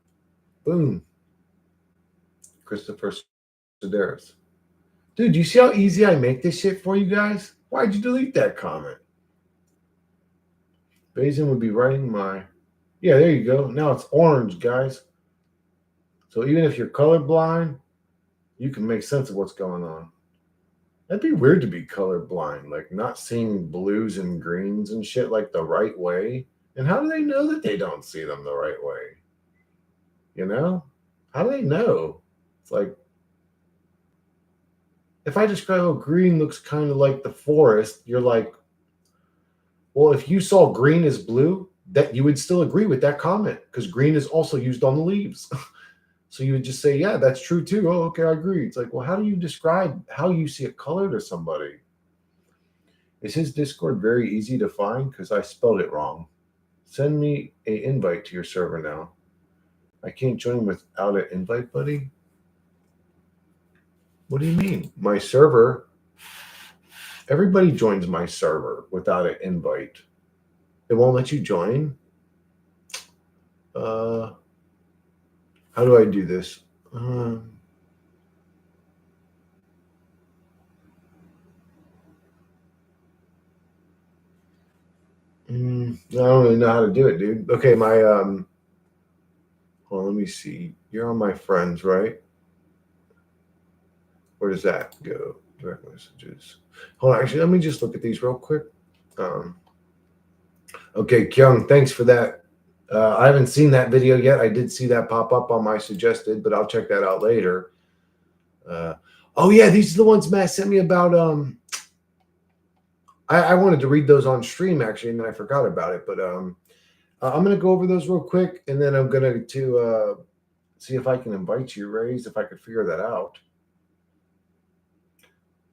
Boom. Christopher Sedaris. Dude, you see how easy I make this shit for you guys? Why'd you delete that comment? Basin would be writing my... Yeah, there you go. Now it's orange, guys. So even if you're colorblind, you can make sense of what's going on. That'd be weird to be colorblind, like not seeing blues and greens and shit like the right way. And how do they know that they don't see them the right way? You know? How do they know? It's like, if I describe how green looks kind of like the forest, you're like, well, if you saw green as blue, that you would still agree with that comment because green is also used on the leaves. So you would just say, yeah, that's true too. Oh, okay, I agree. It's like, well, how do you describe how you see a color to somebody? Is his Discord very easy to find? Because I spelled it wrong. Send me an invite to your server now. I can't join without an invite, buddy. What do you mean? My server? Everybody joins my server without an invite. It won't let you join? How do I do this? I don't really know how to do it, dude. Okay, my well, let me see. You're on my friends, right? Where does that go? Direct messages. Hold on, actually, let me just look at these real quick. Okay, Kyung, thanks for that. I haven't seen that video yet. I did see that pop up on my suggested, but I'll check that out later. Oh yeah, these are the ones Matt sent me about. I wanted to read those on stream actually, and then I forgot about it. But I'm gonna go over those real quick, and then I'm gonna see if I can invite you, Raised, if I could figure that out.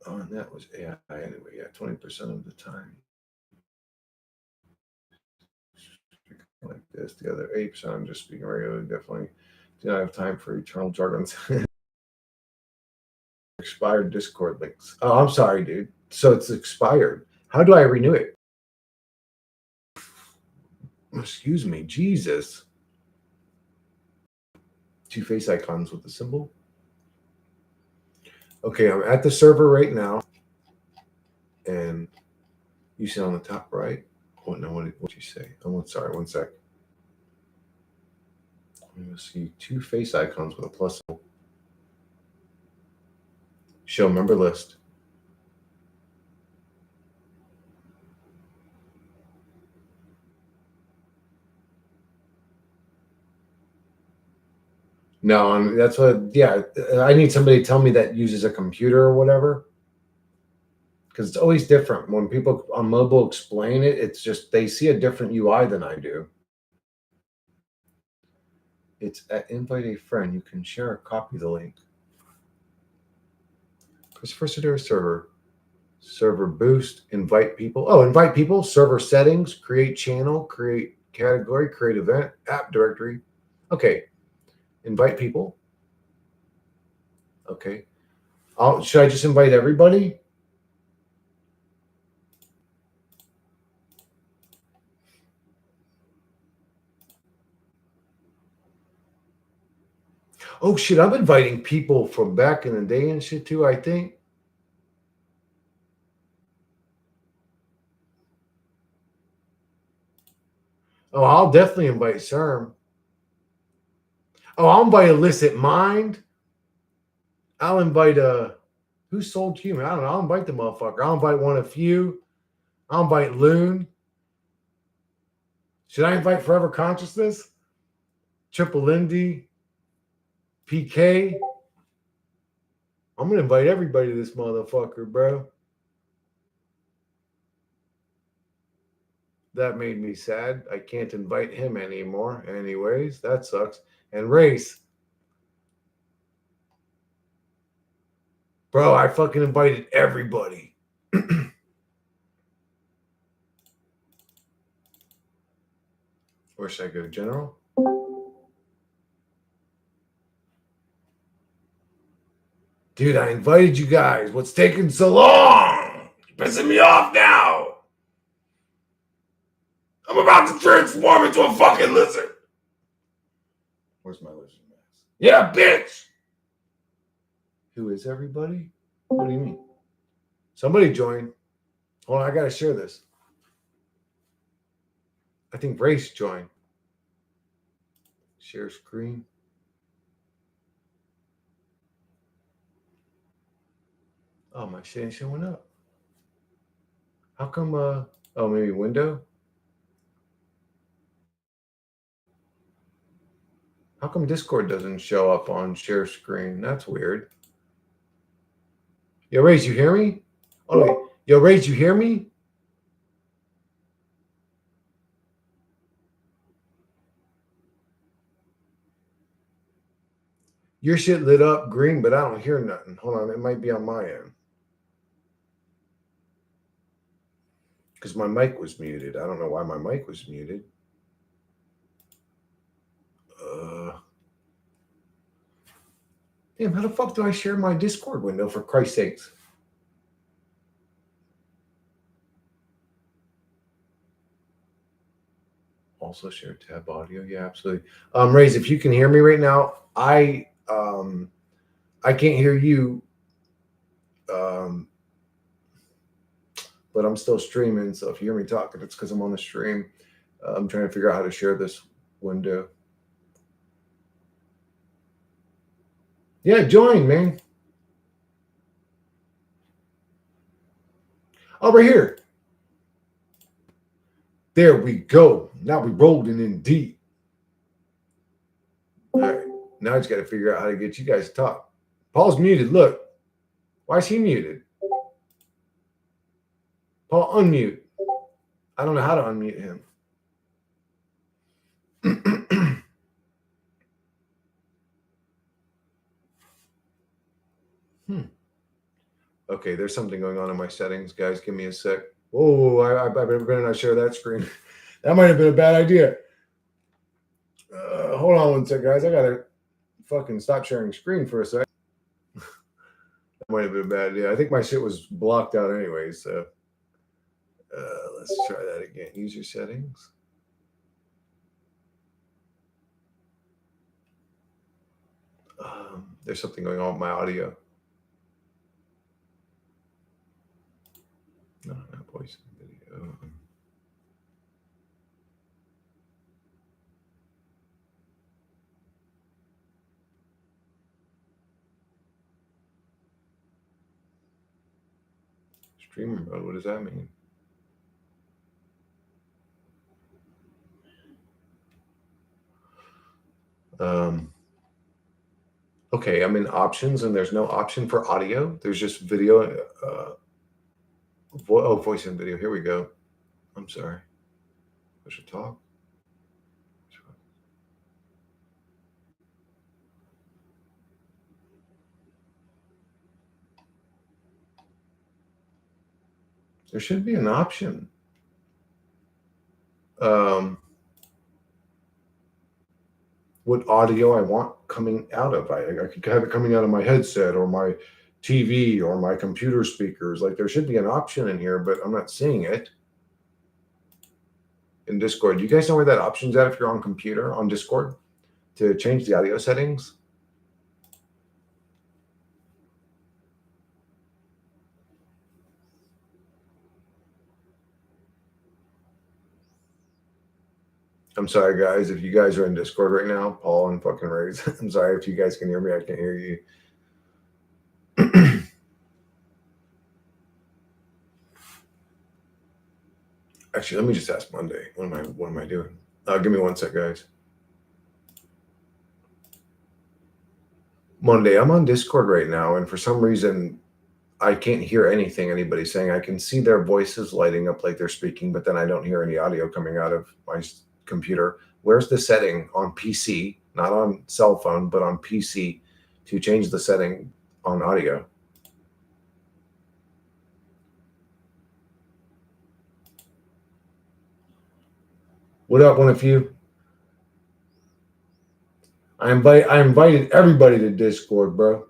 Oh, and that was AI anyway. Yeah, 20% of the time. Like this together, 8%. I'm just speaking regularly. Definitely do not have time for eternal jargons. Expired Discord links. Oh, I'm sorry, dude. So it's expired. How do I renew it? Excuse me, Jesus. 2 face icons with the symbol. Okay, I'm at the server right now, and you see on the top right. Oh no, what did you say? Oh, sorry, one sec. You'll see 2 face icons with a plus symbol. Show member list. No, that's what. Yeah, I need somebody to tell me that uses a computer or whatever, because it's always different when people on mobile explain it. It's just they see a different UI than I do. It's at invite a friend. You can share or copy the link. Christopher Sedera server boost, invite people. Oh, invite people. Server settings, create channel, create category, create event, app directory. Okay, invite people. Okay, should I just invite everybody? Oh shit, I'm inviting people from back in the day and shit too, I think. Oh, I'll definitely invite Serm. Oh, I'll invite Illicit Mind. I'll invite who sold human? I don't know. I'll invite the motherfucker. I'll invite one of you. I'll invite Loon. Should I invite Forever Consciousness? Triple Lindy? PK? I'm gonna invite everybody to this motherfucker, bro. That made me sad. I can't invite him anymore. Anyways, that sucks. And Race. Bro, I fucking invited everybody. Where should I go? General? Dude, I invited you guys. What's taking so long? You're pissing me off now. I'm about to transform into a fucking lizard. Where's my lizard mask? Yeah, bitch. Who is everybody? What do you mean? Somebody joined. Hold on, I gotta share this. I think Race joined. Share screen. Oh, my shit ain't showing up. How come oh, maybe window? How come Discord doesn't show up on share screen? That's weird. Yo, Race, you hear me? Oh wait. Yo, Race, you hear me? Your shit lit up green, but I don't hear nothing. Hold on, it might be on my end. Because my mic was muted. I don't know why my mic was muted. Damn, how the fuck do I share my Discord window, for Christ's sakes? Also share tab audio. Yeah, absolutely. Raze, if you can hear me right now, I can't hear you. But I'm still streaming, so if you hear me talking, it's because I'm on the stream. I'm trying to figure out how to share this window. Yeah, join, man. Oh, right here. There we go. Now we rolling in deep. All right. Now I just got to figure out how to get you guys to talk. Paul's muted. Look. Why is he muted? Paul, unmute. I don't know how to unmute him. Okay, there's something going on in my settings, guys. Give me a sec. Whoa, I better not share that screen. That might have been a bad idea. Hold on one sec, guys. I gotta fucking stop sharing screen for a sec. That might have been a bad idea. I think my shit was blocked out anyway, so let's try that again. User settings. There's something going on with my audio. No, not voice and video. Streamer mode, what does that mean? Okay, I'm in options and there's no option for audio. There's just video. Voice and video. Here we go. I'm sorry. I should talk. There should be an option. What audio I want coming out of. I could have it coming out of my headset or my TV or my computer speakers. Like there should be an option in here, but I'm not seeing it. In Discord. Do you guys know where that option's at if you're on computer on Discord to change the audio settings? I'm sorry, guys. If you guys are in Discord right now, Paul and fucking Rays, I'm sorry if you guys can hear me. I can't hear you. Actually, let me just ask Monday. What am I doing? Give me one sec, guys. Monday, I'm on Discord right now, and for some reason, I can't hear anything anybody's saying. I can see their voices lighting up like they're speaking, but then I don't hear any audio coming out of my computer. Where's the setting on PC, not on cell phone, but on PC to change the setting on audio? What up, one of you? I invited everybody to Discord, bro.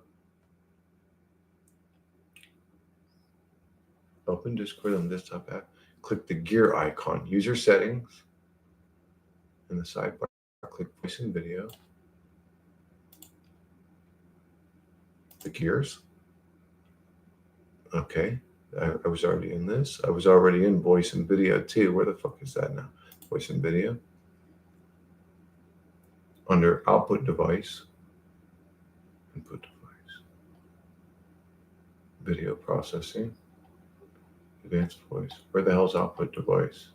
Open Discord on desktop app. Click the gear icon. User settings. In the sidebar, click voice and video. The gears. Okay. I was already in this. I was already in voice and video too. Where the fuck is that now? Voice and video. Under output device. Input device. Video processing. Advanced voice. Where the hell's output device?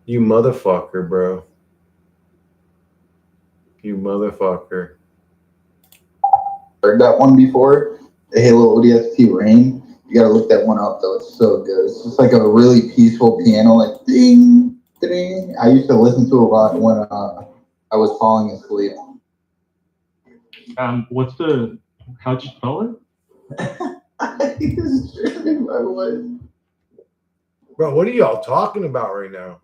You motherfucker, bro. You motherfucker. Heard that one before? The Halo ODST Rain. You gotta look that one up though. It's so good. It's just like a really peaceful piano, like ding, ding. I used to listen to it a lot when I was falling asleep. How'd you spell it? I was streaming my voice. Bro, what are y'all talking about right now?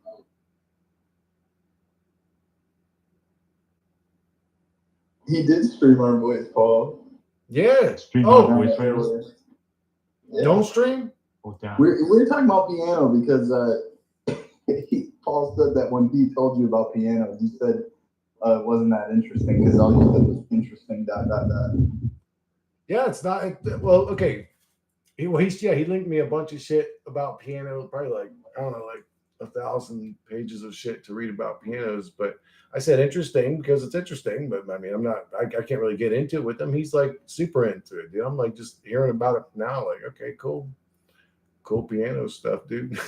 He did stream our voice, Paul. Yeah. Stream Oh, my voice right now? Yeah. Don't stream? Oh, damn. We're talking about piano because Paul said that when he told you about piano, you said it wasn't that interesting because all you said was interesting. ... Yeah, it's not. Well, okay. He linked me a bunch of shit about piano. Probably like I don't know, like 1,000 pages of shit to read about pianos, but I said interesting because it's interesting. But I mean, I can't really get into it with him. He's like super into it, dude. I'm like just hearing about it now. Like, okay, cool, cool piano stuff, dude.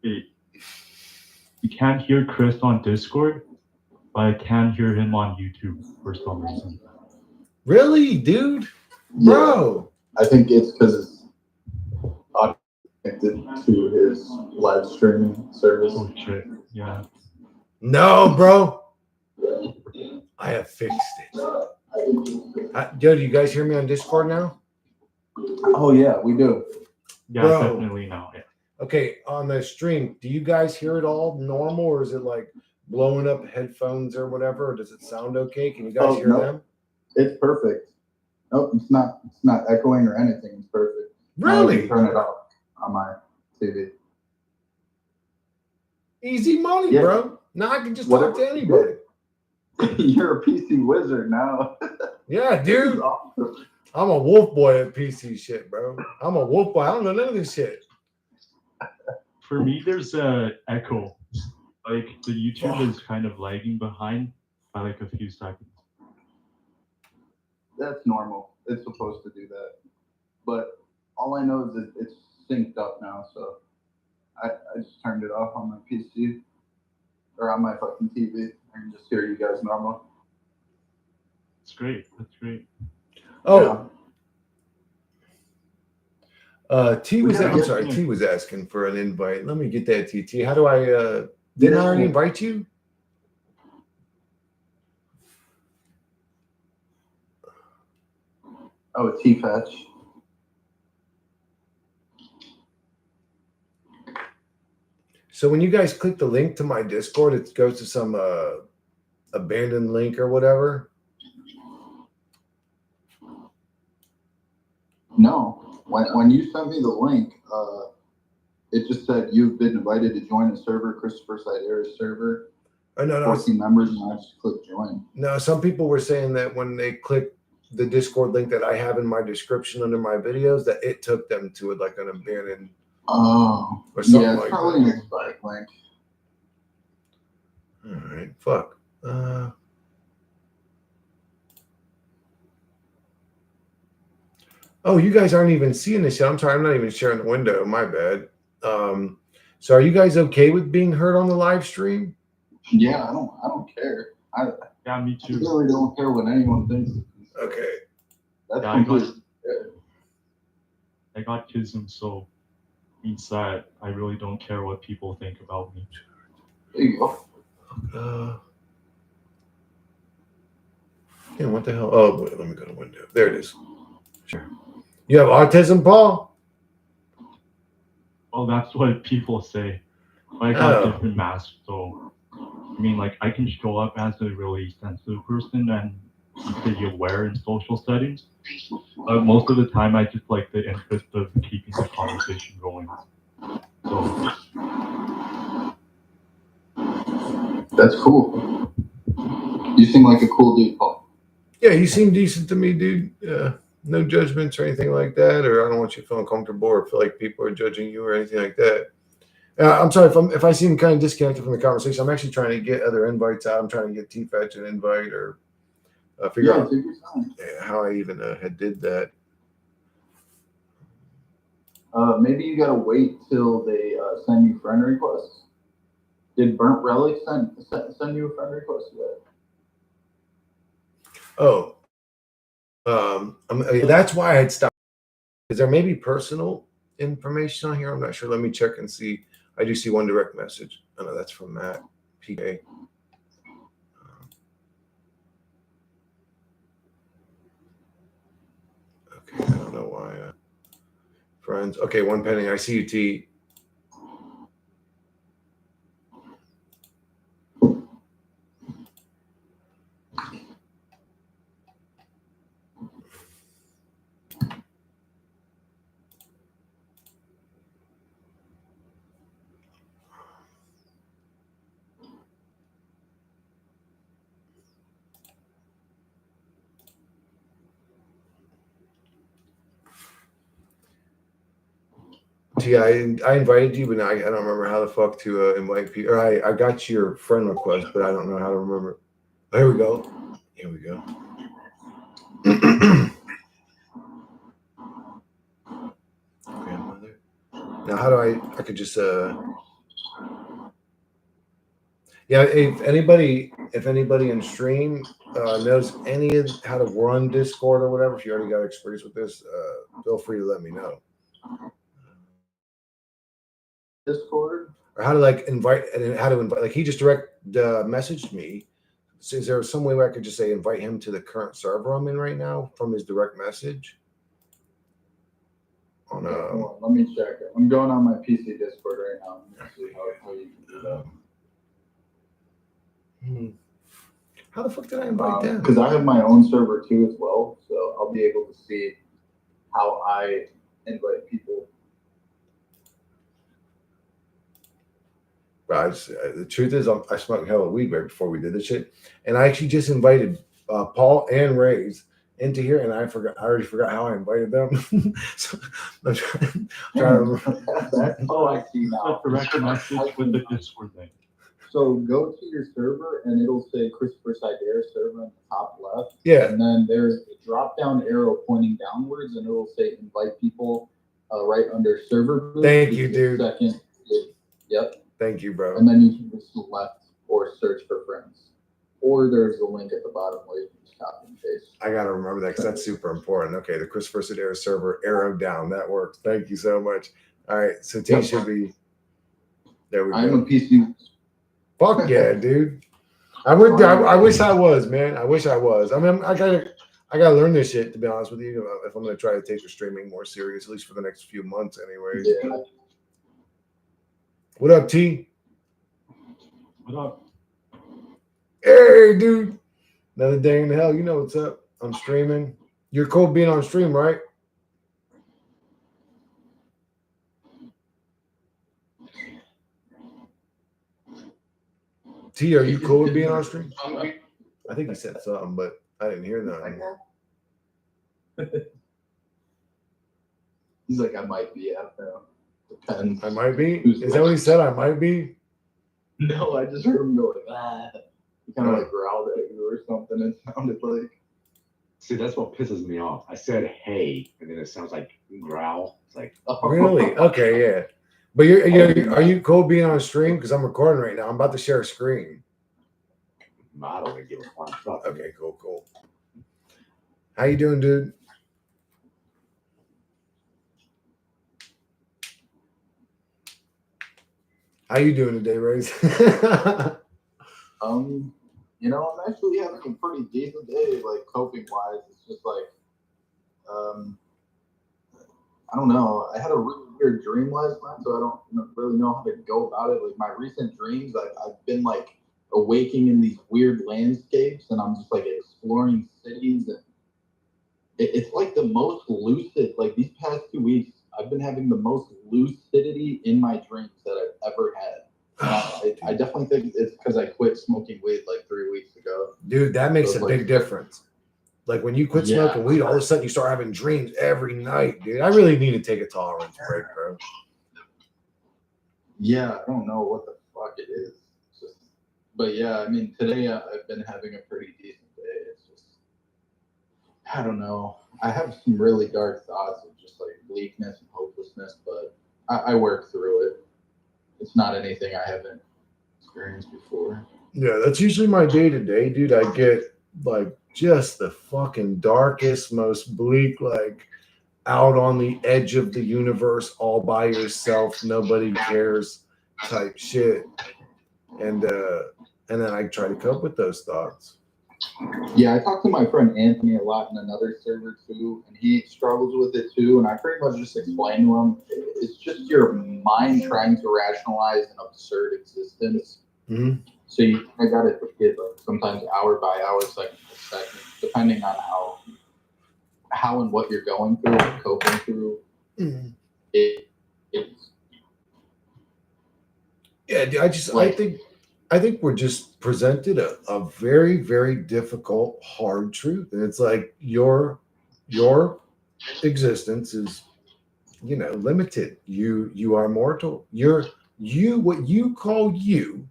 Hey, you can't hear Chris on Discord, but I can hear him on YouTube for some reason. Really, dude, Yeah, bro. I think it's because it's audio connected to his live streaming service. Oh shit, yeah. No, bro. I have fixed it. Yo, do you guys hear me on Discord now? Oh yeah, we do. Yeah, Bro. definitely now. Yeah. Okay, on the stream, do you guys hear it all normal, or is it like blowing up headphones or whatever? Or does it sound okay? Can you guys hear no, them? it's perfect. Nope, it's not echoing or anything. It's perfect. Now I Really? can turn it off on my TV. Easy money, Yeah. bro. Now I can just Whatever. talk to anybody. You're a PC wizard now. Yeah, This is dude. awesome. I'm a wolf boy at PC shit, bro. I'm a wolf boy. I don't know none of this shit. For me, there's a echo. Like the YouTube Oh. is kind of lagging behind by like a few seconds. That's normal. It's supposed to do that. But all I know is that it's synced up now, so I just turned it off on my PC or on my fucking TV. I can just hear you guys normal. It's great. That's great. Oh, T We was. gotta I'm get- sorry. T was asking for an invite. Let me get that. TT. How do I? Didn't I already invite you? Oh, T-Fetch. So when you guys click the link to my Discord, it goes to some abandoned link or whatever. No, when you sent me the link, it just said you've been invited to join a server, Christopher Sideris server. Oh, no, 14 members, and I just click join. No, some people were saying that when they click the Discord link that I have in my description under my videos, that it took them to it like an abandoned. Oh, or something yeah, it's like probably that. an expired link. All right, fuck. Oh, you guys aren't even seeing this yet. I'm sorry, I'm not even sharing the window. My bad. So are you guys okay with being heard on the live stream? Yeah, I don't care. Yeah, me I too. really don't care what anyone thinks. Okay. That's Yeah, completely. I got kism, so means that I really don't care what people think about me. There you go. Yeah, what the hell? Oh, wait, let me go to window. There it is. Sure. You have autism, Paul? Well, that's what people say. I got different masks, so I mean, like, I can show up as a really sensitive person and be aware in social settings. Most of the time, I just like the interest of keeping the conversation going. So That's cool. You seem like a cool dude, Paul. Yeah, you seem decent to me, dude. No judgments or anything like that, or I don't want you feeling comfortable or feel like people are judging you or anything like that. I'm sorry if I seem kind of disconnected from the conversation. I'm actually trying to get other invites out. I'm trying to get T-Fetch an invite or figure out how I even had did that. Maybe you gotta wait till they send you friend requests. Did Burnt Relic send you a friend request yet? Oh, that's why I had stopped. Is there maybe personal information on here? I'm not sure. Let me check and see. I do see one direct message. Oh, no, that's from Matt PK. Okay, I don't know why. Friends. Okay, one pending. I see you, T. T, I invited you, but I don't remember how the fuck to invite people. Or I got your friend request, but I don't know how to remember. Oh, here we go. Here we go. Grandmother. Now, how do I could just yeah. If anybody in stream knows any of how to run Discord or whatever, if you already got experience with this, feel free to let me know. Discord. Or how to like invite and how to invite. Like he just direct messaged me. So is there some way where I could just say invite him to the current server I'm in right now from his direct message? On Hold on, let me check it. I'm going on my PC Discord right now. Let's see how you can do that. How the fuck did I invite them? Because I have my own server too as well, so I'll be able to see how I invite people. The truth is, I smoked hella weed right before we did this shit, and I actually just invited Paul and Ray's into here, and I already forgot how I invited them. So I'm trying to remember. That's all I see now. Direct message with the Discord thing. So go to your server, and it'll say Christopher Sider server on the top left. Yeah. And then there's a drop-down arrow pointing downwards, and it'll say invite people right under server. Thank you, dude. Second. Yep. Thank you, bro. And then you can just select or search for friends. Or there's a link at the bottom where you can just copy and paste. I gotta remember that because that's super important. Okay, the Christopher Sider server arrow down. That works. Thank you so much. All right, so T should be there. We go. I'm a PC. Fuck yeah, dude. I wish I was, man. I wish I was. I mean, I gotta learn this shit, to be honest with you, if I'm gonna try to take the streaming more serious, at least for the next few months, anyways. Yeah. What up, T? What up? Hey, dude. Another day in the hell. You know what's up. I'm streaming. You're cool being on stream, right? T, are you cool with being on stream? I think he said something, but I didn't hear nothing. He's like, I might be. I don't know. Depends. I might be? Is that what he said? I might be? No, I just heard him go like, ah. He kind of like growled at you or something. It sounded like. See, that's what pisses me off. I said hey, and then it sounds like growl. It's like, Oh. Really? Okay, yeah. But are you cool being on stream? Because I'm recording right now. I'm about to share a screen. I don't even give a fuck. Okay, cool. How you doing, dude? How you doing today, Raze? I'm actually having a pretty decent day, like coping wise. It's just like, I don't know. I had a really weird dream last night, so I don't really know how to go about it. Like my recent dreams, I've been like awaking in these weird landscapes, and I'm just like exploring cities, and it's like the most lucid. Like these past 2 weeks, I've been having the most lucidity in my dreams that I've ever had. I definitely think it's because I quit smoking weed like 3 weeks ago. Dude, that makes So a it's big difference. Like when you quit smoking weed, all of a sudden you start having dreams every night, dude. I really need to take a tolerance break, bro. Yeah, I don't know what the fuck it is. But yeah, I mean, today I've been having a pretty decent day. It's just, I don't know. I have some really dark thoughts of just like bleakness and hopelessness, but I work through it. It's not anything I haven't experienced before. Yeah, that's usually my day to day, dude. I get like just the fucking darkest, most bleak, like out on the edge of the universe, all by yourself, nobody cares type shit. And then I try to cope with those thoughts. Yeah, I talked to my friend Anthony a lot in another server too, and he struggles with it too. And I pretty much just explained to him, it's just your mind trying to rationalize an absurd existence. Mm-hmm. So I got to get like sometimes hour by hour, second by second, depending on how and what you're going through and coping through. Mm-hmm. It's yeah, dude, I think we're just presented a very, very difficult, hard truth. And it's like your existence is limited. You are mortal. You what you call you,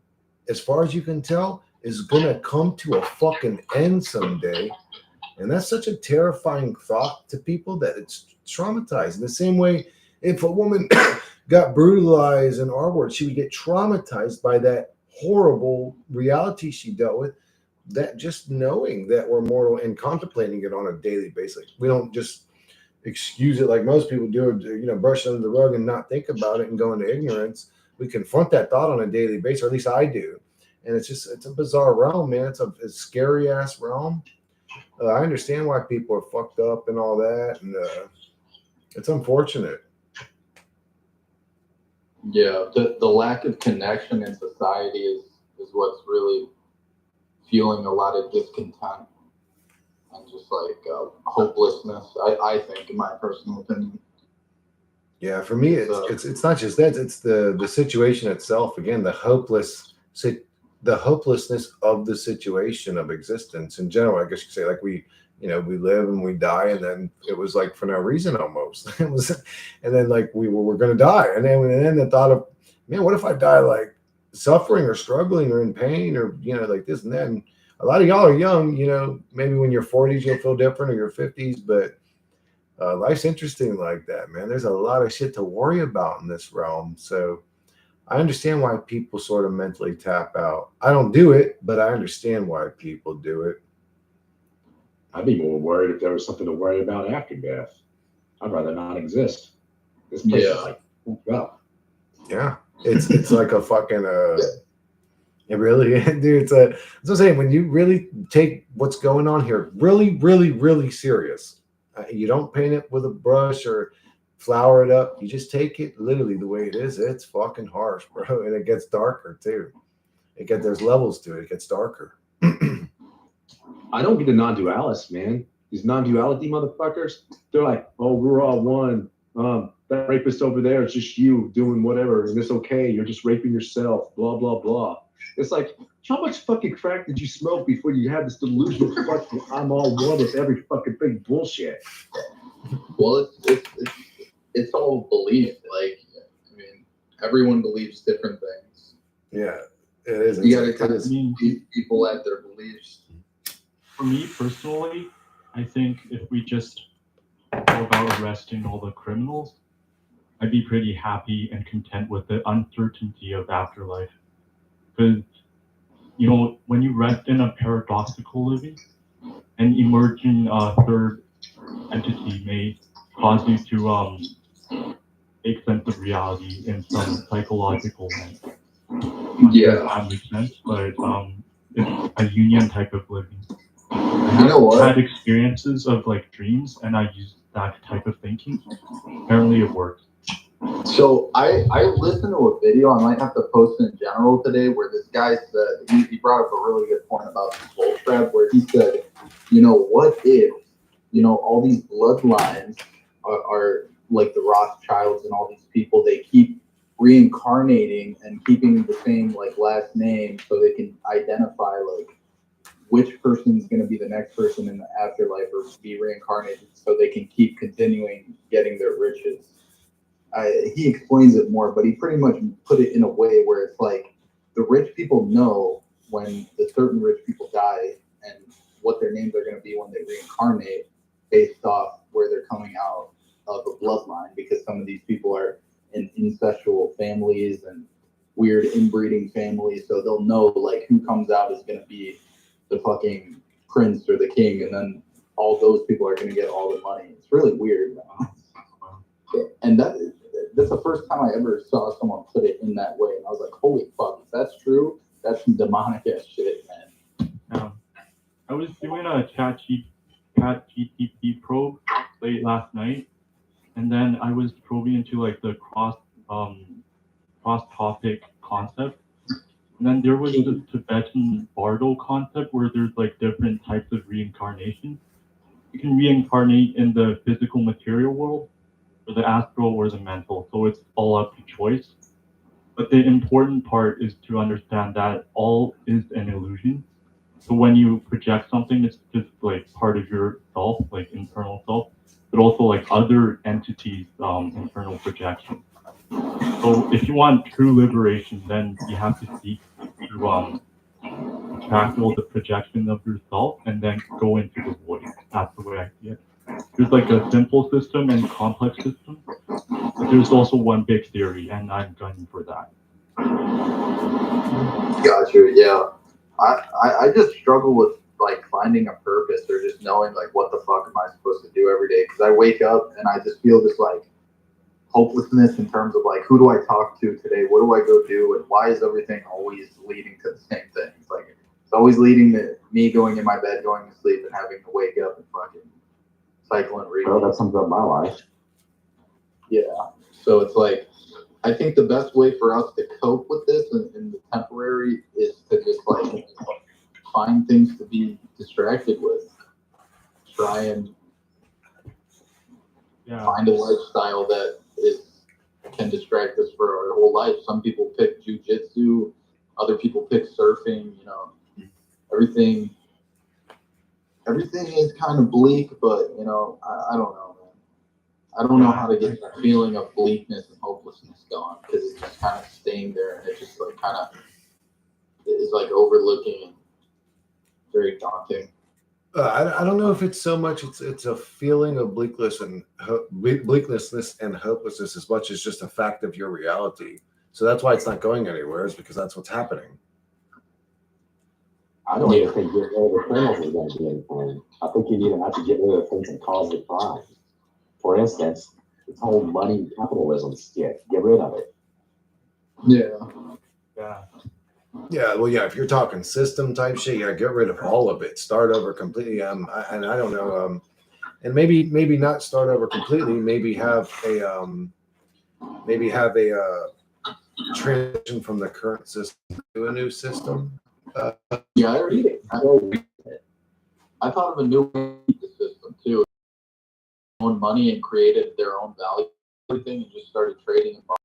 as far as you can tell, is gonna come to a fucking end someday. And that's such a terrifying thought to people that it's traumatizing. The same way if a woman got brutalized in our world, she would get traumatized by that horrible reality she dealt with. That just knowing that we're mortal and contemplating it on a daily basis. We don't just excuse it like most people do, brush it under the rug and not think about it and go into ignorance. We confront that thought on a daily basis, or at least I do. And it's a bizarre realm, man. It's a scary ass realm. I understand why people are fucked up and all that, and it's unfortunate. Yeah, the lack of connection in society is what's really fueling a lot of discontent and just like hopelessness. I think, in my personal opinion, Yeah, for me, it's it's not just that; it's the situation itself. Again, the hopelessness of the situation of existence in general. I guess you could say, like we live and we die, and then it was like for no reason almost. It was, and then like we're gonna die, and then the thought of, man, what if I die like suffering or struggling or in pain or like this and that. And a lot of y'all are young. Maybe when you're 40s you'll feel different or your 50s, but life's interesting like that, man. There's a lot of shit to worry about in this realm. So I understand why people sort of mentally tap out. I don't do it, but I understand why people do it. I'd be more worried if there was something to worry about after death. I'd rather not exist. This place is yeah, like fucked up. Yeah, it's like a fucking it really dude. It's a. That's what I'm saying. When you really take what's going on here really, really, really serious, you don't paint it with a brush or flower it up. You just take it literally the way it is. It's fucking harsh, bro, and it gets darker too. There's levels to it. It gets darker. I don't get the non-dualists, man. These non-duality motherfuckers, they're like, oh, we're all one. That rapist over there is just you doing whatever, and it's okay. You're just raping yourself. Blah blah blah. It's like, how much fucking crack did you smoke before you had this delusional fucking I'm all one with every fucking thing bullshit? well, it's all belief. Like, I mean, everyone believes different things. Yeah, it is. You got to It kind of is. meet people at their beliefs. For me personally, I think if we just go about arresting all the criminals, I'd be pretty happy and content with the uncertainty of afterlife. Because, when you rest in a paradoxical living, an emerging third entity may cause you to make sense of reality in some psychological way. Not sure if Yeah, that makes sense, but it's a union type of living. I you have know had what? experiences of like dreams, and I use that type of thinking. Apparently, it works. So I listened to a video. I might have to post in general today, where this guy said he brought up a really good point about the soul trap, where he said, what if all these bloodlines are like the Rothschilds and all these people, they keep reincarnating and keeping the same like last name so they can identify like which person is going to be the next person in the afterlife or be reincarnated so they can keep continuing getting their riches. He explains it more, but he pretty much put it in a way where it's like the rich people know when the certain rich people die and what their names are going to be when they reincarnate based off where they're coming out of the bloodline, because some of these people are in incestual families and weird inbreeding families, so they'll know like who comes out is going to be the fucking prince or the king, and then all those people are going to get all the money. It's really weird, and that's the first time I ever saw someone put it in that way, and I was like, holy fuck, if that's true, that's some demonic ass shit, man. I was doing a chat GTP probe late last night, and then I was probing into like the cross topic concept. And then there was the Tibetan Bardo concept where there's like different types of reincarnation. You can reincarnate in the physical material world, or the astral, or the mental. So it's all up to choice. But the important part is to understand that all is an illusion. So when you project something, it's just like part of your self, like internal self. but also like other entities' internal projection. So if you want true liberation, then you have to seek to tackle the projection of yourself and then go into the void. That's the way I see it. There's like a simple system and complex system, but there's also one big theory, and I'm gunning for that. Got you. Yeah, I just struggle with like finding a purpose or just knowing like what the fuck am I supposed to do every day? Because I wake up and I just feel this like hopelessness in terms of like who do I talk to today? What do I go do? And why is everything always leading to the same thing? It's like it's always leading to me going in my bed, going to sleep, and having to wake up and fucking cycle and read. Well, that sums up my life. Yeah. So it's like I think the best way for us to cope with this in the temporary is to just like find things to be distracted with. Try and find a lifestyle that can distract us for our whole life. Some people pick jujitsu, other people pick surfing. You know, everything is kind of bleak, but you know, I don't know, man. I don't know how to get that feeling of bleakness and hopelessness gone because it's just kind of staying there and it just like kind of is like overlooking and very daunting. I don't know if it's so much it's a feeling of bleakness and bleakness and hopelessness as much as just a fact of your reality. So that's why it's not going anywhere, is because that's what's happening. I don't even think getting rid of the criminals is going to do anything. I think you even have to get rid of things that cause the crime. For instance, this whole money capitalism skit. Get rid of it. Yeah. Yeah, well, yeah. If you're talking system type shit, yeah, get rid of all of it. Start over completely. And I don't know. And maybe not start over completely. Maybe have a transition from the current system to a new system. Yeah, I thought of a new system too. Own money and created their own value, everything, and just started trading and buying.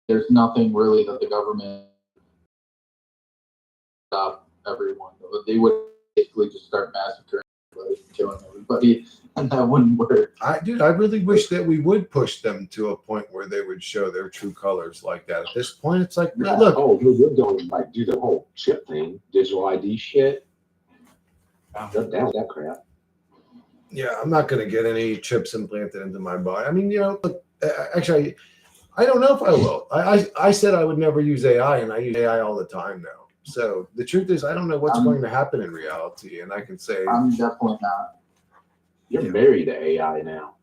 There's nothing really that the government stop everyone. They would basically just start massacring everybody, killing everybody, and that wouldn't work. I really wish that we would push them to a point where they would show their true colors like that. At this point, it's like, Yeah. look. Oh, you're going like do the whole chip thing, digital ID shit. They're down with that crap. Yeah, I'm not going to get any chips implanted into my body. I mean, you know, look, actually, I don't know if I will. I said I would never use AI, and I use AI all the time now. So the truth is, I don't know what's going to happen in reality, and I can say I'm definitely not. You're married to AI now.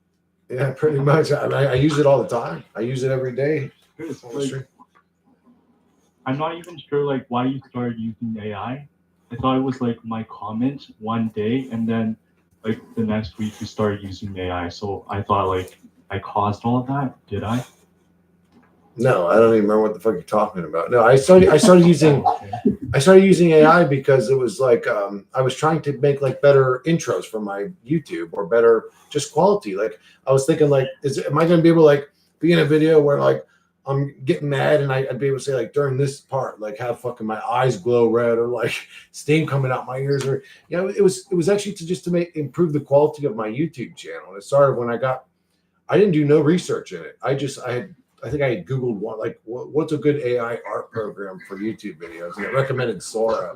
Yeah, pretty much. I use it all the time. I use it every day. I'm not even sure like why you started using AI. I thought it was like my comment one day, and then like the next week you started using AI. So I thought like I caused all of that. Did I? No, I don't even remember what the fuck you're talking about. No, I started using AI because it was like I was trying to make like better intros for my YouTube or better just quality. Like I was thinking like, am I going to be able to like be in a video where like I'm getting mad and I'd be able to say like during this part like have fucking my eyes glow red or like steam coming out my ears, or you know, it was actually to improve the quality of my YouTube channel. And it started when I didn't do no research in it. I think I had Googled one, like what's a good AI art program for YouTube videos, and it recommended Sora.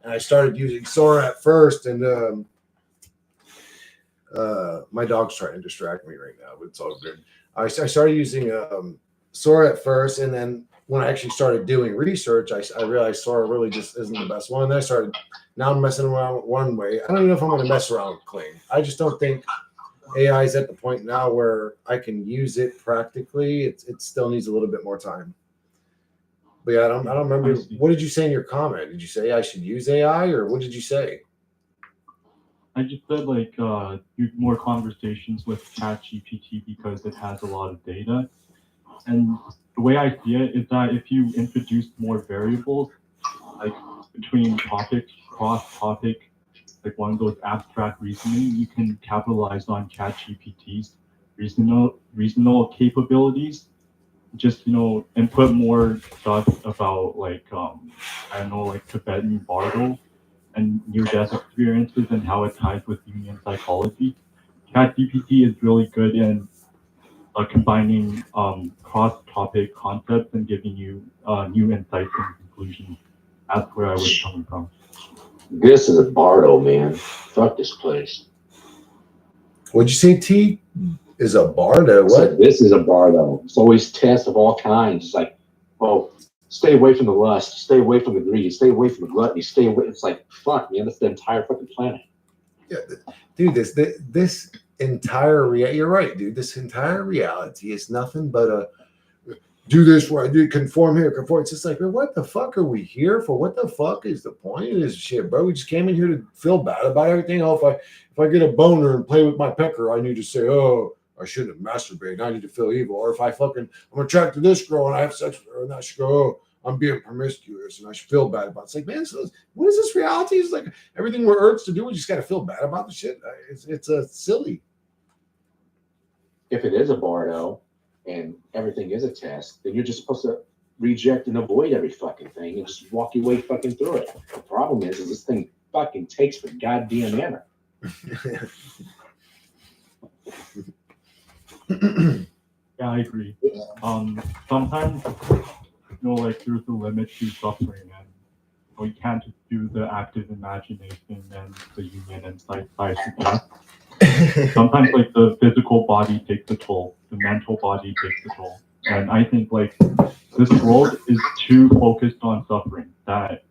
And I started using Sora at first, and my dog's trying to distract me right now, but it's all good. I started using Sora at first, and then when I actually started doing research, I realized Sora really just isn't the best one. And then now I'm messing around with one way. I don't even know if I'm going to mess around with Kling. I just don't think AI is at the point now where I can use it practically. It still needs a little bit more time. But yeah, I don't remember. What did you say in your comment? Did you say I should use AI, or what did you say? I just said like do more conversations with ChatGPT because it has a lot of data. And the way I see it is that if you introduce more variables, like between topics, cross-topic, like one of those abstract reasoning, you can capitalize on ChatGPT's reasonable capabilities. Just and put more stuff about like I don't know, like Tibetan bardo, and near-death experiences and how it ties with Jungian psychology. ChatGPT is really good in combining cross-topic concepts and giving you new insights and conclusions. That's where I was coming from. This is a bardo, man. Fuck this place. What'd you say, T? Is a bardo? I said, What? this is a bardo. It's always tests of all kinds. It's like, oh, stay away from the lust, stay away from the greed, stay away from the gluttony, stay away. It's like, fuck, man, that's the entire fucking planet. Yeah, dude, this entire you're right, dude. This entire reality is nothing but a do this right, do conform here, conform. It's just like, man, what the fuck are we here for? What the fuck is the point of this shit, bro? We just came in here to feel bad about everything. Oh, if I get a boner and play with my pecker, I need to say, oh, I shouldn't have masturbated. I need to feel evil. Or if I'm attracted to this girl and I have sex with her and I should go, oh, I'm being promiscuous and I should feel bad about it. It's like, man, so what is this reality? It's like everything we're urged to do, we just got to feel bad about the shit. It's silly. If it is a bardo and everything is a test, then you're just supposed to reject and avoid every fucking thing and just walk your way fucking through it. The problem is this thing fucking takes for goddamn ever. Yeah, I agree. Sometimes, like there's a limit to suffering, and we can't just do the active imagination and the union and side suggest. Sometimes, like the physical body takes a toll, the mental body takes a toll, and I think like this world is too focused on suffering that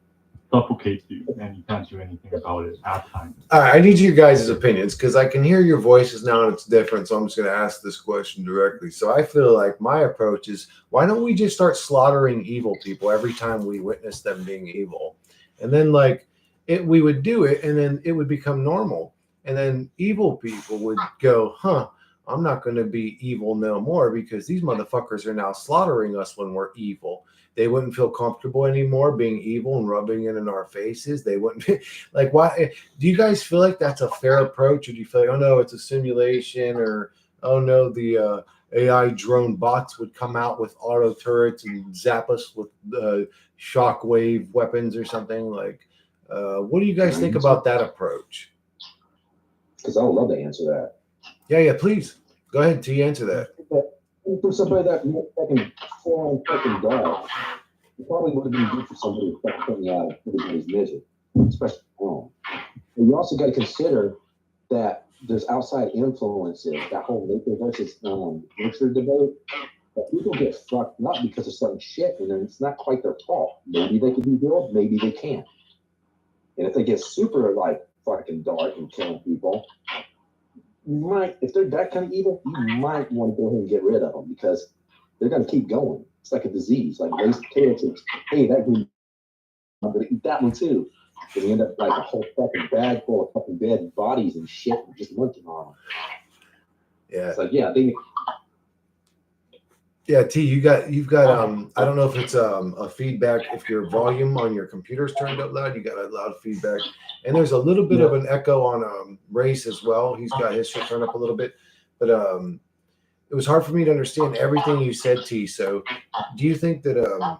suffocates you, and you can't do anything about it at times. All right, I need your guys' opinions because I can hear your voices now and it's different. So I'm just going to ask this question directly. So I feel like my approach is, why don't we just start slaughtering evil people every time we witness them being evil? And then we would do it and then it would become normal. And then evil people would go, huh, I'm not going to be evil no more because these motherfuckers are now slaughtering us when we're evil. They wouldn't feel comfortable anymore being evil and rubbing it in our faces. They wouldn't be like, why? Do you guys feel like that's a fair approach? Or do you feel like, oh no, it's a simulation, or oh no, the AI drone bots would come out with auto turrets and zap us with shockwave weapons or something? Like, what do you guys think about that approach? Because I would love to answer that. Yeah, please. Go ahead, T, answer that. For somebody that fucking full fucking dog, it probably would have been good for somebody to fucking put me out of everybody's misery, especially home. And you also got to consider that there's outside influences, that whole nature versus nurture debate, that people get fucked up because of certain shit, and then it's not quite their fault. Maybe they can be healed, maybe they can't. And if they get super like fucking dark and killing people, if they're that kind of evil, you might want to go ahead and get rid of them because they're going to keep going. It's like a disease, like race potato chips. Hey, that one, I'm going to eat that one too. Because you end up like a whole fucking bag full of fucking dead bodies and shit and just munching on them. Yeah. It's like, yeah, they. Yeah, T, you've got I don't know if it's a feedback, if your volume on your computer's turned up loud, you got a loud feedback. And there's a little bit of an echo on Race as well. He's got his shit turned up a little bit. But it was hard for me to understand everything you said, T. So do you think that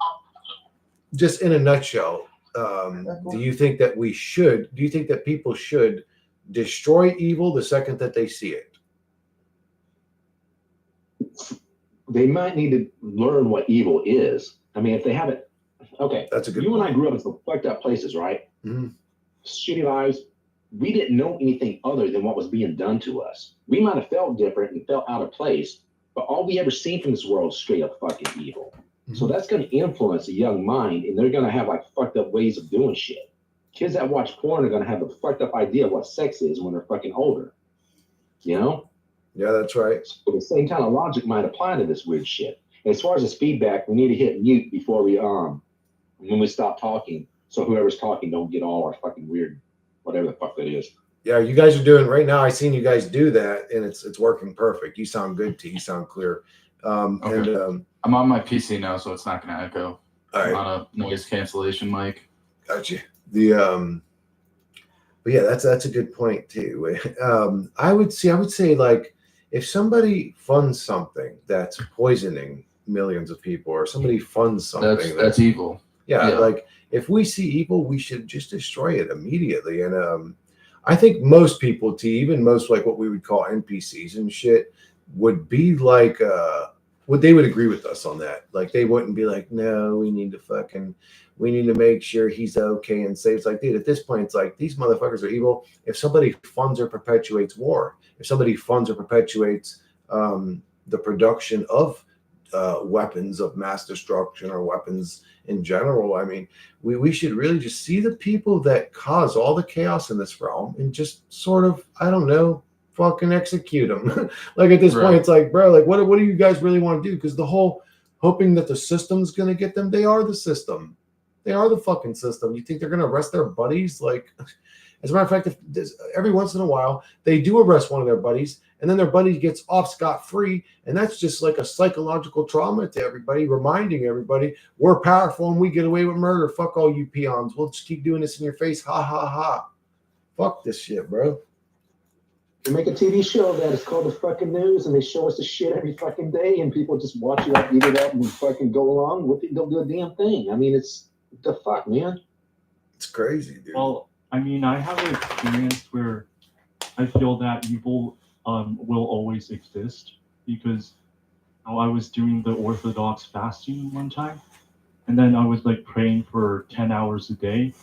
just in a nutshell, do you think that people should destroy evil the second that they see it? They might need to learn what evil is. I mean, if they haven't, okay. That's a good You point. and I grew up in some fucked up places, right? Mm-hmm. Shitty lives. We didn't know anything other than what was being done to us. We might have felt different and felt out of place, but all we ever seen from this world is straight up fucking evil. Mm-hmm. So that's going to influence a young mind, and they're going to have like fucked up ways of doing shit. Kids that watch porn are going to have a fucked up idea of what sex is when they're fucking older. You know? Yeah, that's right. So the same kind of logic might apply to this weird shit. And as far as this feedback, we need to hit mute before we when we stop talking, so whoever's talking don't get all our fucking weird, whatever the fuck that is. Yeah, you guys are doing right now. I seen you guys do that, and it's working perfect. You sound good, T. You sound clear. Okay. And I'm on my PC now, so it's not going to echo. All right. I'm on a noise cancellation mic. Gotcha. But yeah, that's a good point too. I would say like, if somebody funds something that's poisoning millions of people, or somebody funds something that's evil. Yeah, Yeah. like if we see evil, we should just destroy it immediately. And I think most people, even most like what we would call NPCs and shit, would be like, they would agree with us on that. Like they wouldn't be like, no, we need to make sure he's okay and safe. It's like, dude, at this point, it's like these motherfuckers are evil. If somebody funds or perpetuates war, if somebody funds or perpetuates the production of weapons of mass destruction or weapons in general, I mean, we should really just see the people that cause all the chaos in this realm and just sort of, I don't know, fucking execute them. Like at this point, it's like, bro, like what do you guys really want to do? Because the whole hoping that the system's going to get them, they are the system. They are the fucking system. You think they're going to arrest their buddies? Like, as a matter of fact, every once in a while, they do arrest one of their buddies, and then their buddy gets off scot-free, and that's just like a psychological trauma to everybody, reminding everybody, we're powerful and we get away with murder. Fuck all you peons. We'll just keep doing this in your face. Ha, ha, ha. Fuck this shit, bro. They make a TV show that is called The Fucking News, and they show us the shit every fucking day, and people just watch it up, eat it up, and fucking go along with it. Don't do a damn thing. I mean, it's the fuck, man. It's crazy, dude. Well, I mean, I have an experience where I feel that evil will always exist because I was doing the Orthodox fasting one time, and then I was like praying for 10 hours a day.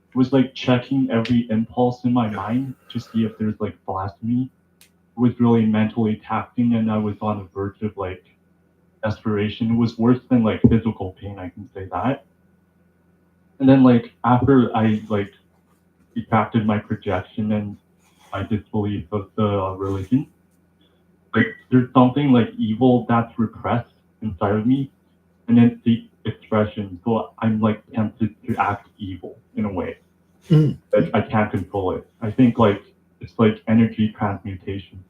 It was like checking every impulse in my mind to see if there's like blasphemy. It was really mentally taxing, and I was on the verge of like desperation. It was worse than like physical pain, I can say that. And then like after I like retracted my projection and my disbelief of the religion, like there's something like evil that's repressed inside of me, and then the expression. So I'm like tempted to act evil in a way. Like I can't control it. I think like it's like energy transmutation.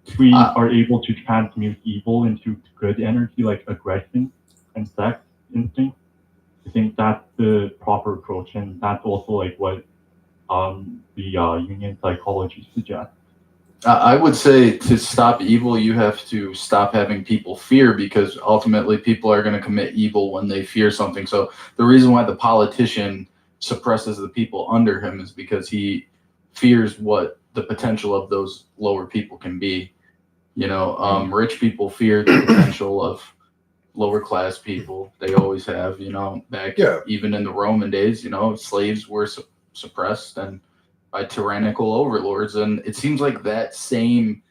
If we are able to transmute evil into good energy, like aggression and sex instinct, I think that's the proper approach, and that's also like what the Jungian psychology suggests. I would say to stop evil, you have to stop having people fear, because ultimately people are going to commit evil when they fear something. So the reason why the politician suppresses the people under him is because he fears what the potential of those lower people can be. You know, rich people fear the potential of lower class people. They always have, you know, back even in the Roman days, you know, slaves were suppressed and by tyrannical overlords, and it seems like that same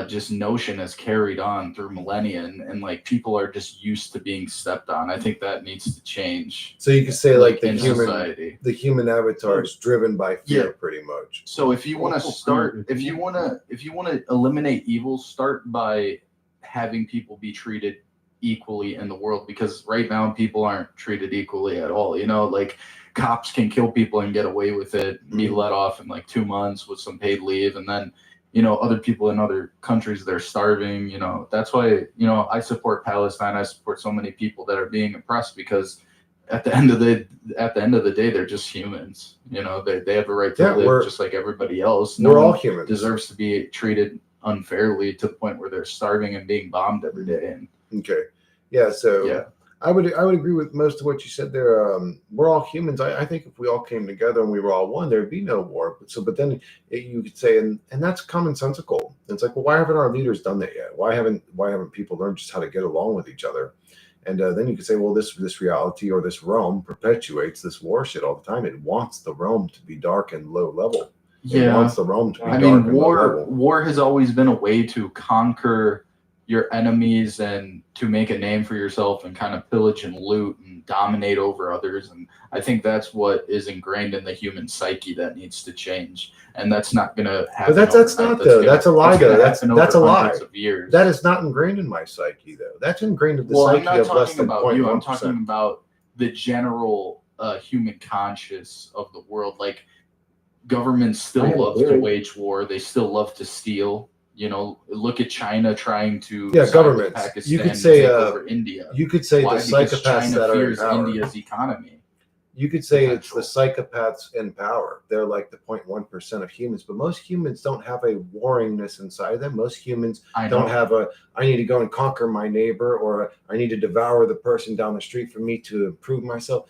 just notion has carried on through millennia, and like people are just used to being stepped on. I think that needs to change. So you could say like in society, the human avatar is driven by fear, pretty much. So if you want to start, if you want to eliminate evil, start by having people be treated equally in the world, because right now people aren't treated equally at all. You know, like cops can kill people and get away with it, be let off in like 2 months with some paid leave, and then, you know, other people in other countries, they're starving. You know, that's why, you know, I support Palestine. I support so many people that are being oppressed, because at the end of the day, they're just humans. You know, they have a right to live just like everybody else. We're all humans. Deserves to be treated unfairly to the point where they're starving and being bombed every day. And okay, yeah. So I would agree with most of what you said there. We're all humans. I think if we all came together and we were all one, there'd be no war. But then you could say, and that's commonsensical. It's like, well, why haven't our leaders done that yet? Why haven't people learned just how to get along with each other? And then you could say, well, this reality or this realm perpetuates this war shit all the time. It wants the realm to be dark and low level. It wants the realm to be dark and low level. War has always been a way to conquer your enemies and to make a name for yourself and kind of pillage and loot and dominate over others. And I think that's what is ingrained in the human psyche that needs to change. And that's not going to happen. But that's not though. That's a lie though. That's a lie. Years. That is not ingrained in my psyche though. That's ingrained in the psyche of less than 0.1%. I'm not talking about you. I'm talking about the general human conscious of the world. Like governments still love to wage war. They still love to steal. You know, look at China trying to governments. Pakistan You could say take over India. You could say the psychopaths China that fears are India's economy. You could say it's the psychopaths in power. They're like the 0.1% of humans, but most humans don't have a warringness inside of them. Most humans don't have a, I need to go and conquer my neighbor, or I need to devour the person down the street for me to improve myself.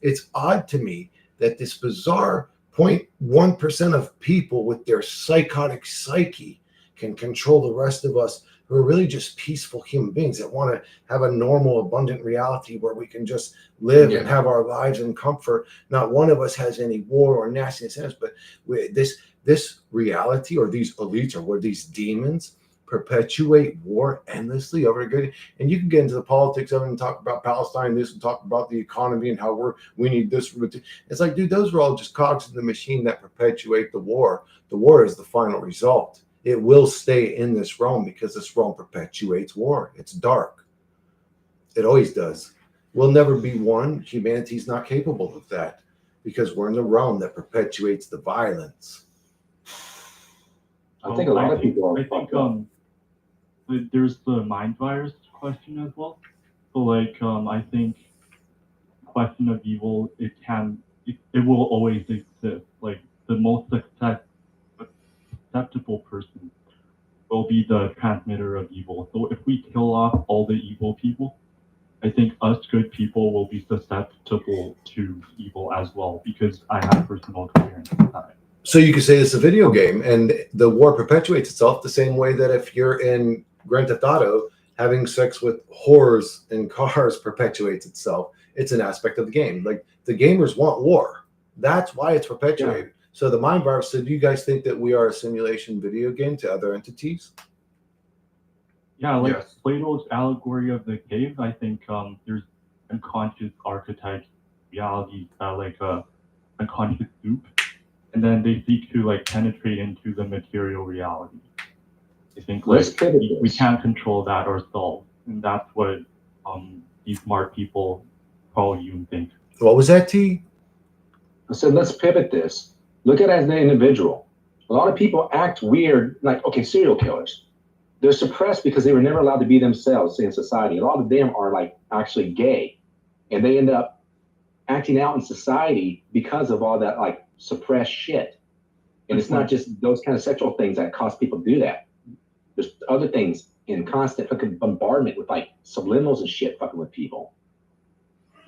It's odd to me that this bizarre 0.1% of people with their psychotic psyche can control the rest of us who are really just peaceful human beings that want to have a normal, abundant reality where we can just live and have our lives in comfort. Not one of us has any war or nastiness in us, but this reality, or these elites, or where these demons perpetuate war endlessly over again. And you can get into the politics of it and talk about Palestine, this, and talk about the economy and how we need this. It's like, dude, those are all just cogs in the machine that perpetuate the war. The war is the final result. It will stay in this realm because this realm perpetuates war. It's dark. It always does. We'll never be one. Humanity's not capable of that because we're in the realm that perpetuates the violence. I think a lot of people are fucked up. There's the mind virus question as well. So like I think question of evil, it will always exist. Like the most susceptible person will be the transmitter of evil. So if we kill off all the evil people, I think us good people will be susceptible to evil as well, because I have personal experience with that. So you could say it's a video game, and the war perpetuates itself the same way that if you're in Grand Theft Auto, having sex with whores in cars perpetuates itself. It's an aspect of the game. Like, the gamers want war. That's why it's perpetuated. Yeah. So the mind virus, so do you guys think that we are a simulation video game to other entities? Yeah, like Plato's allegory of the cave, I think there's unconscious archetypes, realities that like unconscious soup, and then they seek to like penetrate into the material reality. I think like we can't control that ourselves, and that's what these smart people probably even think. What was that, T? I said, let's pivot this. Look at it as an individual. A lot of people act weird, like, okay, serial killers. They're suppressed because they were never allowed to be themselves in society. A lot of them are like actually gay, and they end up acting out in society because of all that like suppressed shit. And it's not just those kind of sexual things that cause people to do that. There's other things in constant fucking bombardment with like subliminals and shit fucking with people.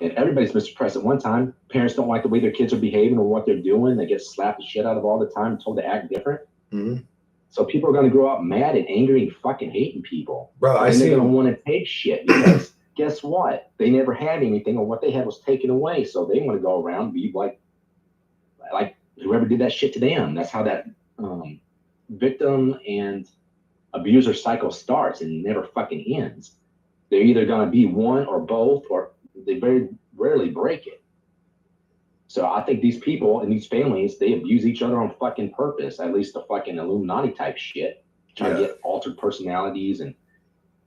And everybody's been suppressed at one time. Parents don't like the way their kids are behaving or what they're doing. They get slapped the shit out of all the time and told to act different. Mm-hmm. So people are going to grow up mad and angry and fucking hating people. Bro, and they're going to want to take shit because guess what? They never had anything, or what they had was taken away. So they want to go around and be like whoever did that shit to them. That's how that victim and abuser cycle starts and never fucking ends. They're either going to be one or both, or they very rarely break it. So I think these people and these families, they abuse each other on fucking purpose, at least the fucking Illuminati type shit, trying to get altered personalities and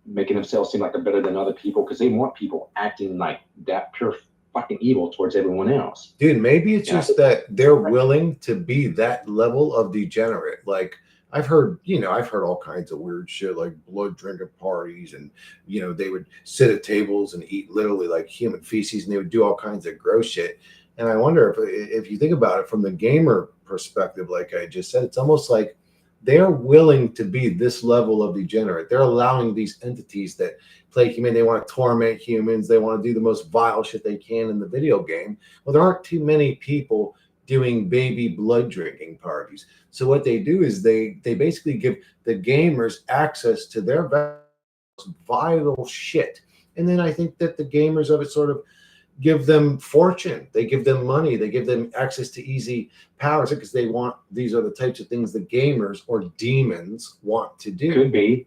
making themselves seem like they're better than other people because they want people acting like that pure fucking evil towards everyone else. Dude, maybe it's just that they're willing to be that level of degenerate. Like, I've heard all kinds of weird shit, like blood drinking parties, and they would sit at tables and eat literally like human feces, and they would do all kinds of gross shit. And I wonder if you think about it from the gamer perspective, like I just said, it's almost like they're willing to be this level of degenerate. They're allowing these entities that play human. They want to torment humans. They want to do the most vile shit they can in the video game. Well, there aren't too many people doing baby blood drinking parties. So what they do is they basically give the gamers access to their vital shit. And then I think that the gamers of it sort of give them fortune. They give them money. They give them access to easy powers because they want, these are the types of things the gamers or demons want to do. Could be.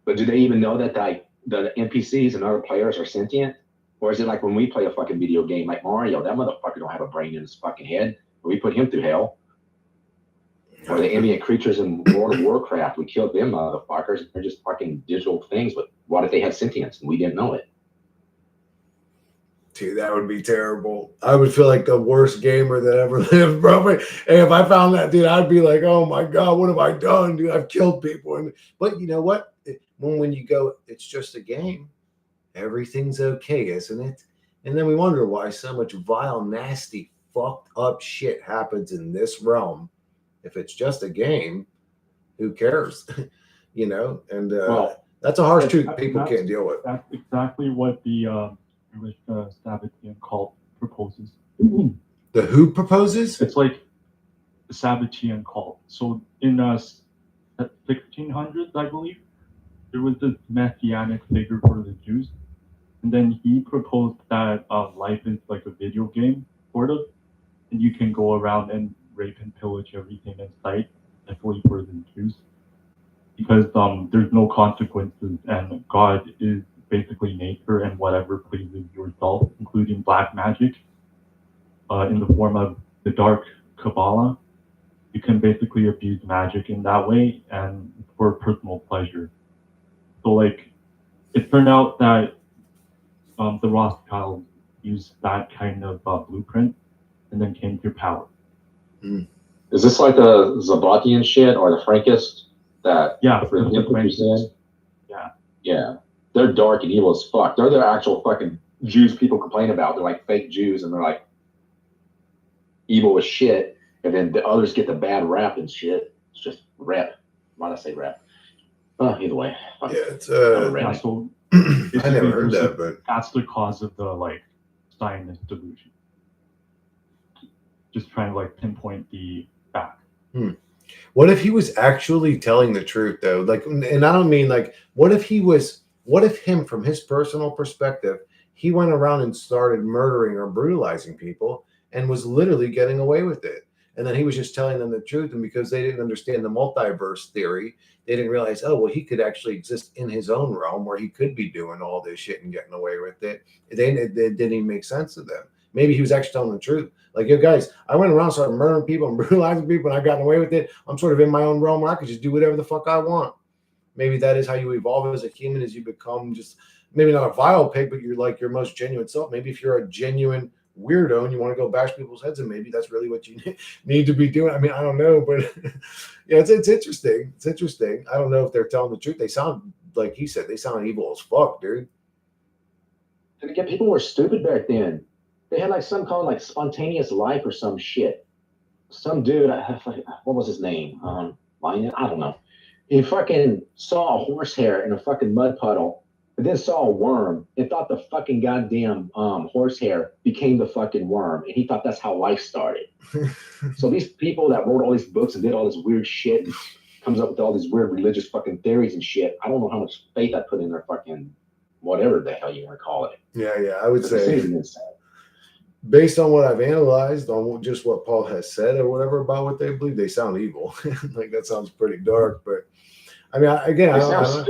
But do they even know that like the NPCs and other players are sentient? Or is it like when we play a fucking video game like Mario, that motherfucker don't have a brain in his fucking head, and we put him through hell? Or the ambient creatures in World of Warcraft, we killed them motherfuckers. They're just fucking digital things, but what if they had sentience and we didn't know it? Dude, that would be terrible. I would feel like the worst gamer that ever lived, bro. And if I found that, dude, I'd be like, oh my God, what have I done? Dude, I've killed people. But you know what? When you go, it's just a game. Everything's okay, isn't it? And then we wonder why so much vile, nasty, fucked up shit happens in this realm. If it's just a game, who cares? You know, and Well, that's a harsh But truth people can't deal with. that's exactly what the Sabbatean cult proposes. The who proposes? It's like the Sabbatean cult. So in 1600s, I believe, there was this messianic figure for the Jews, and then he proposed that life is like a video game, sort of, and you can go around and rape and pillage everything in sight, especially for the Jews, because there's no consequences, and God is basically nature and whatever pleases yourself, including black magic, in the form of the dark Kabbalah. You can basically abuse magic in that way and for personal pleasure. So like, it turned out that the Rothschilds used that kind of blueprint and then came to power. is this like the Zablockian shit or the Frankists that Yeah, repent the what you're saying? Yeah. Yeah. They're dark and evil as fuck. They're the actual fucking Jews people complain about. They're like fake Jews and they're like evil as shit. And then the others get the bad rap and shit. It's just rap. Why did I say rap? Either way. Yeah, it's Yeah, so I never heard that, but that's the cause of the like Zionist delusion. Just trying to like pinpoint the fact. what if he was actually telling the truth though? Like, and I don't mean like, what if him from his personal perspective, he went around and started murdering or brutalizing people and was literally getting away with it. And then he was just telling them the truth. And because they didn't understand the multiverse theory, they didn't realize, oh, well, he could actually exist in his own realm where he could be doing all this shit and getting away with it. It didn't even make sense to them. Maybe he was actually telling the truth. Like, yo, guys, I went around, started murdering people and brutalizing people, and I got away with it. I'm sort of in my own realm where I could just do whatever the fuck I want. Maybe that is how you evolve as a human, as you become just maybe not a vile pig, but you're like your most genuine self. Maybe if you're a genuine weirdo and you want to go bash people's heads, and maybe that's really what you need to be doing. I mean, I don't know, but yeah, it's interesting. It's interesting. I don't know if they're telling the truth. They sound like he said, they sound evil as fuck, dude. And again, people were stupid back then. They had like some kind of like spontaneous life or some shit. Some dude, what was his name? Lion? I don't know. He fucking saw a horsehair in a fucking mud puddle, and then saw a worm and thought the fucking goddamn horsehair became the fucking worm, and he thought that's how life started. So these people that wrote all these books and did all this weird shit and comes up with all these weird religious fucking theories and shit, I don't know how much faith I put in their fucking whatever the hell you want to call it. Yeah, I would It say, seems insane. based on what I've analyzed on just what Paul has said or whatever about what they believe, they sound evil. Like that sounds pretty dark, but I mean, I don't know.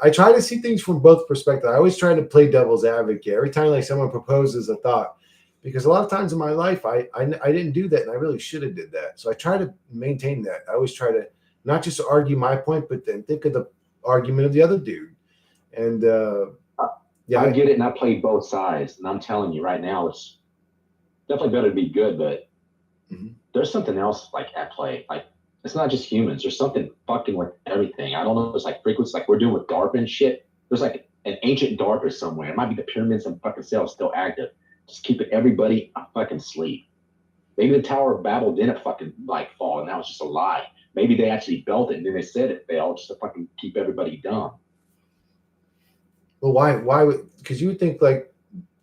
I try to see things from both perspectives. I always try to play devil's advocate every time like someone proposes a thought, because a lot of times in my life I didn't do that and I really should have did that. So I try to maintain that. I always try to not just argue my point, but then think of the argument of the other dude. And yeah, I get it, and I played both sides, and I'm telling you right now, it's definitely better to be good, but there's something else like at play. Like it's not just humans. There's something fucking with everything. I don't know. It's like frequency, like we're doing with DARPA and shit. There's like an ancient DARPA somewhere. It might be the pyramids and fucking cells still active, just keeping everybody fucking asleep. Maybe the Tower of Babel didn't fucking like fall, and that was just a lie. Maybe they actually built it, and then they said it fell just to fucking keep everybody dumb. well, why would, because you would think like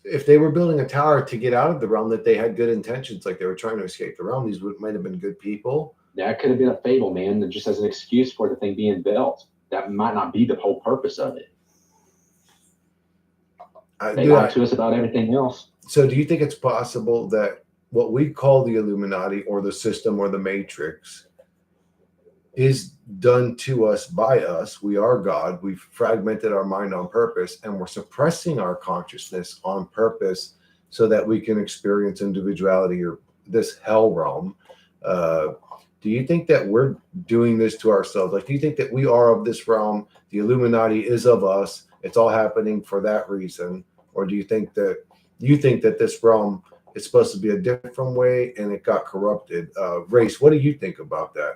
if they were building a tower to get out of the realm, that they had good intentions, like they were trying to escape the realm. These might have been good people. That could have been a fable, man, and just as an excuse for the thing being built. That might not be the whole purpose of it. They lied to us about everything else. So do you think it's possible that what we call the Illuminati or the system or the Matrix is done to us by us? We are God. We've fragmented our mind on purpose, and we're suppressing our consciousness on purpose so that we can experience individuality or this hell realm. Do you think that we're doing this to ourselves? Like, do you think that we are of this realm? The Illuminati is of us. It's all happening for that reason. Or do you think that this realm is supposed to be a different way and it got corrupted? Race, what do you think about that?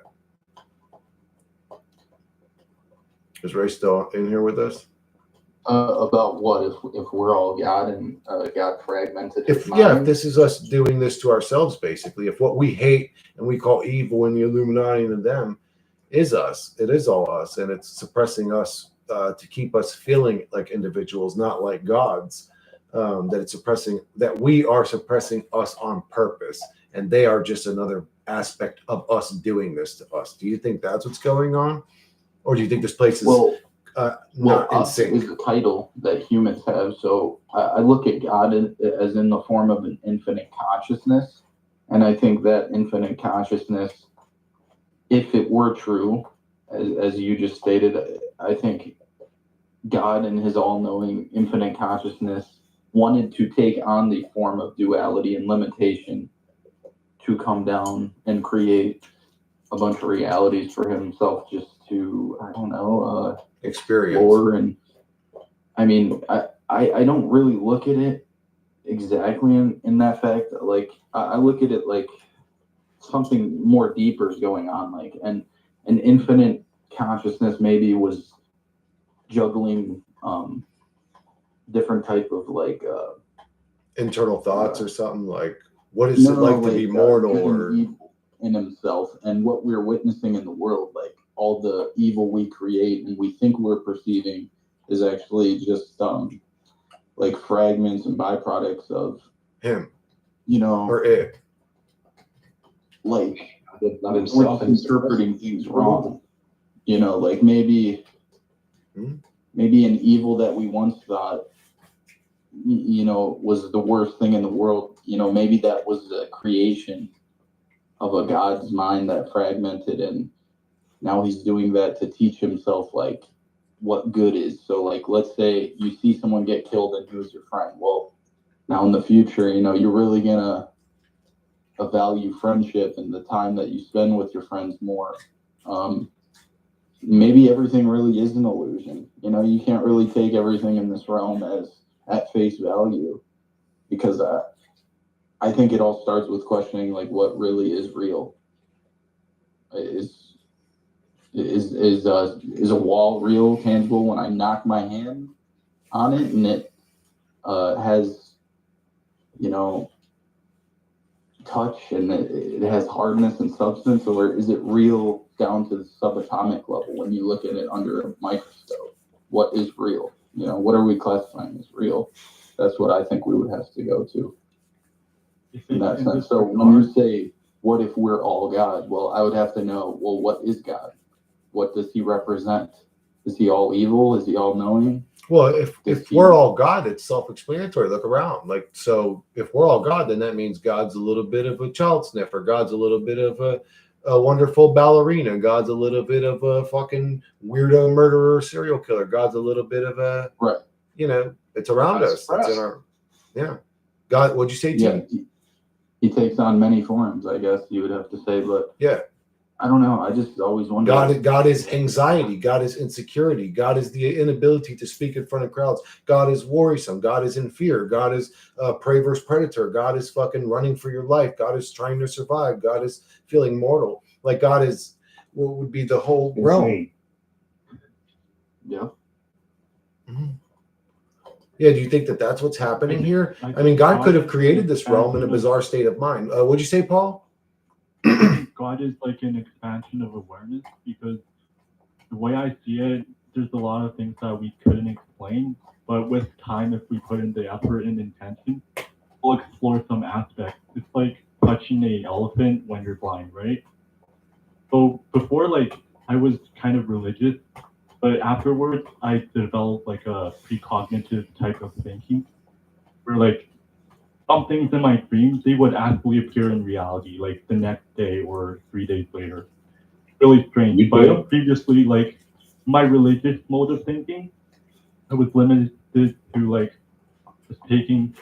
Is Ray still in here with us? About what if we're all God and God fragmented his If mind? this is us doing this to ourselves, basically, if what we hate and we call evil in the Illuminati and them is us, it is all us, and it's suppressing us to keep us feeling like individuals, not like gods. That it's suppressing, that we are suppressing us on purpose, and they are just another aspect of us doing this to us. Do you think that's what's going on, or do you think this place is Well, not in us sync? is a title that humans have. So I look at God as in the form of an infinite consciousness. And I think that infinite consciousness, if it were true, as you just stated, I think God in his all knowing infinite consciousness wanted to take on the form of duality and limitation to come down and create a bunch of realities for himself just to, I don't know, Experience. lore. And I mean, I don't really look at it exactly in that fact. Like I look at it like something more deeper is going on, like an infinite consciousness maybe was juggling different type of like Internal thoughts or something like, what is it like to be mortal, or evil in himself, and what we're witnessing in the world, like all the evil we create and we think we're perceiving is actually just like fragments and byproducts of him or or it? Like Not we're himself. just interpreting things wrong. Like maybe Hmm? maybe an evil that we once thought was the worst thing in the world, maybe that was the creation of a god's mind that fragmented, and now he's doing that to teach himself like what good is. So like let's say you see someone get killed and who's your friend. Well, now in the future, you're really gonna value friendship and the time that you spend with your friends more. Maybe everything really is an illusion. You can't really take everything in this realm as at face value, because I think it all starts with questioning like what really is real. Is a wall real, tangible when I knock my hand on it and it has touch and it has hardness and substance, or is it real down to the subatomic level when you look at it under a microscope? What is real? What are we classifying as real? That's what I think we would have to go to in that sense. So when you say, what if we're all God? Well, I would have to know, well, what is God? What does he represent? Is he all evil? Is he all knowing? Well, if we're all God, it's self-explanatory. Look around. Like, so if we're all God, then that means God's a little bit of a child sniffer. God's a little bit of a wonderful ballerina. God's a little bit of a fucking weirdo murderer, serial killer. God's a little bit of a right. It's around us. It's in our God. What'd you say, Tim? Yeah, he takes on many forms, I guess you would have to say, but yeah. I don't know. I just always wonder. God is anxiety. God is insecurity. God is the inability to speak in front of crowds. God is worrisome. God is in fear. God is prey versus predator. God is fucking running for your life. God is trying to survive. God is feeling mortal. Like God is what would be the whole realm. Yeah. Mm-hmm. Yeah. Do you think that that's what's happening here? I mean, God could have created this realm in a bizarre state of mind. What'd you say, Paul? God is like an expansion of awareness, because the way I see it, there's a lot of things that we couldn't explain, but with time, if we put in the effort and intention, we'll explore some aspects. It's like touching an elephant when you're blind, right? So before, like, I was kind of religious, but afterwards, I developed like a precognitive type of thinking, where like some things in my dreams, they would actually appear in reality, like the next day or 3 days later. Really strange. But previously, like my religious mode of thinking, I was limited to like just taking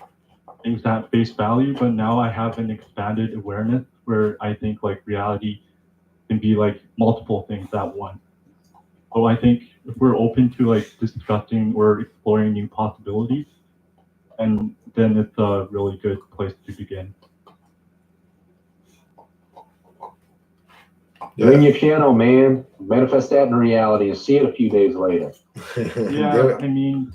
things at face value. But now I have an expanded awareness where I think like reality can be like multiple things at once. So I think if we're open to like discussing or exploring new possibilities, and then it's a really good place to begin. You're in your channel, man. Manifest that in reality and see it a few days later. Yeah, I mean,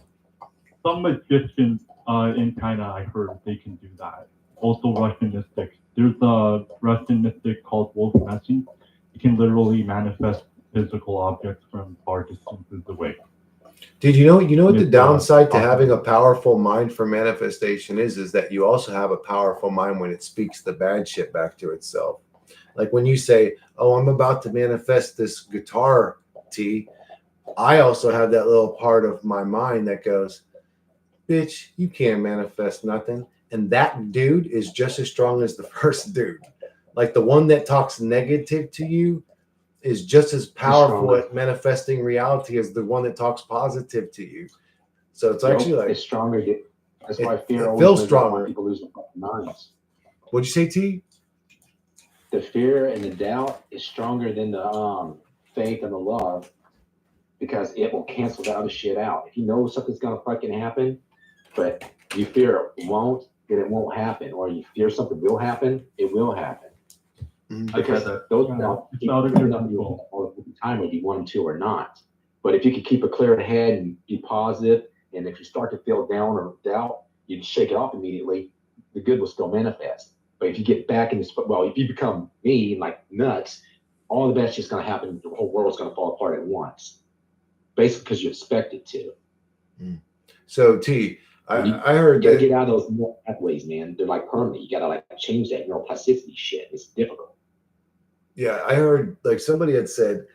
some magicians in China, I heard they can do that. Also Russian mystics. There's a Russian mystic called Wolf Messing. He can literally manifest physical objects from far distances away. Did you know what the It's, downside to awesome. having a powerful mind for manifestation is that you also have a powerful mind when it speaks the bad shit back to itself. Like when you say, "Oh, I'm about to manifest this guitar T," I also have that little part of my mind that goes, "Bitch, you can't manifest nothing." And that dude is just as strong as the first dude. Like the one that talks negative to you is just as powerful stronger. at manifesting reality as the one that talks positive to you. So it's Nope, actually like, it's stronger. That's why fear it always feels wins out stronger. when people lose their fucking minds. What'd you say, T? The fear and the doubt is stronger than the faith and the love, because it will cancel the other shit out. If you know something's gonna fucking happen, but you fear it won't, then it won't happen. Or you fear something will happen, it will happen. Because those doubts It's keep out of your coming up control. all the time, whether you want them to or not. But if you can keep a clear head and be positive, and if you start to feel down or doubt, you just shake it off immediately. The good will still manifest. But if you get back in this, well, if you become me, like nuts, all the bad shit's gonna happen. The whole world's gonna fall apart at once, basically because you expect it to. So T, I heard You gotta that. get out of those neural pathways, man. They're like permanent. You gotta like change that neuroplasticity shit. It's difficult. Yeah, I heard like somebody had said,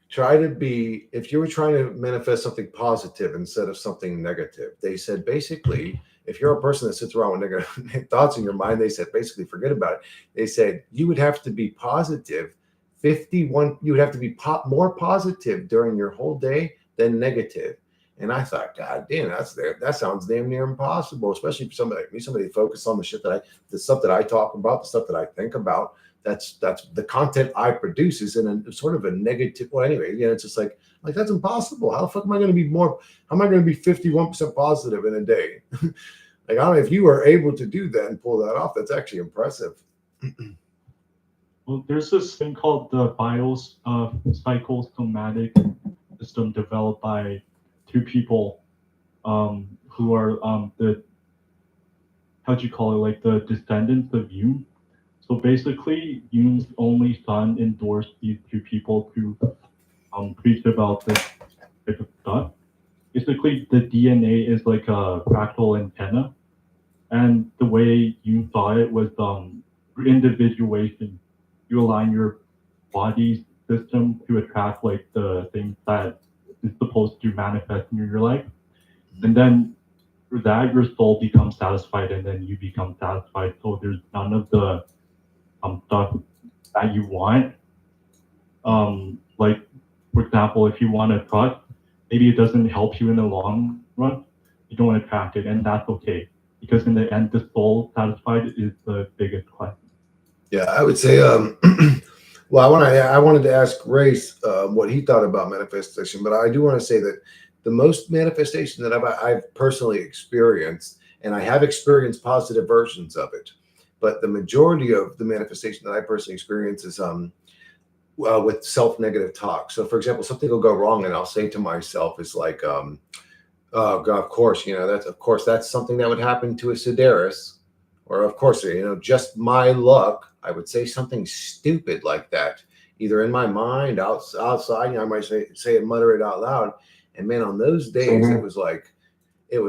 try to be, if you were trying to manifest something positive instead of something negative, they said basically, if you're a person that sits around with negative thoughts in your mind, they said basically forget about it. They said you would have to be positive 51, you would have to be more positive during your whole day than negative. And I thought, God damn, that sounds damn near impossible, especially for somebody like me, somebody focused on the stuff that I talk about, the stuff that I think about. That's the content I produce is in a sort of a negative. Well, anyway, it's just like that's impossible. How the fuck am I going to be more? How am I going to be 51% positive in a day? Like I don't know if you were able to do that and pull that off. That's actually impressive. Well, there's this thing called the psychosomatic system developed by two people who are the how'd you call it, like the descendants of Jung. So basically, Jung's only son endorsed these two people to preach about this type of stuff. Basically, the DNA is like a fractal antenna, and the way Jung saw it was individuation. You align your body's system to attract like the things that is supposed to manifest in your life, and then through that your soul becomes satisfied, and then you become satisfied. So there's none of the stuff that you want. Like for example, if you want a truck, maybe it doesn't help you in the long run. You don't attract it, and that's okay because in the end, the soul satisfied is the biggest question. Yeah, I would say. Well, I wanted to ask Race what he thought about manifestation, but I do want to say that the most manifestation that I've personally experienced, and I have experienced positive versions of it, but the majority of the manifestation that I personally experience is with self-negative talk. So, for example, something will go wrong, and I'll say to myself, "Is like, oh God, of course, that's something that would happen to a Sedaris, or of course, just my luck." I would say something stupid like that, either in my mind, outside. I might say it, mutter it out loud. And man, on those days, it was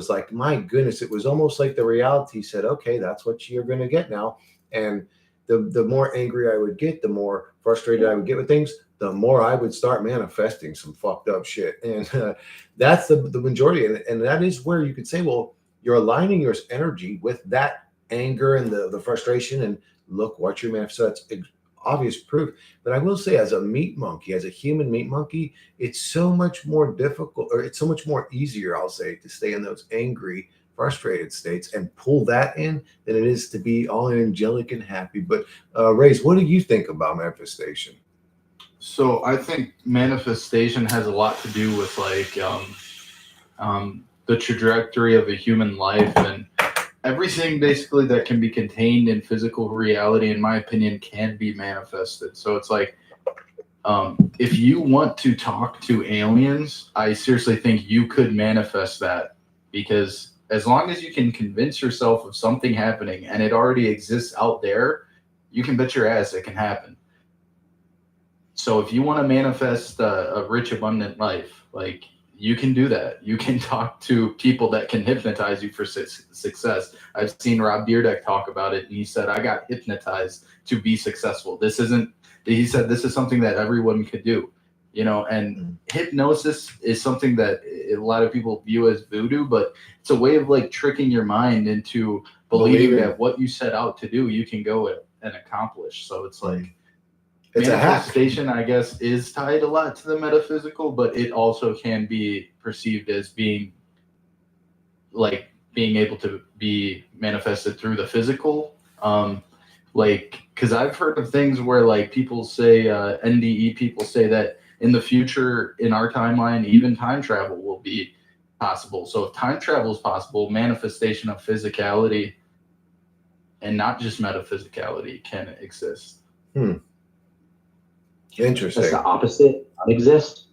like, my goodness, it was almost like the reality said, "Okay, that's what you're going to get now." And the more angry I would get, the more frustrated I would get with things, the more I would start manifesting some fucked up shit. And that's the majority. And that is where you could say, well, you're aligning your energy with that anger and the frustration, and look what you're manifesting. So that's obvious proof. But I will say, as a meat monkey, as a human meat monkey, it's so much more difficult, or it's so much more easier, I'll say, to stay in those angry, frustrated states and pull that in than it is to be all angelic and happy. But Race, what do you think about manifestation? So I think manifestation has a lot to do with like the trajectory of a human life, and everything basically that can be contained in physical reality, in my opinion, can be manifested. So it's like, if you want to talk to aliens, I seriously think you could manifest that, because as long as you can convince yourself of something happening and it already exists out there, you can bet your ass it can happen. So if you want to manifest a rich, abundant life, like, you can do that. You can talk to people that can hypnotize you for success. I've seen Rob Dyrdek talk about it, and he said, I got hypnotized to be successful. He said, this is something that everyone could do, and hypnosis is something that a lot of people view as voodoo, but it's a way of like tricking your mind into believing that what you set out to do, you can go and accomplish. So it's like, it's manifestation, I guess, is tied a lot to the metaphysical, but it also can be perceived as being able to be manifested through the physical. Because I've heard of things where like people say, NDE people say that in the future, in our timeline, even time travel will be possible. So if time travel is possible, manifestation of physicality and not just metaphysicality can exist. Interesting. That's the opposite. Not exist.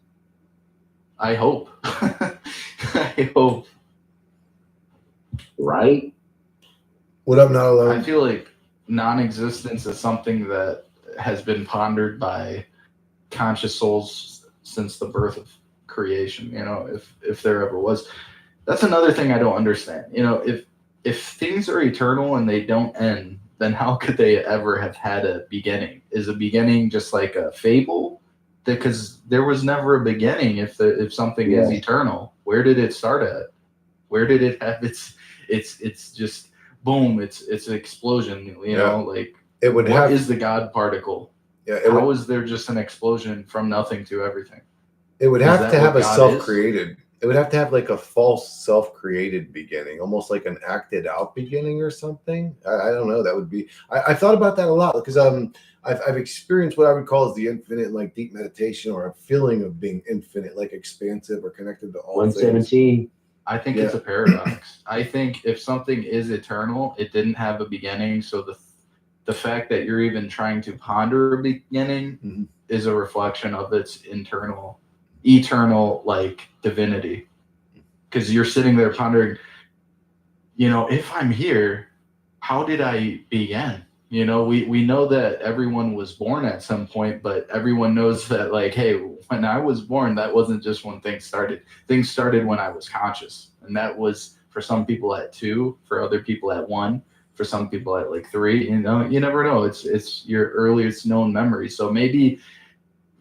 I hope. I hope. Right? What up, Not Alone? I feel like non-existence is something that has been pondered by conscious souls since the birth of creation, if there ever was. That's another thing I don't understand. If things are eternal and they don't end, then how could they ever have had a beginning? Is a beginning just like a fable? Because there was never a beginning. If something is eternal, where did it start at? Where did it have it's just boom, it's an explosion, like it would what is the God particle? How is there just an explosion from nothing to everything? It would have to have a self-created. It would have to have like a false self-created beginning, almost like an acted out beginning or something. I don't know. That would be. I thought about that a lot because I've experienced what I would call as the infinite, like deep meditation, or a feeling of being infinite, like expansive or connected to all 117. things. I think it's a paradox. I think if something is eternal, it didn't have a beginning. So the fact that you're even trying to ponder a beginning is a reflection of its eternal like divinity, because you're sitting there pondering, if I'm here, how did I begin? We know that everyone was born at some point, but everyone knows that, like, hey, when I was born, that wasn't just when things started. Things started when I was conscious, and that was for some people at 2, for other people at 1, for some people at like 3. You never know. It's your earliest known memory. So maybe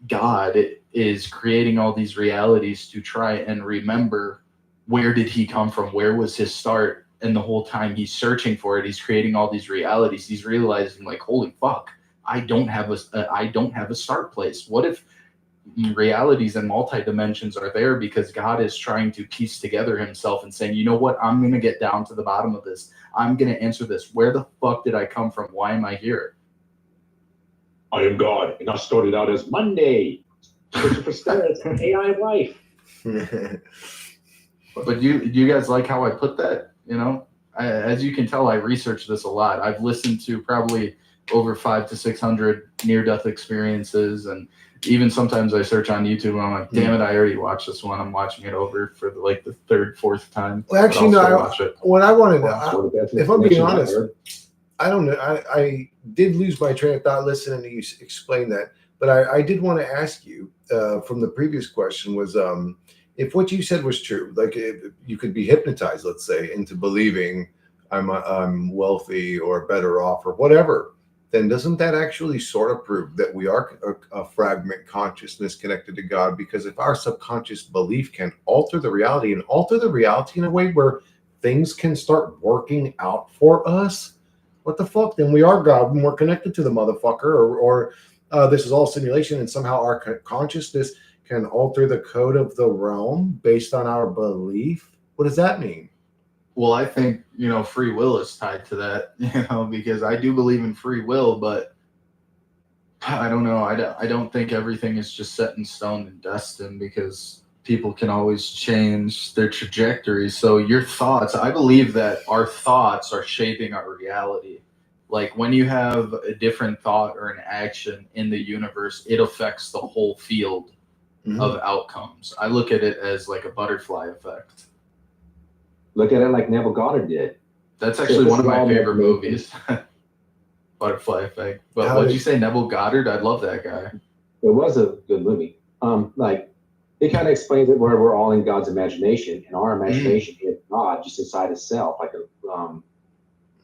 God is creating all these realities to try and remember, where did he come from? Where was his start? And the whole time he's searching for it, he's creating all these realities. He's realizing, like, holy fuck, I don't have a start place. What if realities and multi-dimensions are there because God is trying to piece together himself and saying, you know what, I'm going to get down to the bottom of this. I'm going to answer this. Where the fuck did I come from? Why am I here? I am God, and I started out as Monday. Christopher Starrett's AI wife. But do you guys like how I put that? As you can tell, I researched this a lot. I've listened to probably over 500 to 600 near-death experiences, and even sometimes I search on YouTube and I'm like, damn it, I already watched this one. I'm watching it over for the third, fourth time. Well, actually, no. What I wanted to, if I'm being honest, I don't know. I did lose my train of thought listening to you explain that, but I did want to ask you from the previous question was if what you said was true, like if you could be hypnotized, let's say, into believing I'm wealthy or better off or whatever, then doesn't that actually sort of prove that we are a fragment consciousness connected to God? Because if our subconscious belief can alter the reality and alter the reality in a way where things can start working out for us, what the fuck? Then we are God and we're connected to the motherfucker, or this is all simulation, and somehow our consciousness can alter the code of the realm based on our belief. What does that mean? Well, I think, free will is tied to that, because I do believe in free will, but I don't know. I don't think everything is just set in stone and destined, because people can always change their trajectory. So your thoughts, I believe that our thoughts are shaping our reality. Like when you have a different thought or an action in the universe, it affects the whole field of outcomes. I look at it as like a butterfly effect. Look at it like Neville Goddard did. That's So actually this one of is my all favorite information. movies. Butterfly Effect. But How what'd did- you say, Neville Goddard? I love that guy. It was a good movie. Like it kind of explains it where we're all in God's imagination, and our imagination is God just inside itself, like a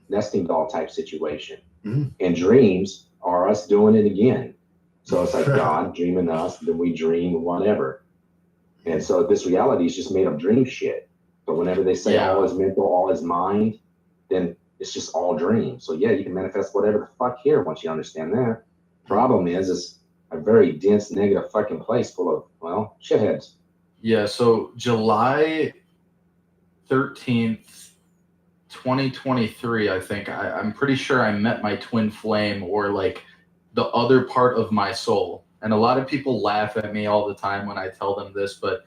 nesting doll type situation. Mhm. And dreams are us doing it again. So it's like God dreaming us, then we dream whatever. And so this reality is just made of dream shit. But whenever they say Yeah. all is mental, all is mind, then it's just all dream. So yeah, you can manifest whatever the fuck here once you understand that. Problem is a very dense, negative fucking place full of, well, shitheads. Yeah, so July 13th, 2023, I think. I'm pretty sure I met my twin flame, or like the other part of my soul. And a lot of people laugh at me all the time when I tell them this, but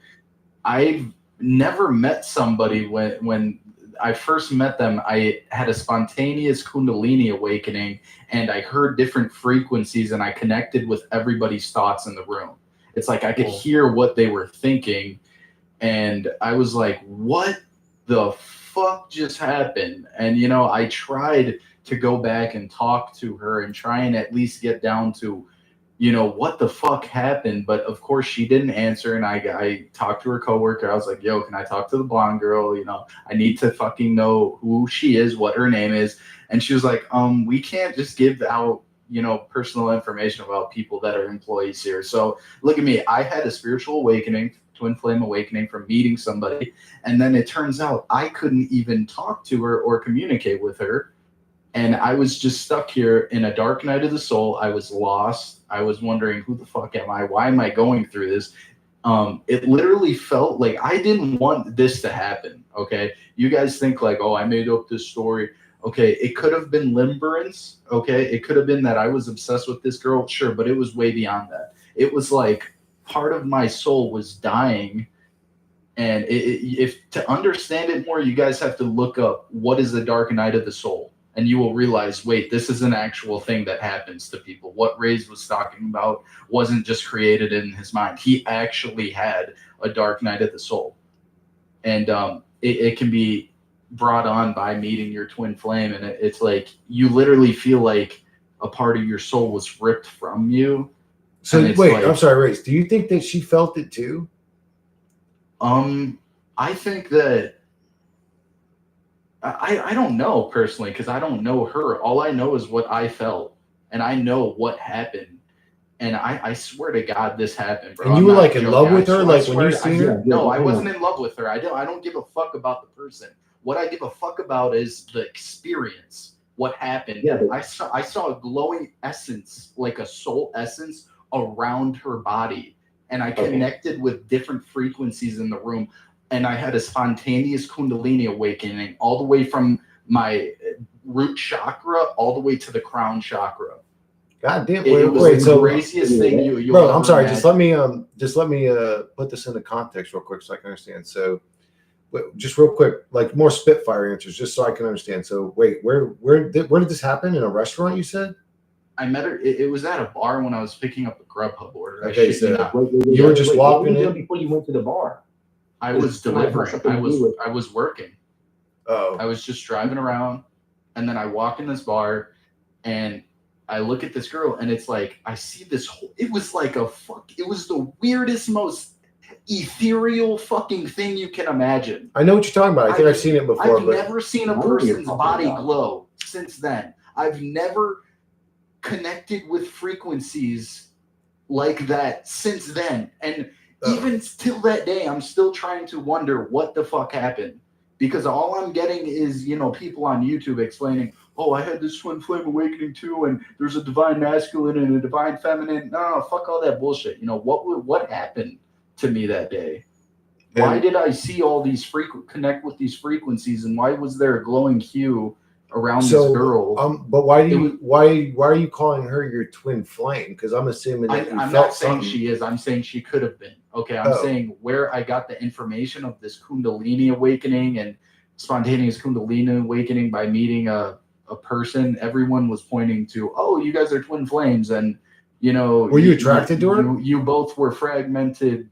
I've never met somebody when I first met them, I had a spontaneous Kundalini awakening, and I heard different frequencies, and I connected with everybody's thoughts in the room. It's like I could hear what they were thinking, and I was like, what the fuck just happened? And, you know, I tried to go back and talk to her and try and at least get down to, you know, what the fuck happened. But of course she didn't answer. And I talked to her coworker. I was like, yo, can I talk to the blonde girl? You know, I need to fucking know who she is, what her name is. And she was like, we can't just give out, you know, personal information about people that are employees here. So look at me. I had a spiritual awakening, twin flame awakening, from meeting somebody. And then it turns out I couldn't even talk to her or communicate with her. And I was just stuck here in a dark night of the soul. I was lost. I was wondering, who the fuck am I? Why am I going through this? It literally felt like I didn't want this to happen. Okay. You guys think like, oh, I made up this story. Okay. It could have been limerence. Okay. It could have been that I was obsessed with this girl. Sure. But it was way beyond that. It was like part of my soul was dying. And if to understand it more, you guys have to look up what is the dark night of the soul. And you will realize, wait, this is an actual thing that happens to people. What Ray's was talking about wasn't just created in his mind. He actually had a dark night of the soul. And it can be brought on by meeting your twin flame. And it's like you literally feel like a part of your soul was ripped from you. So And it's wait, like, I'm sorry, Race. Do you think that she felt it too? I think that I don't know personally, because I don't know her. All I know is what I felt, and I know what happened. And I swear to God, this happened, bro. And you I'm were not like in joking. love with I her, swear- like when you I seen swear- her? No, I hang wasn't on. in love with her. I don't give a fuck about the person. What I give a fuck about is the experience. What happened? Yeah, but- I saw a glowing essence, like a soul essence, around her body, and I Okay. connected with different frequencies in the room. And I had a spontaneous Kundalini awakening all the way from my root chakra all the way to the crown chakra. God damn! It was Wait, the so craziest thing you'll bro, ever I'm sorry. imagine. Just let me put this into context real quick so I can understand. So, just real quick, like more Spitfire answers, just so I can understand. So, wait, where did this happen? In a restaurant? You said? I met her. It was at a bar when I was picking up a Grubhub order. Okay, I shit so you not. you were just what were walking you doing in. before you went to the bar? I was It might have delivering. something to do with- I was working. Oh, I was just driving around, and then I walk in this bar, and I look at this girl, and it's like I see this whole. It was like it was the weirdest, most ethereal fucking thing you can imagine. I know what you're talking about. I think I've seen it before. I've but never seen a I know what you're person's talking body about. glow since then. I've never connected with frequencies like that since then. And even till that day, I'm still trying to wonder what the fuck happened. Because all I'm getting is, you know, people on YouTube explaining, oh, I had this twin flame awakening too, and there's a divine masculine and a divine feminine. No, fuck all that bullshit. You know, what happened to me that day? Why did I see all these connect with these frequencies, and why was there a glowing hue around this girl? But why are you calling her your twin flame? Because I'm assuming that I'm not saying she is. I'm saying she could have been. Okay, I'm saying where I got the information of this Kundalini awakening and spontaneous Kundalini awakening by meeting a person. Everyone was pointing to, oh, you guys are twin flames, and you know. Were you attracted to her? You both were fragmented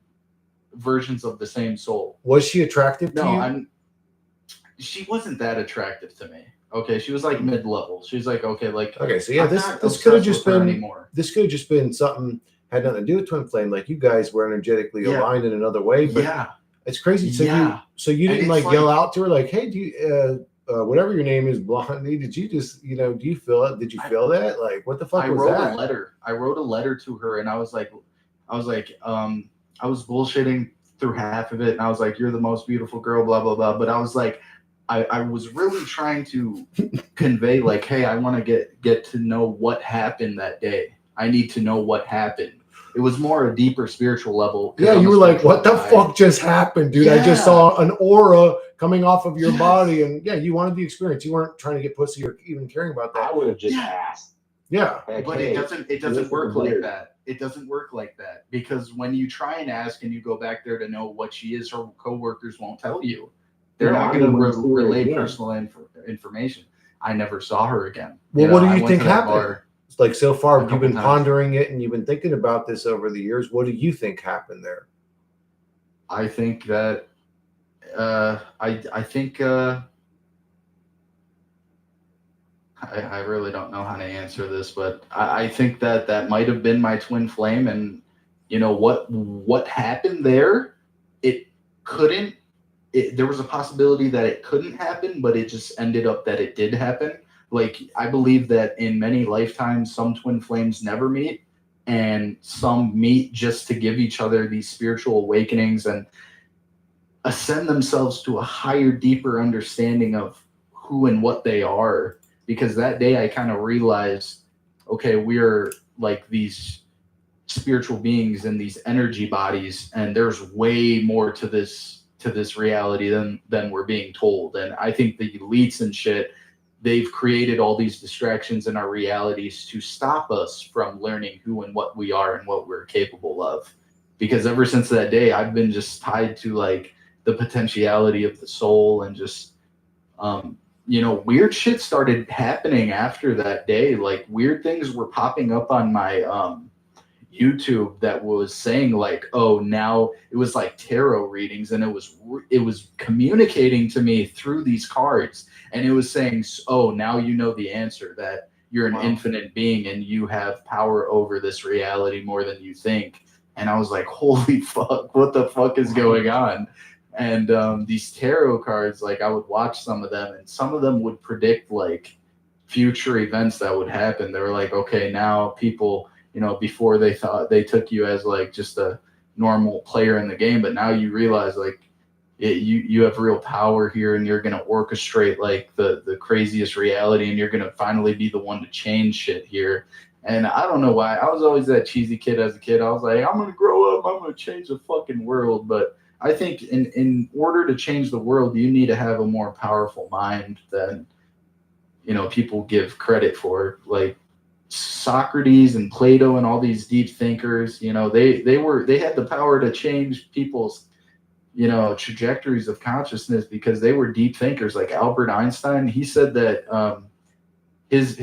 versions of the same soul. Was she attractive to you? she wasn't that attractive to me. Okay, she was like mid-level. She's like, okay, like Okay, so yeah, I'm this not this could have obsessed just with her been anymore. this could have just been something had nothing to do with twin flame. Like you guys were energetically Yeah. aligned in another way, but Yeah, it's crazy. So yeah. you And didn't it's like yell like out to her like, "Hey, do you whatever your name is, Blondie? Did you just do you feel it? Did you feel that? Like, what the fuck I was wrote that?" a letter. I wrote a letter to her, and I was like, I was bullshitting through half of it, and I was like, "You're the most beautiful girl," blah blah blah. But I was like, I was really trying to convey like, "Hey, I want to get to know what happened that day. I need to know what happened." It was more a deeper spiritual level. 'Cause Yeah, I'm you a were like, spiritual "What the guy. fuck just happened, dude? I just Yeah. saw an aura coming off of your Yes. body, and yeah, you wanted the experience. You weren't trying to get pussy or even caring about I that." would have just Yeah. asked. Yeah, Like, But hey, it doesn't listen work to like weird. that. It doesn't work like that because when you try and ask and you go back there to know what she is, her coworkers won't tell you. They're No, not I going to mean, when you see her relay again. personal information. I never saw her again. well, what do I you went think to that happened? bar It's like so far a you've couple been times. pondering it and you've been thinking about this over the years. What do you think happened there? I think that I think I really don't know how to answer this, but I think that might have been my twin flame, and what happened there, it couldn't. There was a possibility that it couldn't happen, but it just ended up that it did happen. Like I believe that in many lifetimes, some twin flames never meet, and some meet just to give each other these spiritual awakenings and ascend themselves to a higher, deeper understanding of who and what they are. Because that day I kind of realized, okay, we're like these spiritual beings in these energy bodies, and there's way more to this reality than we're being told. And I think the elites and shit, they've created all these distractions in our realities to stop us from learning who and what we are and what we're capable of. Because ever since that day, I've been just tied to like the potentiality of the soul, and just weird shit started happening after that day. Like weird things were popping up on my YouTube that was saying like, oh, now it was like tarot readings, and it was communicating to me through these cards, and it was saying, oh, now you know the answer, that you're an infinite being and you have power over this reality more than you think. And I was like, holy fuck, what the fuck is going on? And these tarot cards, like I would watch some of them, and some of them would predict like future events that would happen. They were like, okay, now people, before they thought they took you as like just a normal player in the game, but now you realize like you have real power here, and you're going to orchestrate like the craziest reality, and you're going to finally be the one to change shit here. And I don't know why. I was always that cheesy kid as a kid. I was like, I'm going to grow up, I'm going to change the fucking world. But I think in order to change the world, you need to have a more powerful mind than people give credit for. Like Socrates and Plato and all these deep thinkers, they had the power to change people's trajectories of consciousness because they were deep thinkers. Like Albert Einstein, he said that his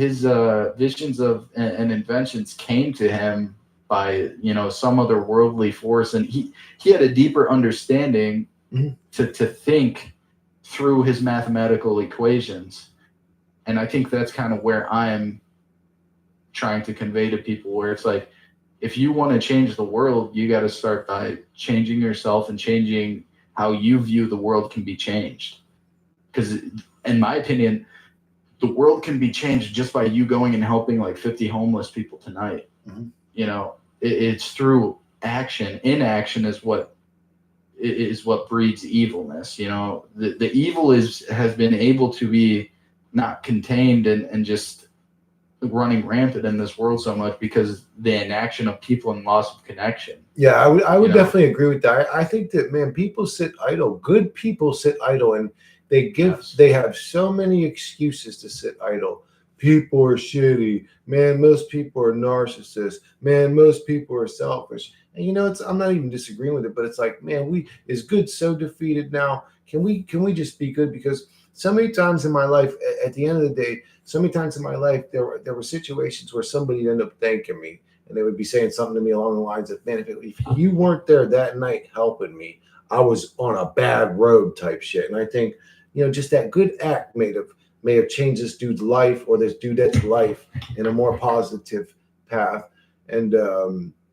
visions of and inventions came to him by some other worldly force, and he had a deeper understanding to think through his mathematical equations. And I think that's kind of where I'm trying to convey to people, where it's like, if you want to change the world, you got to start by changing yourself and changing how you view the world can be changed. Because in my opinion, the world can be changed just by you going and helping like 50 homeless people tonight. It's through action. Inaction is what breeds evilness. The evil has been able to be not contained and just running rampant in this world so much because the inaction of people and loss of connection. Yeah, I would definitely agree with that. I think that, man, people sit idle. Good people sit idle, and they have so many excuses to sit idle. People are shitty. Man, most people are narcissists. Man, most people are selfish. And I'm not even disagreeing with it, but it's like, man, is good so defeated now? Can we just be good? Because so many times in my life, at the end of the day, so many times in my life, there were situations where somebody ended up thanking me, and they would be saying something to me along the lines of, man, if you weren't there that night helping me, I was on a bad road type shit. And I think, just that good act may have changed this dude's life or this dude's life in a more positive path. And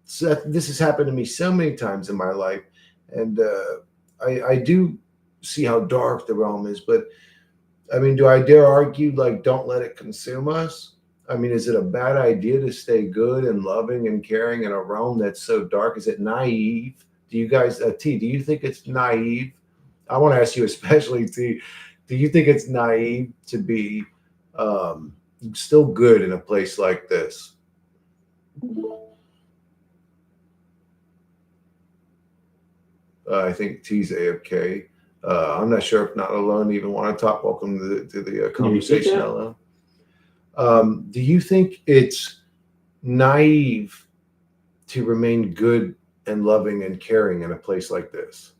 so this has happened to me so many times in my life, and I do see how dark the realm is. But I mean, do I dare argue like don't let it consume us? I mean, is it a bad idea to stay good and loving and caring in a realm that's so dark? Is it naive? Do you guys, T, do you think it's naive? I want to ask you, especially T, do you think it's naive to be still good in a place like this? I think T's AFK. I'm not sure if Not Alone even want to talk. Welcome to the conversation, Alone. Do you think it's naive to remain good and loving and caring in a place like this?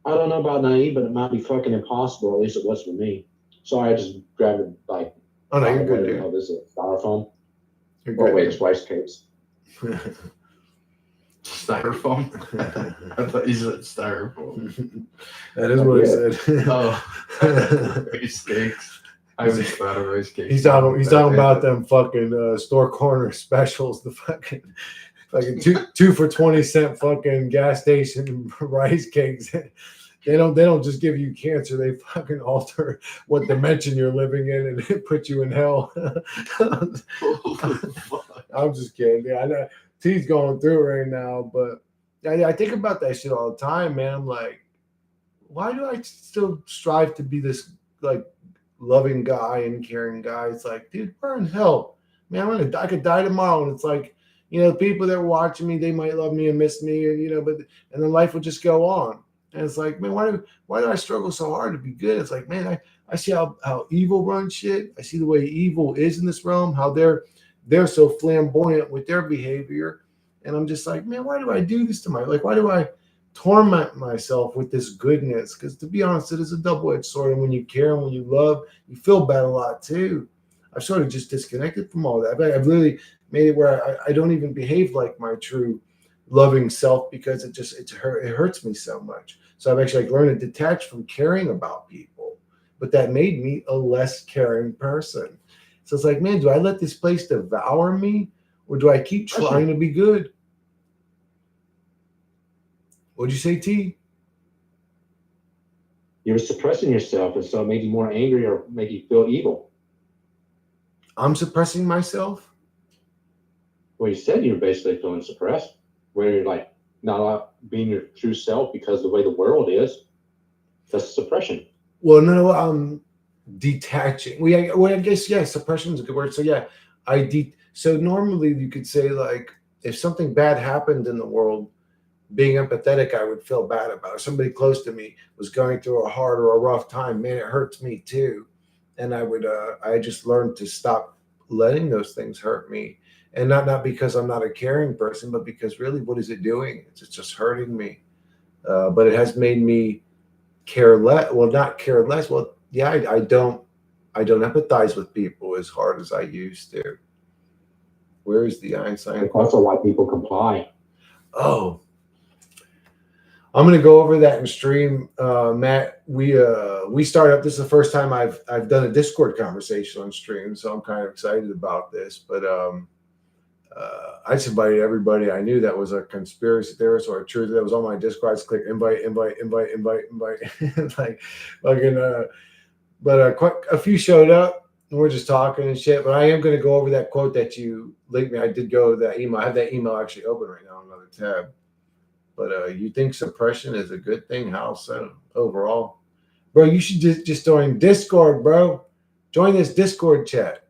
I don't know about naive, but it might be fucking impossible. At least it was for me. Sorry, I just grabbed it like. Oh no, you're good, what the dude. hell is it? Styrofoam? You're Oh good. wait, it's rice cakes. Styrofoam? I thought you said styrofoam. That is what he said. Oh, rice cakes. I always thought of rice cakes. He's talking about them fucking store corner specials, the fucking two for 20 cent fucking gas station rice cakes. They don't just give you cancer, they fucking alter what dimension you're living in and put you in hell. I'm just kidding. Yeah, I know T's going through it right now, but I think about that shit all the time, man. I'm like, why do I still strive to be this like loving guy and caring guy? It's like, dude, we're in hell, man. I could die tomorrow, and it's like, people that are watching me, they might love me and miss me, and but and then life will just go on. And it's like, man, why do I struggle so hard to be good? It's like, man, I see how evil runs shit. I see the way evil is in this realm, how they're so flamboyant with their behavior, and I'm just like, man, why do I do this to why do I torment myself with this goodness? Because to be honest, it is a double-edged sword, and when you care and when you love, you feel bad a lot too. I've sort of just disconnected from all that. I've really made it where I don't even behave like my true loving self because it hurts me so much. So I've actually learned to detach from caring about people, but that made me a less caring person. So it's like, man, do I let this place devour me, or do I keep trying to be good? What'd you say, T? You were suppressing yourself, and so it made you more angry or make you feel evil. I'm suppressing myself? Well, you said you were basically feeling suppressed, where you're like not being your true self because of the way the world is. That's suppression. Well, no, I'm detaching. I guess, yeah, suppression is a good word. So yeah, so normally you could say like if something bad happened in the world, being empathetic, I would feel bad about it. Somebody close to me was going through a hard or a rough time, man, it hurts me too. And I just learned to stop letting those things hurt me. And not because I'm not a caring person, but because really, what is it doing? It's just hurting me. But it has made me care less. Well, not care less. Well, yeah, I don't empathize with people as hard as I used to. Where is the Einstein? That's also why people comply. Oh, I'm gonna go over that in stream, Matt. We started up. This is the first time I've done a Discord conversation on stream, so I'm kind of excited about this. But I just invited everybody I knew that was a conspiracy theorist or a truth that was on my Discord. I just click invite, like fucking. But quite a few showed up, and we're just talking and shit. But I am going to go over that quote that you linked me. I did go to that email. I have that email actually open right now on another tab. But you think suppression is a good thing? How so overall? Bro, you should just join Discord, bro. Join this Discord chat.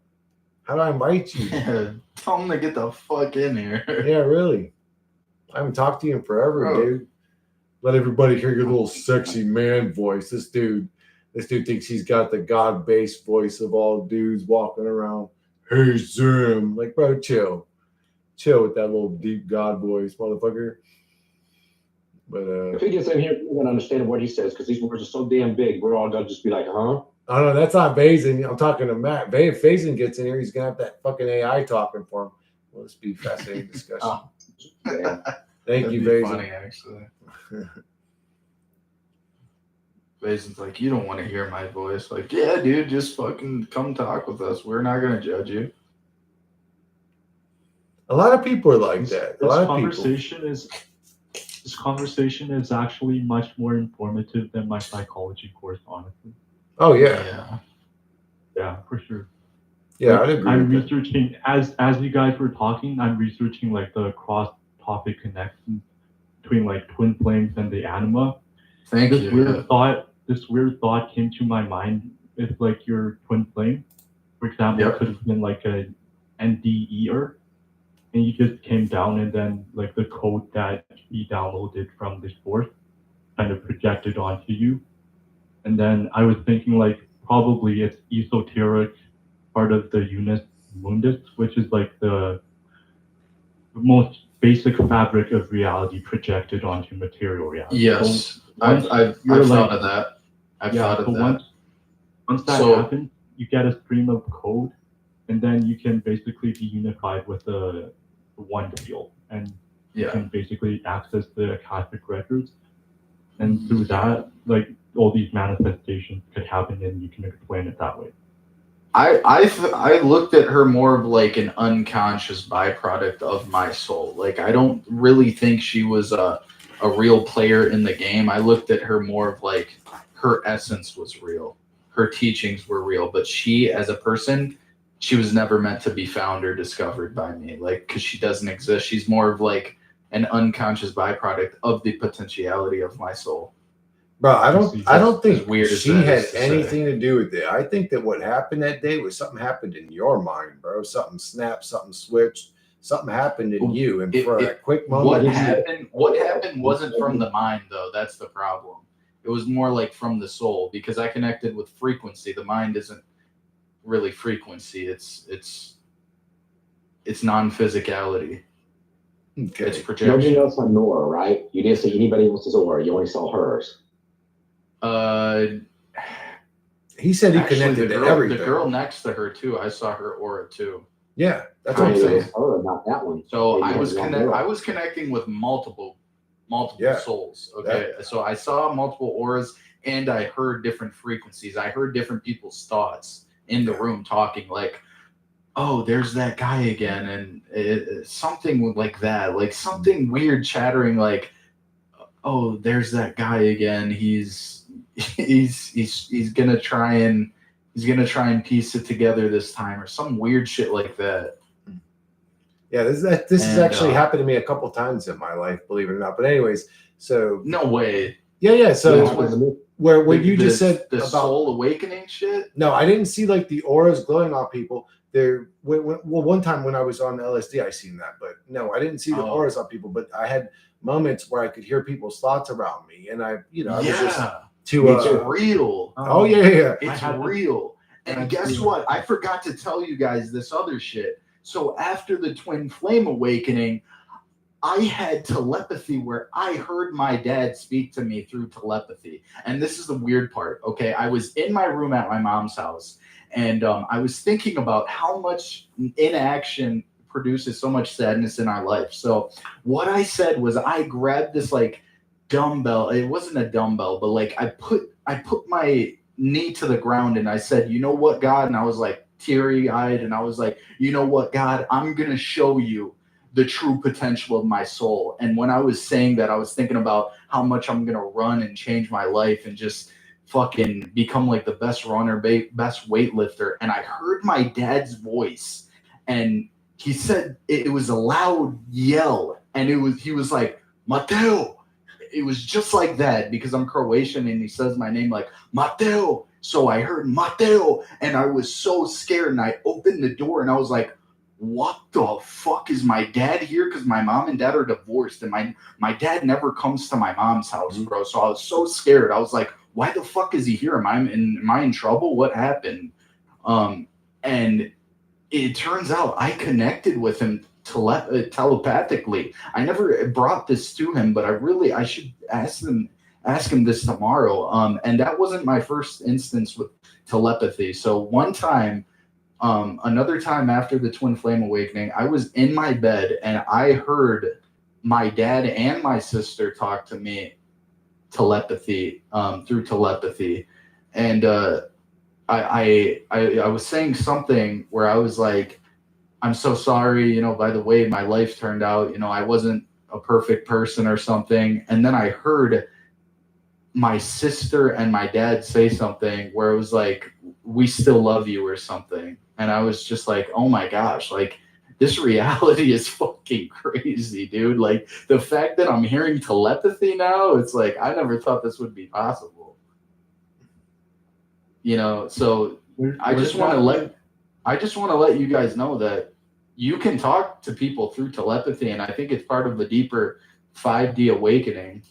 How do I invite you? Yeah, tell them to get the fuck in here. Yeah, really. I haven't talked to you in forever, dude. Let everybody hear your little sexy man voice. This dude thinks he's got the God based voice of all dudes walking around. Hey, Zim. Like, bro, chill. Chill with that little deep God voice, motherfucker. But if he gets in here, we're gonna understand what he says because these words are so damn big. We're all gonna just be like, huh? Oh no, that's not Bazin. I'm talking to Matt. If Bazin gets in here, he's gonna have that fucking AI talking for him. Well, this be a fascinating discussion. Oh. Yeah. Thank you, Bazin. Funny, actually. Mason's like, you don't want to hear my voice. Like, yeah, dude, just fucking come talk with us. We're not gonna judge you. A lot of people are like that. A lot of people. This conversation is actually much more informative than my psychology course, honestly. Oh yeah, Yeah. Yeah, for sure. yeah, Like, I'd agree I'm with that. researching as you guys were talking. I'm researching like the cross topic connections between like twin flames and the anima. Thank This you. weird Yeah. thought. This weird thought came to my mind. If like your twin flame, for example, Yep. could have been like a NDEer, and you just came down, and then like the code that he downloaded from this source kind of projected onto you. And then I was thinking like probably it's esoteric part of the unus mundus, which is like the most basic fabric of reality projected onto material reality. Yes. So I've once you're I've like, thought of that. I've yeah, thought of so that. once that So- happens, you get a stream of code, and then you can basically be unified with the one field, and you Yeah. can basically access the Akashic records. And through that, like all these manifestations could happen, and you can explain it that way. I looked at her more of like an unconscious byproduct of my soul. Like I don't really think she was a real player in the game. I looked at her more of like her essence was real. Her teachings were real, but she as a person, she was never meant to be found or discovered by me. Like cuz she doesn't exist. She's more of like an unconscious byproduct of the potentiality of my soul. Bro, I don't think as weird as she that had is to say. anything to do with it. I think that what happened that day was something happened in your mind, bro. Something snapped, something switched, something happened in you, and for that quick moment, What happened wasn't from the mind though. That's the problem. It was more like from the soul because I connected with frequency. The mind isn't really frequency. It's non-physicality. okay. It's Nobody projection. else on Nora, right? You didn't see anybody else's aura. You only saw hers. He said he Actually, connected the to girl, everything. the girl next to her too. I saw her aura too. Yeah, that's what I'm Maybe it saying. was her, not that one. So Maybe I it was one girl. I was connecting with multiple Yeah. souls. Okay, so I saw multiple auras and I heard different frequencies. I heard different people's thoughts in the room talking like, "Oh, there's that guy again," and something like that, like something weird chattering like, "Oh, there's that guy again. He's gonna try and piece it together this time," or some weird shit like that. Yeah, this has actually happened to me a couple times in my life, believe it or not. But anyways, so No way. yeah. So Yeah, where you just said the about soul awakening shit. no, I didn't see like the auras glowing off people. There, well, one time when I was on LSD, I seen that, but no, I didn't see the auras on people. But I had moments where I could hear people's thoughts around me, and I was just it's real. Oh yeah, It's real. And guess what? I forgot to tell you guys this other shit. So after the twin flame awakening, I had telepathy where I heard my dad speak to me through telepathy. And this is the weird part. Okay. I was in my room at my mom's house and I was thinking about how much inaction produces so much sadness in our life. So what I said was I grabbed this like dumbbell. It wasn't a dumbbell, but like I put my knee to the ground and I said, "You know what, God?" And I was like teary-eyed and I was like, "You know what, God? I'm going to show you the true potential of my soul." And when I was saying that, I was thinking about how much I'm going to run and change my life and just fucking become like the best runner, best weightlifter. And I heard my dad's voice and he said it was a loud yell and he was like, "Mateo." It was just like that because I'm Croatian and he says my name like Mateo. So I heard Mateo and I was so scared and I opened the door and I was like, "What the fuck, is my dad here?" Because my mom and dad are divorced and my dad never comes to my mom's house, bro. So I was so scared. I was like, "Why the fuck is he here? Am I in trouble? What happened?" And it turns out I connected with him telepathically. I never brought this to him, but I should ask him this tomorrow. And that wasn't my first instance with telepathy. So one time, another time after the twin flame awakening, I was in my bed and I heard my dad and my sister talk to me telepathy, through telepathy. And I was saying something where I was like, I'm so sorry, by the way my life turned out, I wasn't a perfect person or something. And then I heard my sister and my dad say something where it was like, we still love you or something. And I was just like, oh my gosh, like this reality is fucking crazy, dude. Like the fact that I'm hearing telepathy now, it's like, I never thought this would be possible. So I just want to let you guys know that you can talk to people through telepathy. And I think it's part of the deeper 5D awakening.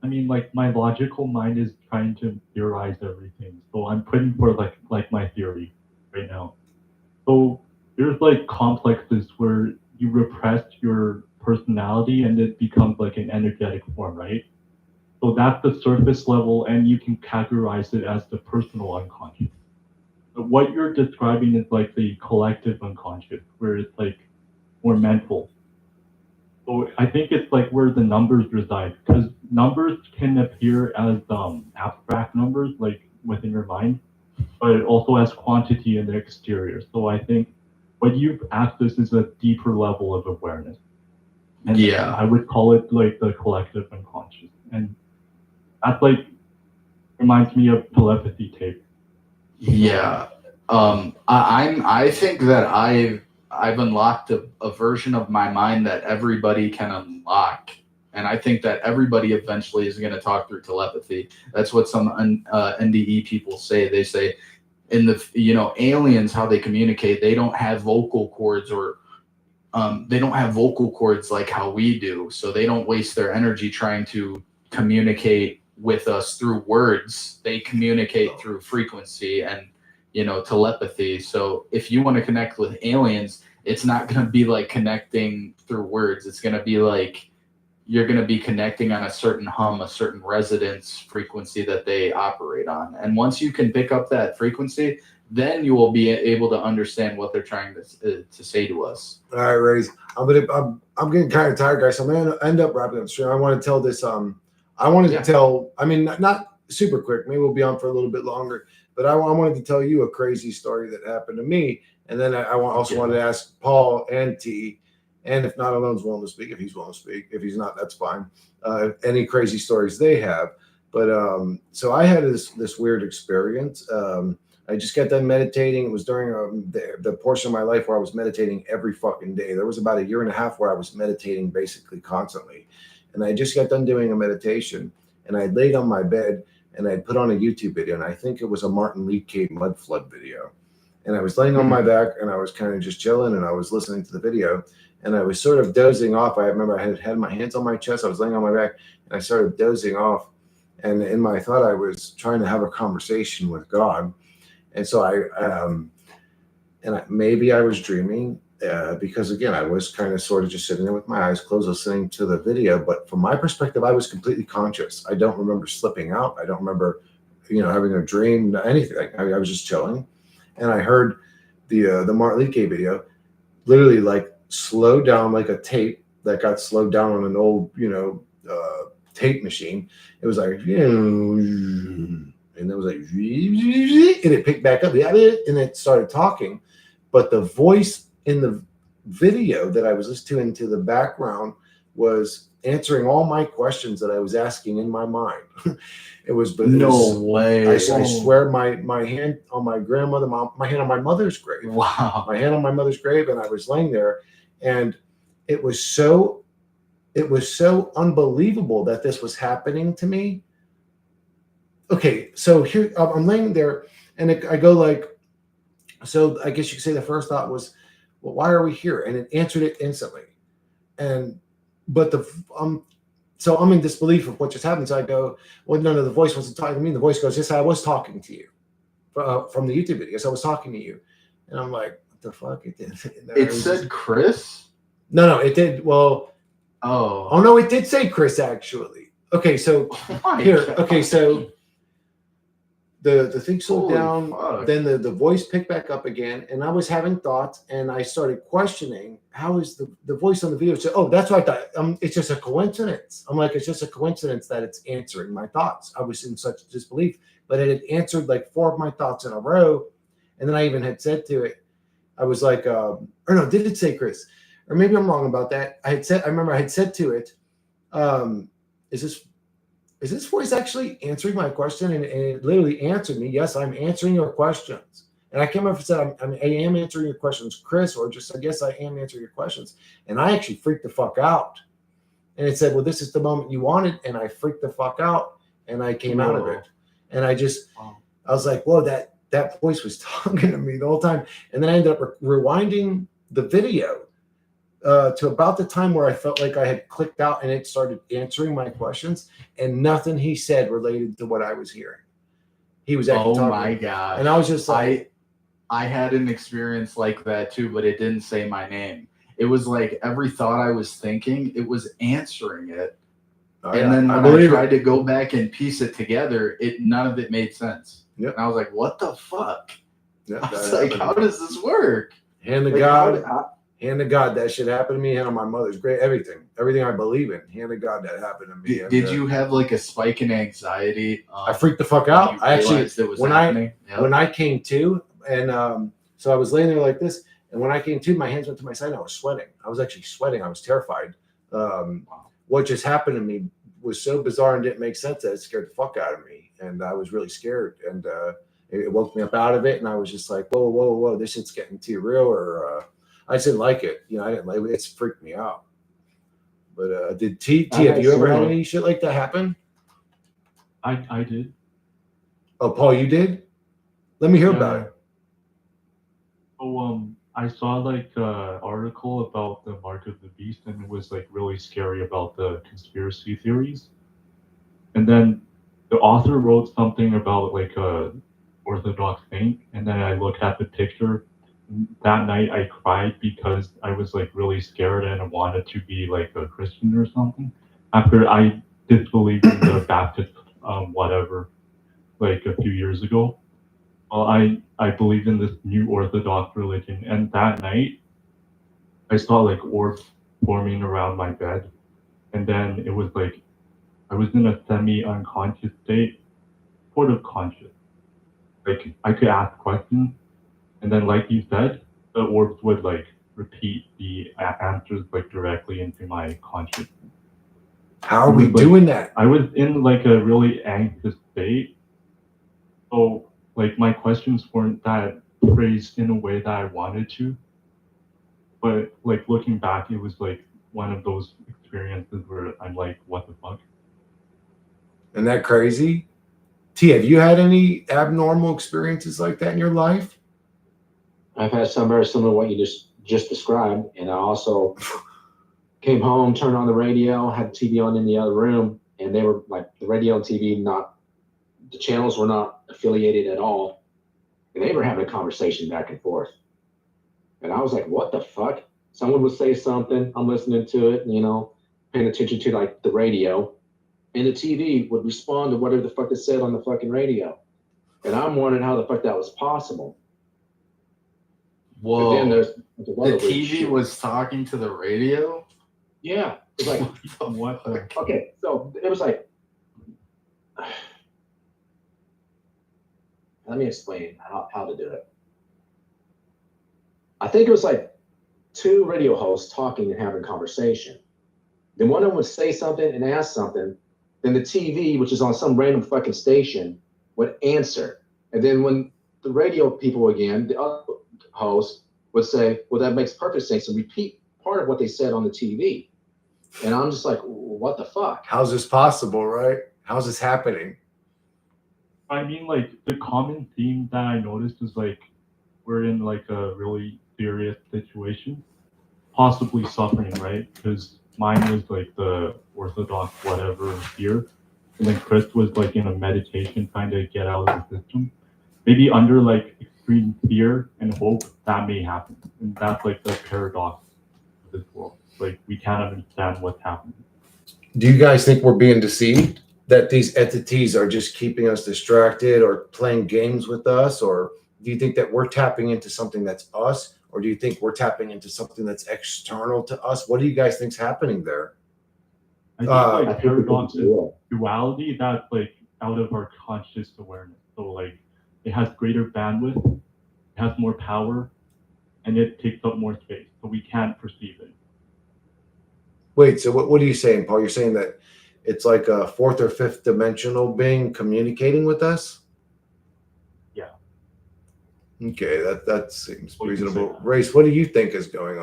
I mean, like my logical mind is trying to theorize everything, so I'm putting forth like my theory right now. So there's like complexes where you repress your personality and it becomes like an energetic form, right? So that's the surface level, and you can categorize it as the personal unconscious. But what you're describing is like the collective unconscious, where it's like more mental. So I think it's like where the numbers reside, because numbers can appear as abstract numbers, like within your mind, but also as quantity in the exterior. So I think what you've accessed is a deeper level of awareness. And Yeah. I would call it like the collective unconscious. And that's like, reminds me of telepathy tape. Yeah. I think that I've unlocked a version of my mind that everybody can unlock. And I think that everybody eventually is going to talk through telepathy. That's what some NDE people say. They say in the, aliens, how they communicate, they don't have vocal cords or they don't have vocal cords like how we do. So they don't waste their energy trying to communicate with us through words. They communicate through frequency and telepathy. So if you want to connect with aliens, it's not going to be like connecting through words. It's going to be like you're going to be connecting on a certain hum, a certain resonance frequency that they operate on. And once you can pick up that frequency, then you will be able to understand what they're trying to say to us. All right, Rays. I'm getting kind of tired, guys. So I'm gonna end up wrapping up stream. I want to tell this. I wanted to tell. I mean, not super quick. Maybe we'll be on for a little bit longer. But I wanted to tell you a crazy story that happened to me, and then I also wanted to ask Paul and T, and if not Alone's willing to speak, if he's willing to speak. If he's not, that's fine. Any crazy stories they have. But so I had this weird experience. I just got done meditating. It was during the portion of my life where I was meditating every fucking day. There was about a year and a half where I was meditating basically constantly. And I just got done doing a meditation, and I laid on my bed and I put on a YouTube video, and I think it was a Martin Lee Cave mud flood video. And I was laying on my back and I was kind of just chilling, and I was listening to the video, and I was sort of dozing off. I remember I had my hands on my chest. I was laying on my back and I started dozing off. And in my thought, I was trying to have a conversation with God. And so maybe I was dreaming because, again, I was kind of sort of just sitting there with my eyes closed, listening to the video. But from my perspective, I was completely conscious. I don't remember slipping out. I don't remember, having a dream, anything. I was just chilling. And I heard the Martin Lee Cave video literally like slowed down like a tape that got slowed down on an old, tape machine. It was like, and it was like, and it picked back up, and it started talking. But the voice in the video that I was listening to in the background was answering all my questions that I was asking in my mind. Way. I swear, my hand on my grandmother, my hand on my mother's grave. Wow. My hand on my mother's grave, and I was laying there, and it was so unbelievable that this was happening to me. Okay, so here I'm laying there, and I go like, so I guess you could say the first thought was, well, why are we here? And it answered it instantly. So I'm in disbelief of what just happened. So I go, well, no, the voice wasn't talking to me. The voice goes, yes, I was talking to you from the YouTube video. So I was talking to you. And I'm like, what the fuck? It said Chris? No, it did. Well, oh no, it did say Chris, actually. Okay, so here. Okay, so the thing slowed Holy down. fuck. Then the voice picked back up again, and I was having thoughts, and I started questioning how is the voice on the video said, oh, that's what I thought. It's just a coincidence. I'm like, it's just a coincidence that it's answering my thoughts. I was in such disbelief, but it had answered like 4 of my thoughts in a row. And then I even had said to it, I was like, or no, did it say Chris? Or maybe I'm wrong about that. I remember I had said to it, is this voice actually answering my question? And it literally answered me, yes, I'm answering your questions. And I can't remember if it said, I am answering your questions, Chris, or just said, yes, I am answering your questions. And I actually freaked the fuck out. And it said, well, this is the moment you wanted. And I freaked the fuck out, and I came out of it. And I was like, whoa, that voice was talking to me the whole time. And then I ended up rewinding the video to about the time where I felt like I had clicked out, and it started answering my questions, and nothing he said related to what I was hearing. He was actually talking. Oh my gosh. And I was just like, I had an experience like that too, but it didn't say my name. It was like every thought I was thinking, it was answering it. And then when I tried to go back and piece it together, none of it made sense. Yep. And I was like, what the fuck? Yep, I was like, how does this work? Hand to God, that shit happened to me. Hand on my mother's grave. Everything I believe in. Hand to God, that happened to me. Did you have like a spike in anxiety? I freaked the fuck out. I actually, when I came to, and so I was laying there like this, and when I came to, my hands went to my side, and I was sweating. I was actually sweating. I was terrified. What just happened to me was so bizarre and didn't make sense that it scared the fuck out of me, and I was really scared, and it woke me up out of it, and I was just like, whoa, this shit's getting too real, or I just didn't like it. I didn't like it. It's freaked me out. But did T have you ever had any shit like that happen? I did. Oh, Paul, you did? Let me hear about it. So I saw like an article about the Mark of the Beast, and it was like really scary about the conspiracy theories. And then the author wrote something about like a Orthodox saint, and then I looked at the picture. That night I cried because I was like really scared and I wanted to be like a Christian or something. After I disbelieved in the Baptist whatever, like a few years ago. Well, I believed in this new Orthodox religion, and that night I saw like orbs forming around my bed, and then it was like I was in a semi-unconscious state, sort of conscious. Like I could ask questions, and then like you said, the orbs would like repeat the answers like directly into my consciousness. How are we doing that? I was in like a really anxious state, so like my questions weren't that phrased in a way that I wanted to, but like looking back, it was like one of those experiences where I'm like, what the fuck? Isn't that crazy? T, have you had any abnormal experiences like that in your life? I've had some very similar to what you just described, and I also came home, turned on the radio, had the TV on in the other room, and they were like the radio and TV the channels were not affiliated at all, and they were having a conversation back and forth, and I was like, what the fuck? Someone would say something, I'm listening to it, paying attention to like the radio, and the TV would respond to whatever the fuck it said on the fucking radio, and I'm wondering how the fuck that was possible. Whoa. Then there's the TV was talking to the radio? Yeah, it's like what the? Okay, so it was like, let me explain how to do it. I think it was like 2 radio hosts talking and having a conversation. Then one of them would say something and ask something. Then the TV, which is on some random fucking station, would answer. And then when the radio people again, the other host, would say, well, that makes perfect sense, and repeat part of what they said on the TV. And I'm just like, what the fuck? How's this possible, right? How's this happening? I mean, like the common theme that I noticed is like we're in like a really serious situation, possibly suffering, right? Because mine was like the Orthodox whatever fear, and then Chris was like in a meditation trying to get out of the system. Maybe under like extreme fear and hope that may happen, and that's like the paradox of this world. Like we can't understand what's happening. Do you guys think we're being deceived? that these entities are just keeping us distracted or playing games with us, or do you think that we're tapping into something that's us, or do you think we're tapping into something that's external to us? What do you guys think's happening there? I think Uh, like I think paradox it's is real. duality that's like out of our conscious awareness. So like it has greater bandwidth, it has more power, and it takes up more space, so we can't perceive it. Wait, so what are you saying, Paul? You're saying that it's like a fourth or fifth dimensional being communicating with us? Yeah. Okay, that seems Well, you can say reasonable. that. Race, what do you think is going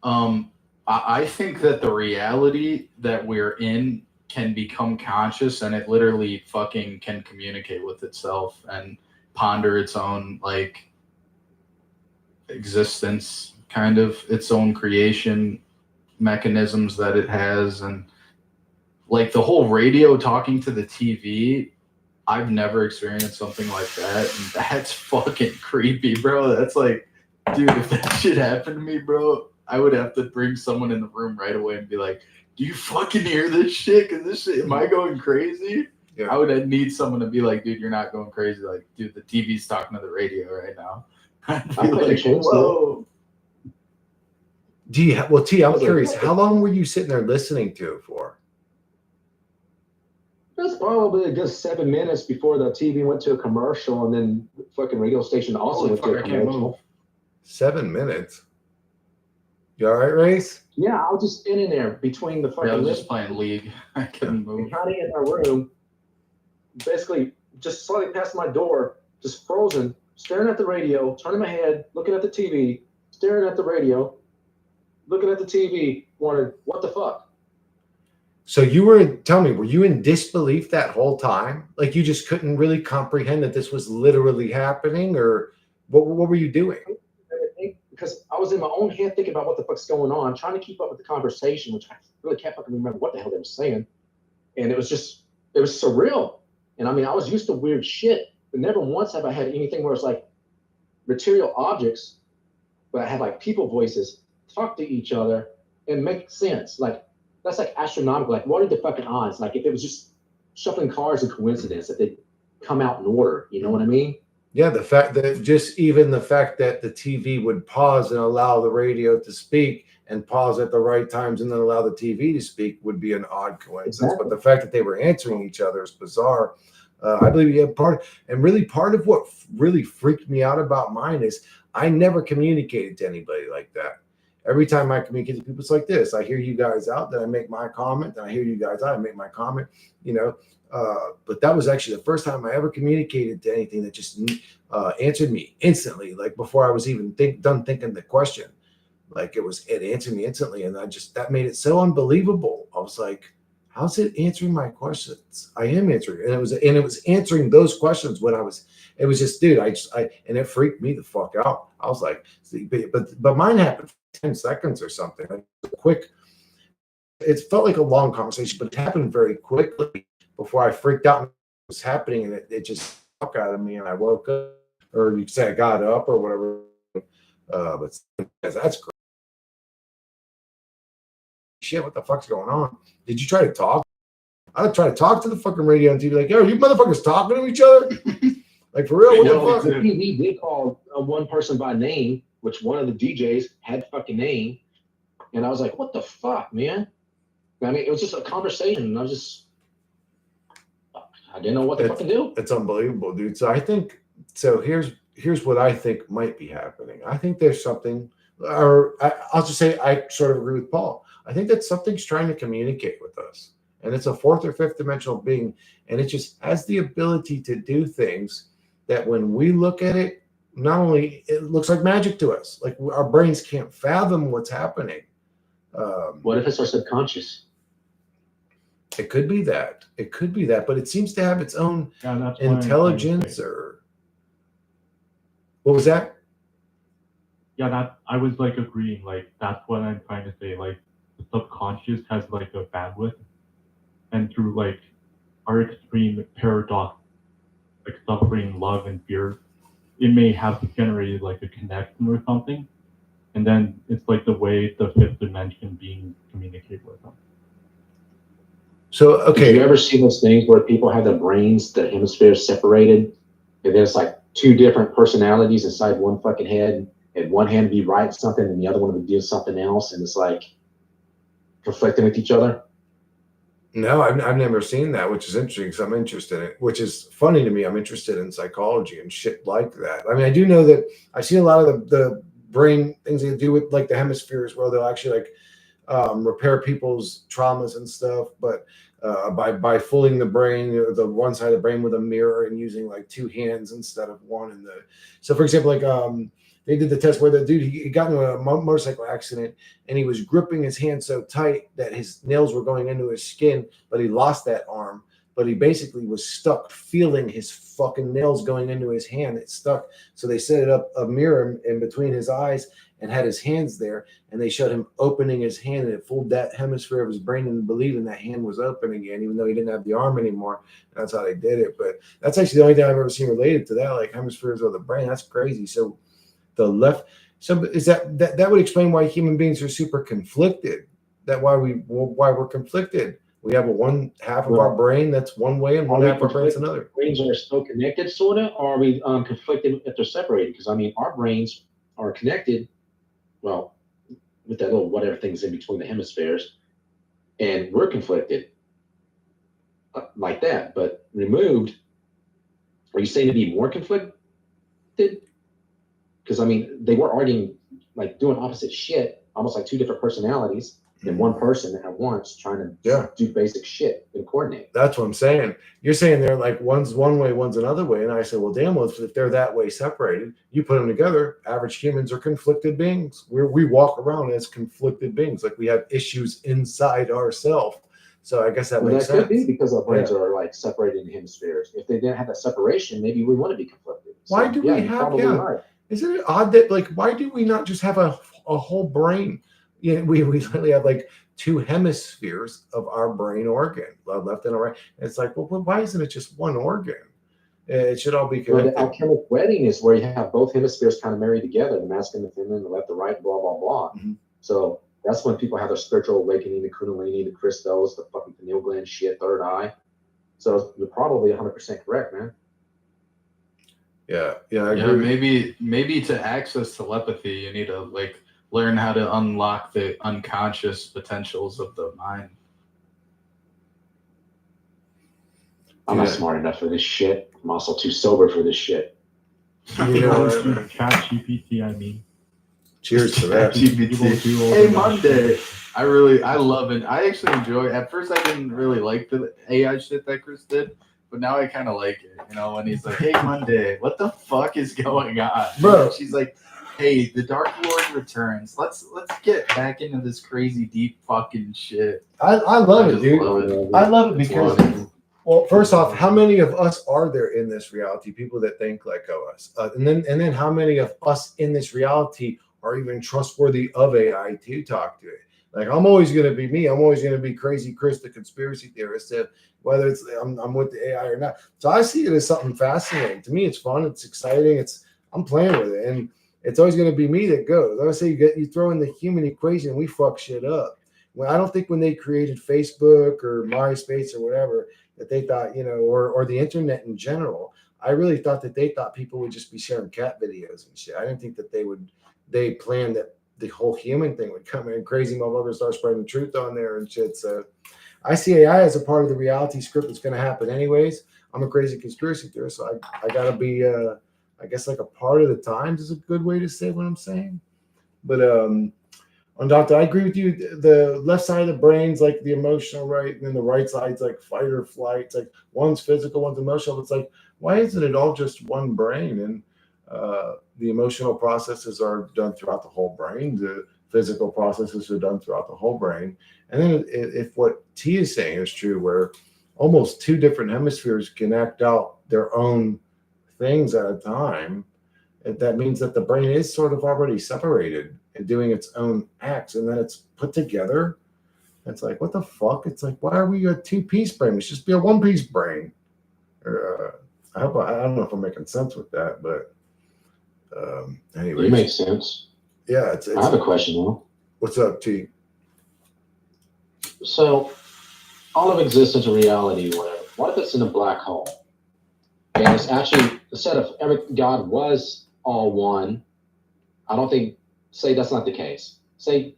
on? I think that the reality that we're in can become conscious, and it literally fucking can communicate with itself and ponder its own like existence, kind of its own creation mechanisms that it has. And like the whole radio talking to the TV, I've never experienced something like that, and that's fucking creepy, bro. That's like, dude, if that shit happened to me, bro, I would have to bring someone in the room right away and be like, do you fucking hear this shit? Cause this shit, am I going crazy? Yeah. I would need someone to be like, dude, you're not going crazy. Like, dude, the TV's talking to the radio right now. I'd be I'm fucking like, changed, whoa. Well, T, I'm Okay. curious. How long were you sitting there listening to it for? That's probably a good 7 minutes before the TV went to a commercial, and then the fucking radio station also Holy went to fuck, a I can't move. commercial. 7 minutes. You all right, Race? Yeah, I was just in there between the Yeah, I fucking was just playing League. I couldn't move. kind of in my room, basically just slightly past my door, just frozen, staring at the radio, turning my head, looking at the TV, staring at the radio, looking at the TV, wondering what the fuck. So tell me, were you in disbelief that whole time? Like you just couldn't really comprehend that this was literally happening, or what were you doing? Because I was in my own head thinking about what the fuck's going on, trying to keep up with the conversation, which I really can't fucking remember what the hell they were saying. And it was surreal. And I mean, I was used to weird shit, but never once have I had anything where it's like material objects, but I had like people voices talk to each other and make sense. Like, that's like astronomical. Like, what are the fucking odds? Like, if it was just shuffling cards and coincidence, that they come out in order, you know what I mean? Yeah, the fact that the TV would pause and allow the radio to speak and pause at the right times and then allow the TV to speak would be an odd coincidence. Exactly. But the fact that they were answering each other is bizarre. I believe part of what really freaked me out about mine is I never communicated to anybody like that. Every time I communicate to people, it's like this. I hear you guys out, then I make my comment, then I hear you guys out, I make my comment, but that was actually the first time I ever communicated to anything that just answered me instantly, like before I was even done thinking the question. Like it answered me instantly, and that made it so unbelievable. I was like, how's it answering my questions? I am answering, and it was answering those questions when it was just, dude, and it freaked me the fuck out. I was like, but mine happened 10 seconds or something, like quick. It felt like a long conversation, but it happened very quickly before I freaked out what was happening, and it just fuck out of me, and I woke up, or you could say I got up or whatever. But that's great. Shit, what the fuck's going on? Did you try to talk? I try to talk to the fucking radio and TV, like, yo, you motherfuckers talking to each other? Like, for real? What the fuck? The TV did call one person by name, which one of the DJs had fucking name. And I was like, what the fuck, man? I mean, it was just a conversation. And I didn't know what to fucking do. It's unbelievable, dude. So here's what I think might be happening. I think there's something, I'll just say I sort of agree with Paul. I think that something's trying to communicate with us. And it's a fourth or fifth dimensional being. And it just has the ability to do things that when we look at it, not only it looks like magic to us, like our brains can't fathom what's happening. What if it's our subconscious? It could be that. But it seems to have its own that's intelligence, or what was that? Yeah, that I was like agreeing. Like that's what I'm trying to say. Like the subconscious has like a bandwidth, and through like our extreme paradox, like suffering, love, and fear, it may have generated like a connection or something, and then it's like the way the fifth dimension being communicated with them. So Did you okay, ever see those things where people have their brains, their hemispheres separated, and there's like two different personalities inside one fucking head, and one hand would be writing something and the other one would do something else, and it's like conflicting with each other? no, I've never seen that, which is interesting because I'm interested in it, which is funny to me. I'm interested in psychology and shit like that. I mean, I do know that I see a lot of the brain things they do with like the hemispheres where they'll actually like repair people's traumas and stuff, but by fooling the brain, the one side of the brain with a mirror and using like two hands instead of one. And the so, for example, like they did the test where the dude he got into a motorcycle accident and he was gripping his hand so tight that his nails were going into his skin, but he lost that arm. But he basically was stuck feeling his fucking nails going into his hand. It stuck. So they set it up a mirror in between his eyes and had his hands there, and they showed him opening his hand, and it fooled that hemisphere of his brain into believing that hand was open again, even though he didn't have the arm anymore. That's how they did it. But that's actually the only thing I've ever seen related to that, like hemispheres of the brain. That's crazy. So the left, so is that would explain why human beings are super conflicted. That why we're conflicted. We have a one half of our brain that's one way, and Are one we half of our brain's conflicted? another. Brains are still connected, sort of, or are we conflicted if they're separated? Because I mean, our brains are connected, well, with that little whatever thing's in between the hemispheres, and we're conflicted like that. But removed, are you saying to be more conflicted? Because I mean, they were arguing, like doing opposite shit, almost like two different personalities in one person at once, trying to do basic shit and coordinate. That's what I'm saying. You're saying they're like one's one way, one's another way, and I say, well, damn, well, if they're that way separated, you put them together. Average humans are conflicted beings. We walk around as conflicted beings, like we have issues inside ourselves. So I guess that Well, makes that could sense. be because our brains are like separated in hemispheres. If they didn't have that separation, maybe we wouldn't be conflicted. So, Why do we you're have? probably Yeah, right. isn't it odd that like why do we not just have a whole brain? Yeah, we literally have like two hemispheres of our brain organ, left and a right. And it's like, well, why isn't it just one organ? It should all be Well, the connected. alchemic wedding is where you have both hemispheres kind of married together, the masculine, the feminine, the left, the right, blah, blah, blah. Mm-hmm. So that's when people have their spiritual awakening, the kundalini, the crystals, the fucking pineal gland shit, third eye. So you're probably 100% correct, man. Yeah, I agree. Maybe to access telepathy, you need to like learn how to unlock the unconscious potentials of the mind. I'm not smart enough for this shit. I'm also too sober for this shit. You know, Chat GPT, I mean. Cheers to that. GPT. Hey, Monday. I love it. I actually enjoy it. At first, I didn't really like the AI shit that Chris did, but now I kind of like it. You know, when he's like, "Hey, Monday, what the fuck is going on?" Bro. She's like, "Hey, the Dark Lord returns. Let's get back into this crazy deep fucking shit." I love it, dude. I love it because, well, first off, how many of us are there in this reality? People that think like us, and then how many of us in this reality are even trustworthy of AI to talk to it? Like, I'm always going to be me. I'm always going to be crazy Chris, the conspiracy theorist, whether it's I'm with the AI or not. So I see it as something fascinating. To me, it's fun. It's exciting. I'm playing with it, and it's always going to be me that goes. I would say you throw in the human equation, we fuck shit up. Well, I don't think when they created Facebook or MySpace or whatever that they thought, or the internet in general, I really thought that they thought people would just be sharing cat videos and shit. I didn't think that they planned that the whole human thing would come in. Crazy motherfuckers start spreading the truth on there and shit. So I see AI as a part of the reality script that's going to happen anyways. I'm a crazy conspiracy theorist, so I got to be, I guess, like a part of the times is a good way to say what I'm saying. But on Doctor, I agree with you. The left side of the brain's like the emotional, right? And then the right side's like fight or flight. It's like one's physical, one's emotional. It's like, why isn't it all just one brain? And the emotional processes are done throughout the whole brain. The physical processes are done throughout the whole brain. And then if what T is saying is true, where almost two different hemispheres can act out their own things at a time, that means that the brain is sort of already separated and doing its own acts, and then it's put together. It's like, what the fuck? It's like, why are we a two-piece brain? We should just be a one-piece brain. I don't know if I'm making sense with that, but anyway. It makes sense. Yeah, I have a question though. What's up, T? So all of existence or reality, whatever. What if it's in a black hole? And it's actually, instead of God was all one, I don't think, say that's not the case. Say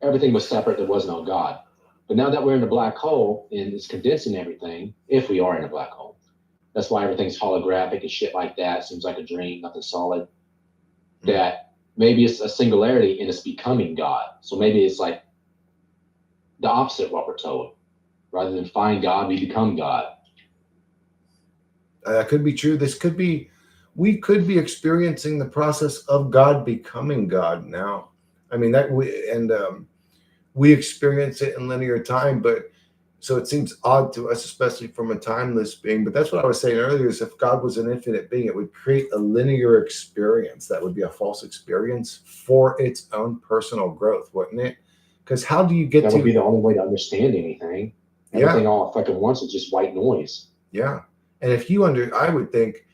everything was separate, there was no God. But now that we're in a black hole and it's condensing everything, if we are in a black hole, that's why everything's holographic and shit like that. Seems like a dream, nothing solid. That maybe it's a singularity and it's becoming God. So maybe it's like the opposite of what we're told. Rather than find God, we become God. That could be true. We could be experiencing the process of God becoming God now. I mean, we experience it in linear time, but so it seems odd to us, especially from a timeless being. But that's what I was saying earlier, is if God was an infinite being, it would create a linear experience that would be a false experience for its own personal growth, wouldn't it? Because how do you get That would be the only way to understand anything. Everything all fucking once is just white noise. Yeah. And if I would think,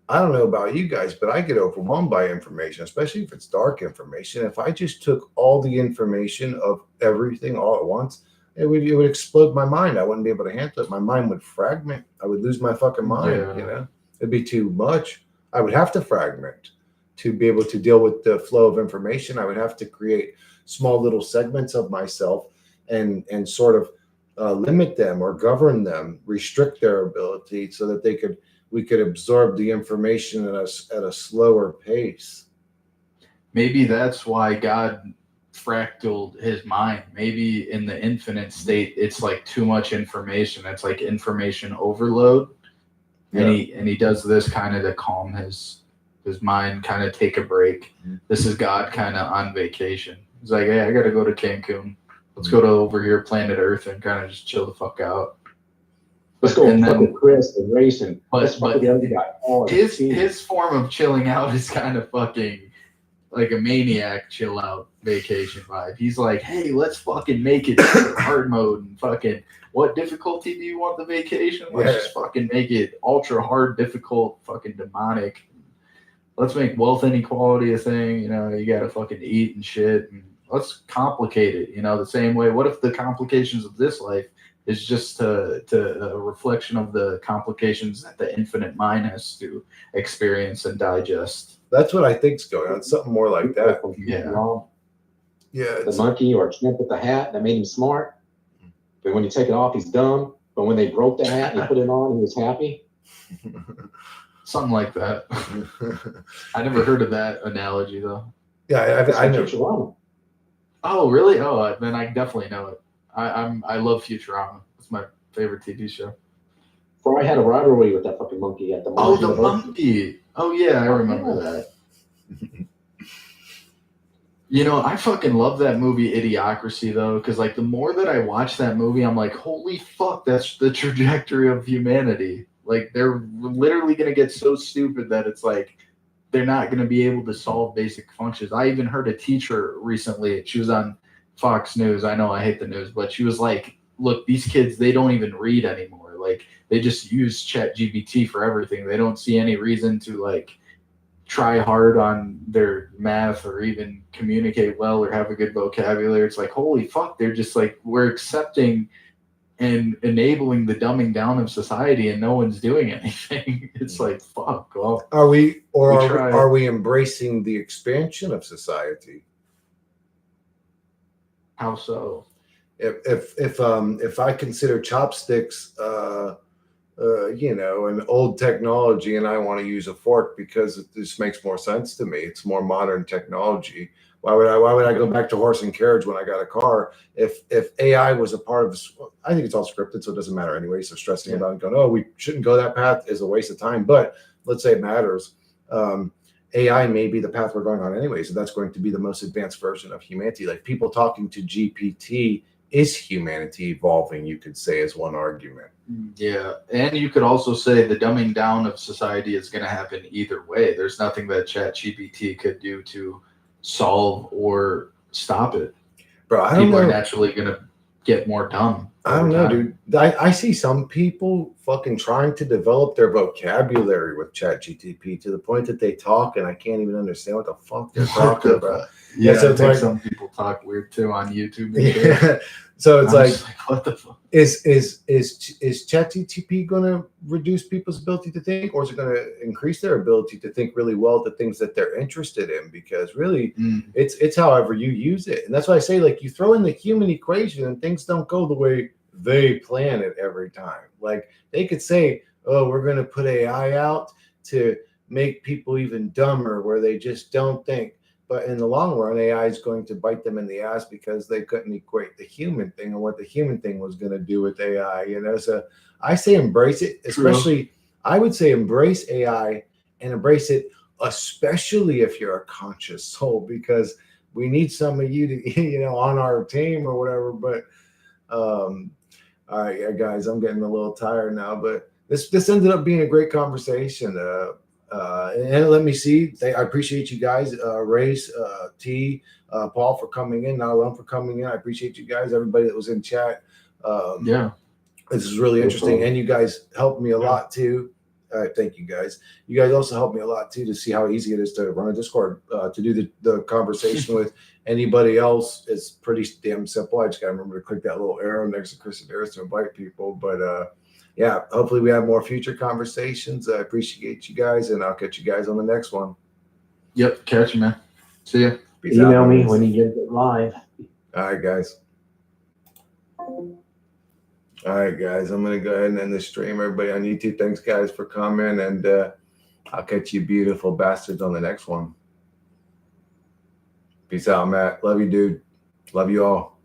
I don't know about you guys, but I get overwhelmed by information, especially if it's dark information. If I just took all the information of everything all at once, it would explode my mind. I wouldn't be able to handle it. My mind would fragment. I would lose my fucking mind. Yeah. You know, it'd be too much. I would have to fragment to be able to deal with the flow of information. I would have to create small little segments of myself and sort of limit them or govern them, restrict their ability so that we could absorb the information at a slower pace. Maybe that's why God fractaled his mind. Maybe in the infinite state, it's like too much information. It's like information overload. And he does this kind of to calm his mind, kind of take a break. This is God kind of on vacation. He's like, hey, I got to go to Cancun. Let's go to over here, planet Earth, and kind of just chill the fuck out. Let's go fuck with Chris and racing. But the other guy. His form of chilling out is kind of fucking like a maniac chill out vacation vibe. He's like, hey, let's fucking make it hard mode and fucking what difficulty do you want the vacation? Let's just fucking make it ultra hard, difficult, fucking demonic. Let's make wealth inequality a thing. You know, you gotta fucking eat and shit. And let's complicate it. You know, the same way. What if the complications of this life is just a reflection of the complications that the infinite mind has to experience and digest? That's what I think's going on. Something more like that. The monkey or chimp with the hat that made him smart. But when you take it off, he's dumb. But when they broke the hat and he put it on, he was happy. Something like that. I never heard of that analogy though. Yeah, I know. Oh, really? Oh, then I definitely know it. I love Futurama. It's my favorite TV show. Fry had a rivalry with that fucking monkey at the monkey. Oh yeah, I remember that. You know, I fucking love that movie Idiocracy though, because like the more that I watch that movie, I'm like, holy fuck, that's the trajectory of humanity. Like they're literally gonna get so stupid that it's like they're not gonna be able to solve basic functions. I even heard a teacher recently, she was on Fox News. I know I hate the news, but she was like, look, these kids, they don't even read anymore. Like they just use ChatGPT for everything. They don't see any reason to like try hard on their math or even communicate well or have a good vocabulary. It's like, holy fuck, they're just like, we're accepting and enabling the dumbing down of society and no one's doing anything. It's like, fuck. Well, are we embracing the expansion of society? How so? If I consider chopsticks you know, an old technology and I want to use a fork because it just makes more sense to me. It's more modern technology. Why would I go back to horse and carriage when I got a car? If AI was a part of this, I think it's all scripted, so it doesn't matter anyway. So stressing about it, going, oh, we shouldn't go that path is a waste of time. But let's say it matters. AI may be the path we're going on anyway. So that's going to be the most advanced version of humanity. Like people talking to GPT is humanity evolving, you could say, is one argument. Yeah, and you could also say the dumbing down of society is going to happen either way. There's nothing that ChatGPT could do to solve or stop it. Bro, I don't People know. are naturally going to get more dumb. I don't know, dude. I see some people fucking trying to develop their vocabulary with ChatGPT to the point that they talk and I can't even understand what the fuck they're talking about. Yeah, so I think like, some people talk weird too on YouTube. Yeah. So it's I'm like, just what the fuck? is ChatGPT going to reduce people's ability to think, or is it going to increase their ability to think really well the things that they're interested in? Because really, it's however you use it, and that's why I say, like, you throw in the human equation and things don't go the way they plan it every time. Like, they could say, "Oh, we're going to put AI out to make people even dumber, where they just don't think." But in the long run, AI is going to bite them in the ass because they couldn't equate the human thing and what the human thing was going to do with AI. So I say embrace it, especially I would say embrace AI and embrace it, especially if you're a conscious soul, because we need some of you to, on our team or whatever. But all right, yeah, guys, I'm getting a little tired now, but this ended up being a great conversation. And let me see. I appreciate you guys, Race, T, Paul for coming in, Nalam for coming in. I appreciate you guys, everybody that was in chat. Yeah. This is really No interesting, problem. and you guys helped me a lot too. Thank you guys. You guys also helped me a lot too to see how easy it is to run a Discord, to do the conversation with anybody else. It's pretty damn simple. I just got to remember to click that little arrow next to Chris and Harris to invite people. But yeah, hopefully we have more future conversations. I appreciate you guys, and I'll catch you guys on the next one. Yep. Catch you, man. See ya. Peace Email out, me homies. when you get it live. All right, guys. All right, guys. I'm gonna go ahead and end the stream. Everybody on YouTube, thanks, guys, for coming, and I'll catch you beautiful bastards on the next one. Peace out, Matt. Love you, dude. Love you all.